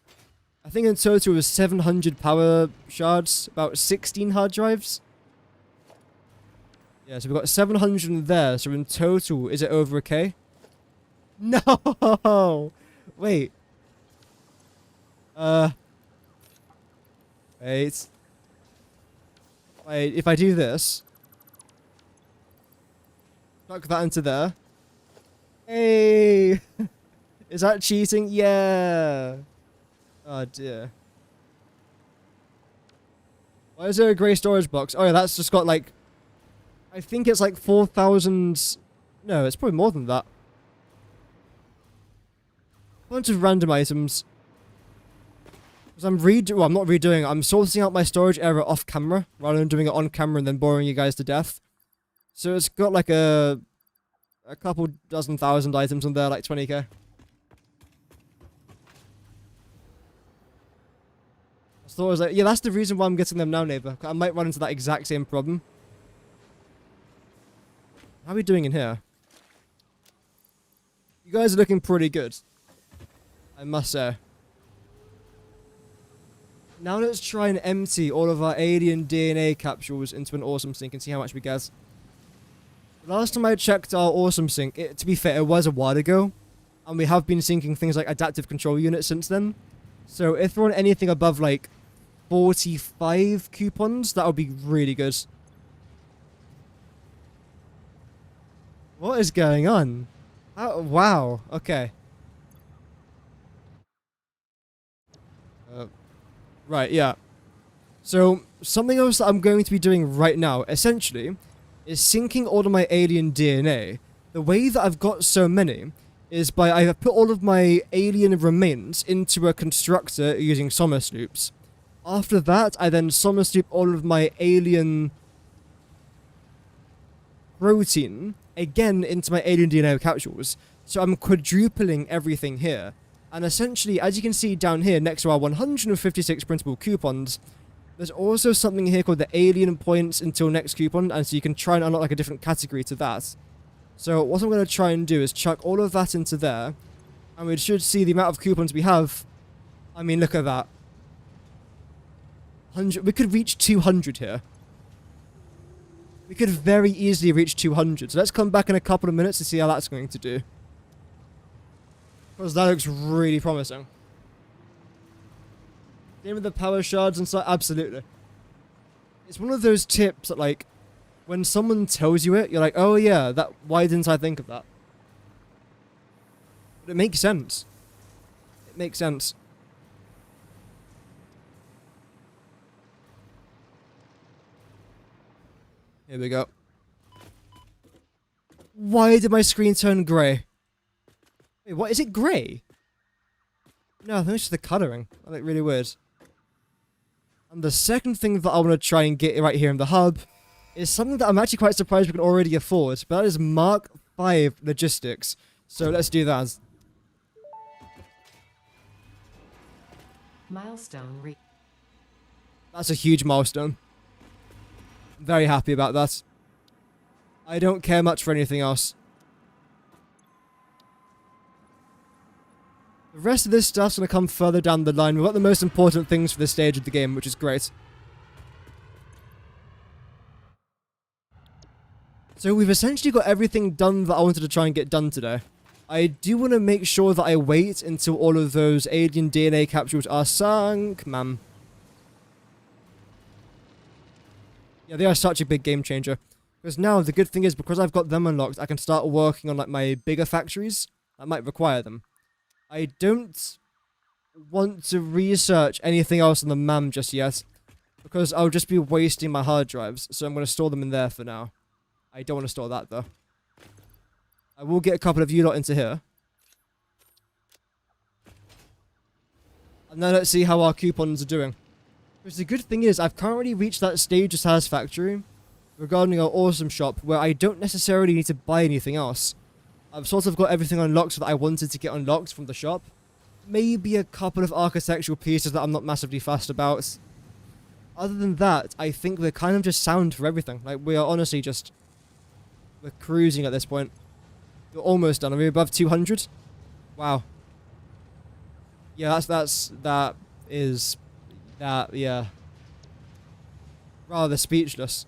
I think in total it was 700 power shards, about 16 hard drives. Yeah, so we've got 700 in there, so in total, is it over a K? No! Wait. Wait. Wait, if I do this... Chuck that into there. Hey! Is that cheating? Yeah! Oh dear. Why is there a grey storage box? Oh yeah, that's just got like... I think it's like 4,000... No, it's probably more than that. Bunch of random items. Because I'm well, I'm not redoing it. I'm sorting out my storage area off camera, rather than doing it on camera and then boring you guys to death. So it's got like a couple dozen thousand items in there, like 20k. So I was like, yeah, that's the reason why I'm getting them now, neighbor. I might run into that exact same problem. How are we doing in here? You guys are looking pretty good, I must say. Now let's try and empty all of our alien DNA capsules into an awesome sink and see how much we get. Last time I checked our awesome sink, to be fair, it was a while ago. And we have been sinking things like adaptive control units since then. So if we're on anything above like 45 coupons, that would be really good. What is going on? Oh, wow. Okay. Right, yeah. So, something else that I'm going to be doing right now, essentially, is syncing all of my alien DNA. The way that I've got so many is by I have put all of my alien remains into a constructor using SommerSloops. After that, I then SommerSloop all of my alien... protein again into my alien DNA capsules. So I'm quadrupling everything here. And essentially, as you can see down here next to our 156 printable coupons, there's also something here called the alien points until next coupon, and so you can try and unlock like a different category to that. So what I'm going to try and do is chuck all of that into there, and we should see the amount of coupons we have. I mean, look at that. 100. We could reach 200 here. We could very easily reach 200. So let's come back in a couple of minutes to see how that's going to do. Because that looks really promising. Same with the power shards and stuff. Absolutely. It's one of those tips that, like, when someone tells you it, you're like, oh yeah, that. Why didn't I think of that? But it makes sense. It makes sense. Here we go. Why did my screen turn grey? Wait, what? Is it grey? No, I think it's just the colouring. I look really weird. And the second thing that I want to try and get right here in the hub is something that I'm actually quite surprised we can already afford, but that is Mark 5 logistics. So let's do that. Milestone reached. That's a huge milestone. I'm very happy about that. I don't care much for anything else. The rest of this stuff's going to come further down the line. We've got the most important things for this stage of the game, which is great. So we've essentially got everything done that I wanted to try and get done today. I do want to make sure that I wait until all of those alien DNA capsules are sunk, man. Yeah, they are such a big game changer. Because now, the good thing is, because I've got them unlocked, I can start working on like my bigger factories that might require them. I don't want to research anything else on the MAM just yet, because I'll just be wasting my hard drives, so I'm going to store them in there for now. I don't want to store that, though. I will get a couple of you lot into here. And then let's see how our coupons are doing. Because the good thing is, I've currently reached that stage of Satisfactory regarding our awesome shop where I don't necessarily need to buy anything else. I've sort of got everything unlocked that I wanted to get unlocked from the shop. Maybe a couple of architectural pieces that I'm not massively fussed about. Other than that, I think we're kind of just sound for everything. Like, we are honestly just... We're cruising at this point. We're almost done. Are we above 200? Wow. Yeah, yeah. Rather speechless.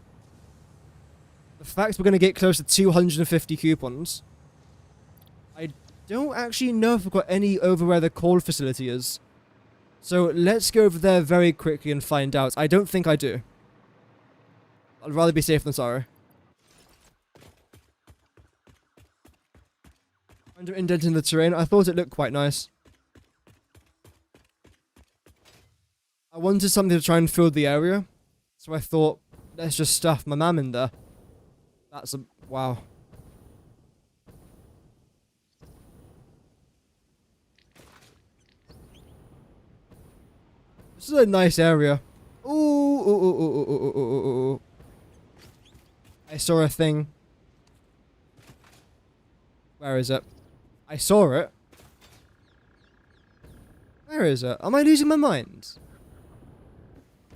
The fact we're going to get close to 250 coupons. I don't actually know if we've got any over where the coal facility is. So let's go over there very quickly and find out. I don't think I do. I'd rather be safe than sorry. Under indenting the terrain, I thought it looked quite nice. I wanted something to try and fill the area, so I thought, let's just stuff my MAM in there. That's a... wow. This is a nice area. Ooh. I saw a thing. Where is it? I saw it. Where is it? Am I losing my mind?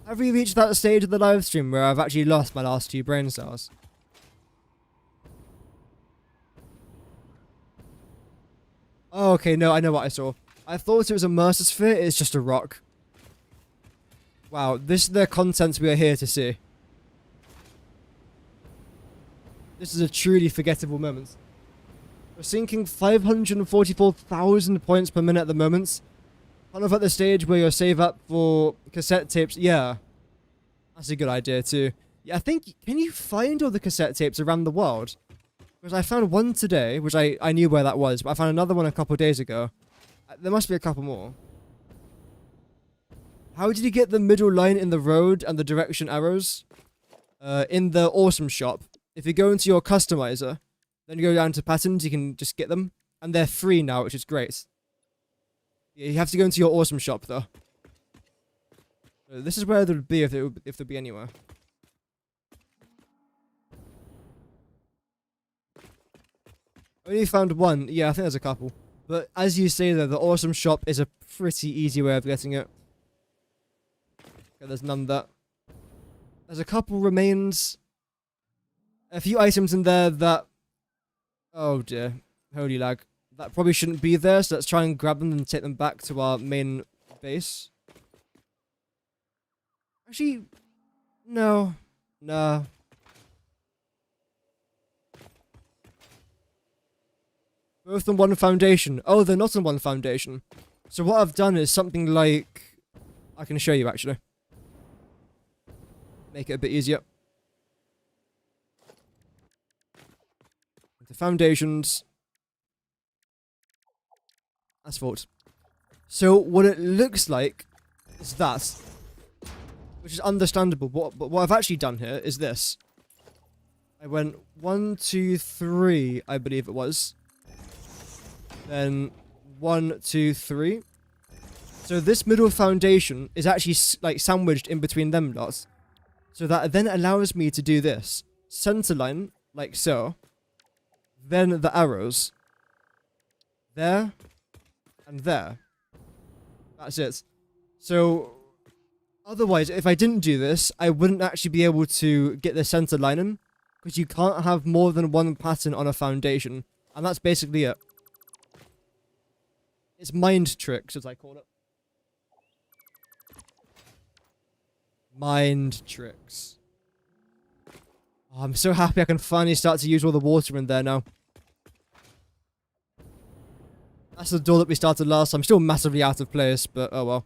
Have we reached that stage of the live stream where I've actually lost my last 2 brain cells? Oh, okay, no, I know what I saw. I thought it was a Mercer sphere, it's just a rock. Wow, this is the content we are here to see. This is a truly forgettable moment. We're sinking 544,000 points per minute at the moment. Kind of at the stage where you'll save up for cassette tapes. Yeah, that's a good idea too. Yeah, I think, can you find all the cassette tapes around the world? Because I found one today, which I knew where that was, but I found another one a couple of days ago. There must be a couple more. How did you get the middle line in the road and the direction arrows? In the awesome shop. If you go into your customizer, then you go down to patterns, you can just get them. And they're free now, which is great. Yeah, you have to go into your awesome shop, though. This is where it would be if there'd be anywhere. Only found one. Yeah, I think there's a couple. But as you say there, the awesome shop is a pretty easy way of getting it. Okay, there's none that. There's a couple remains. A few items in there that... Oh dear. Holy lag. That probably shouldn't be there, so let's try and grab them and take them back to our main base. Actually, no. Nah. Both on one foundation. Oh, they're not on one foundation. So what I've done is something like... I can show you, actually. Make it a bit easier. The foundations. Asphalt. So what it looks like is that, which is understandable. But what I've actually done here is this. I went 1, 2, 3, I believe it was. Then 1, 2, 3. So this middle foundation is actually like sandwiched in between them lots. So that then allows me to do this. Center line, like so. Then the arrows. There. And there. That's it. So, otherwise, if I didn't do this, I wouldn't actually be able to get the center line in. Because you can't have more than one pattern on a foundation. And that's basically it. It's mind tricks, as I call it. Mind tricks. Oh, I'm so happy I can finally start to use all the water in there now. That's the door that we started last time. Still massively out of place, but oh well.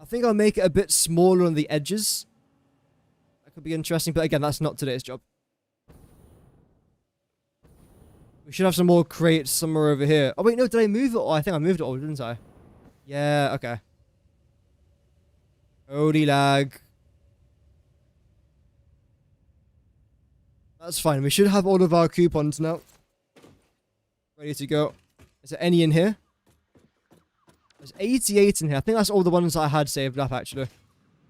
I think I'll make it a bit smaller on the edges. That could be interesting, but again, that's not today's job. We should have some more crates somewhere over here. Oh wait, no, did I move it? Oh, I think I moved it all, didn't I? Yeah, okay. Holy lag. That's fine. We should have all of our coupons now. Ready to go. Is there any in here? There's 88 in here. I think that's all the ones that I had saved up, actually.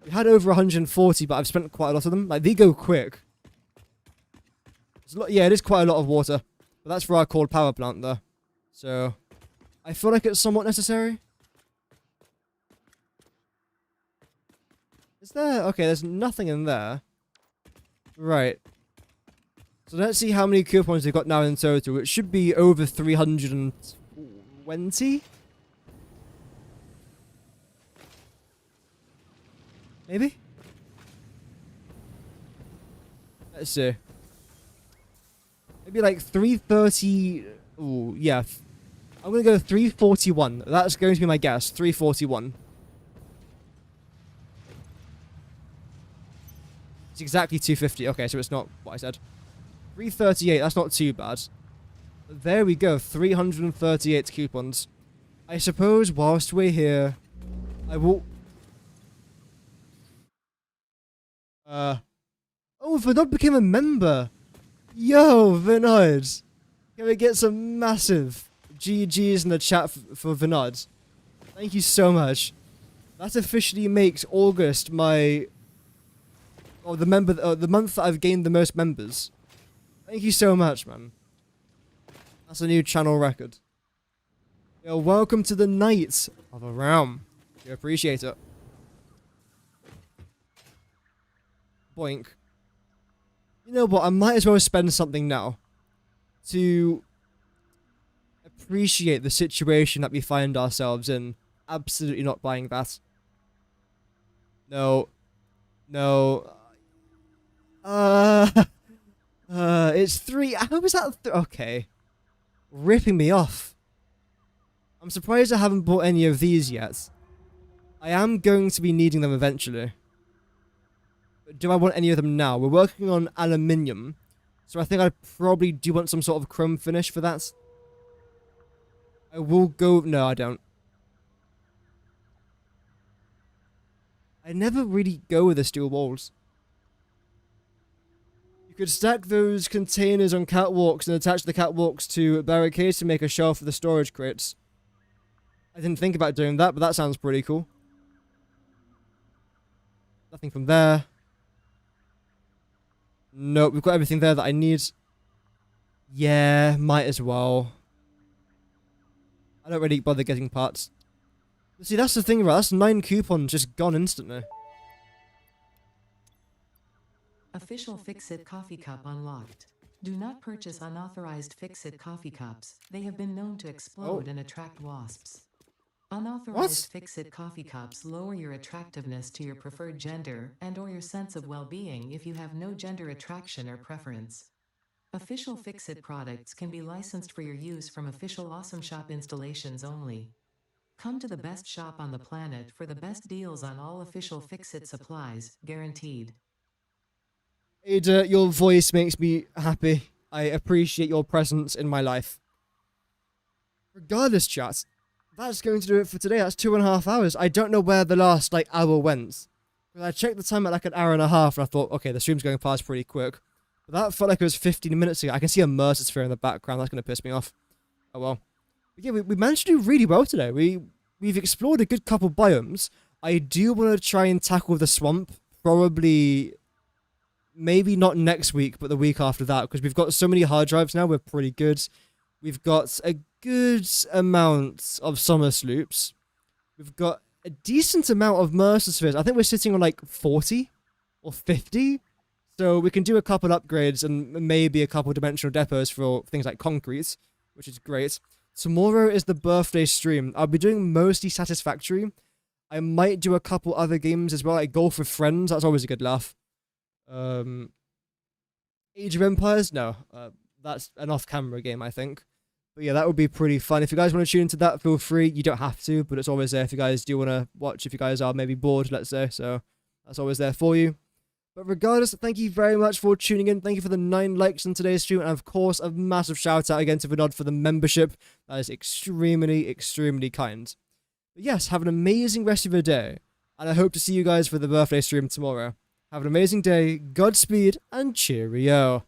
We had over 140, but I've spent quite a lot of them. Like, they go quick. Yeah, it is quite a lot of water. But that's for our coal power plant, though. So, I feel like it's somewhat necessary. Is there? Okay, there's nothing in there. Right. So let's see how many coupons we've got now in total. It should be over 320? Maybe? Let's see. Maybe like 330... Ooh, yeah. I'm going to go 341. That's going to be my guess. 341. It's exactly 250. Okay, so it's not what I said. 338, that's not too bad. There we go, 338 coupons. I suppose whilst we're here, I will... Oh, Vinod became a member! Yo, Vinod! Can we get some massive GGs in the chat for Vinod? Thank you so much. That officially makes August my... Oh, the month that I've gained the most members. Thank you so much, man. That's a new channel record. Yo, welcome to the night of a realm. We appreciate it. Boink. You know what? I might as well spend something now to appreciate the situation that we find ourselves in. Absolutely not buying that. No. No. It's 3. How was that? Okay. Ripping me off. I'm surprised I haven't bought any of these yet. I am going to be needing them eventually. But do I want any of them now? We're working on aluminium. So I think I probably do want some sort of chrome finish for that. I will go... No, I don't. I never really go with the steel walls. You could stack those containers on catwalks and attach the catwalks to barricades to make a shelf for the storage crates. I didn't think about doing that, but that sounds pretty cool. Nothing from there. Nope, we've got everything there that I need. Yeah, might as well. I don't really bother getting parts. But see, that's the thing, right? That's 9 coupons just gone instantly. Official Fix-It coffee cup unlocked. Do not purchase unauthorized Fix-It coffee cups. They have been known to explode and attract wasps. Unauthorized Fix-It coffee cups lower your attractiveness to your preferred gender and/or your sense of well-being if you have no gender attraction or preference. Official Fix-It products can be licensed for your use from official Awesome Shop installations only. Come to the best shop on the planet for the best deals on all official Fix-It supplies, guaranteed. Ada, your voice makes me happy. I appreciate your presence in my life. Regardless, chat, that's going to do it for today. That's 2.5 hours. I don't know where the last, hour went. Because I checked the time at, an hour and a half, and I thought, okay, the stream's going past pretty quick. But that felt like it was 15 minutes ago. I can see a Mercer sphere in the background. That's going to piss me off. Oh, well. But yeah, we managed to do really well today. We've explored a good couple biomes. I do want to try and tackle the swamp. Probably... maybe not next week, but the week after that, because we've got so many hard drives now, we're pretty good. We've got a good amount of summer sloops. We've got a decent amount of Mercer spheres. I think we're sitting on 40 or 50. So we can do a couple upgrades and maybe a couple dimensional depots for things like concrete, which is great. Tomorrow is the birthday stream. I'll be doing mostly Satisfactory. I might do a couple other games as well, like Golf with Friends. That's always a good laugh. Age of Empires? No. That's an off-camera game, I think. But yeah, that would be pretty fun. If you guys want to tune into that, feel free. You don't have to, but it's always there if you guys do want to watch, if you guys are maybe bored, let's say. So that's always there for you. But regardless, thank you very much for tuning in. Thank you for the 9 likes on today's stream. And of course, a massive shout out again to Vinod for the membership. That is extremely, extremely kind. But yes, have an amazing rest of your day. And I hope to see you guys for the birthday stream tomorrow. Have an amazing day, Godspeed, and cheerio.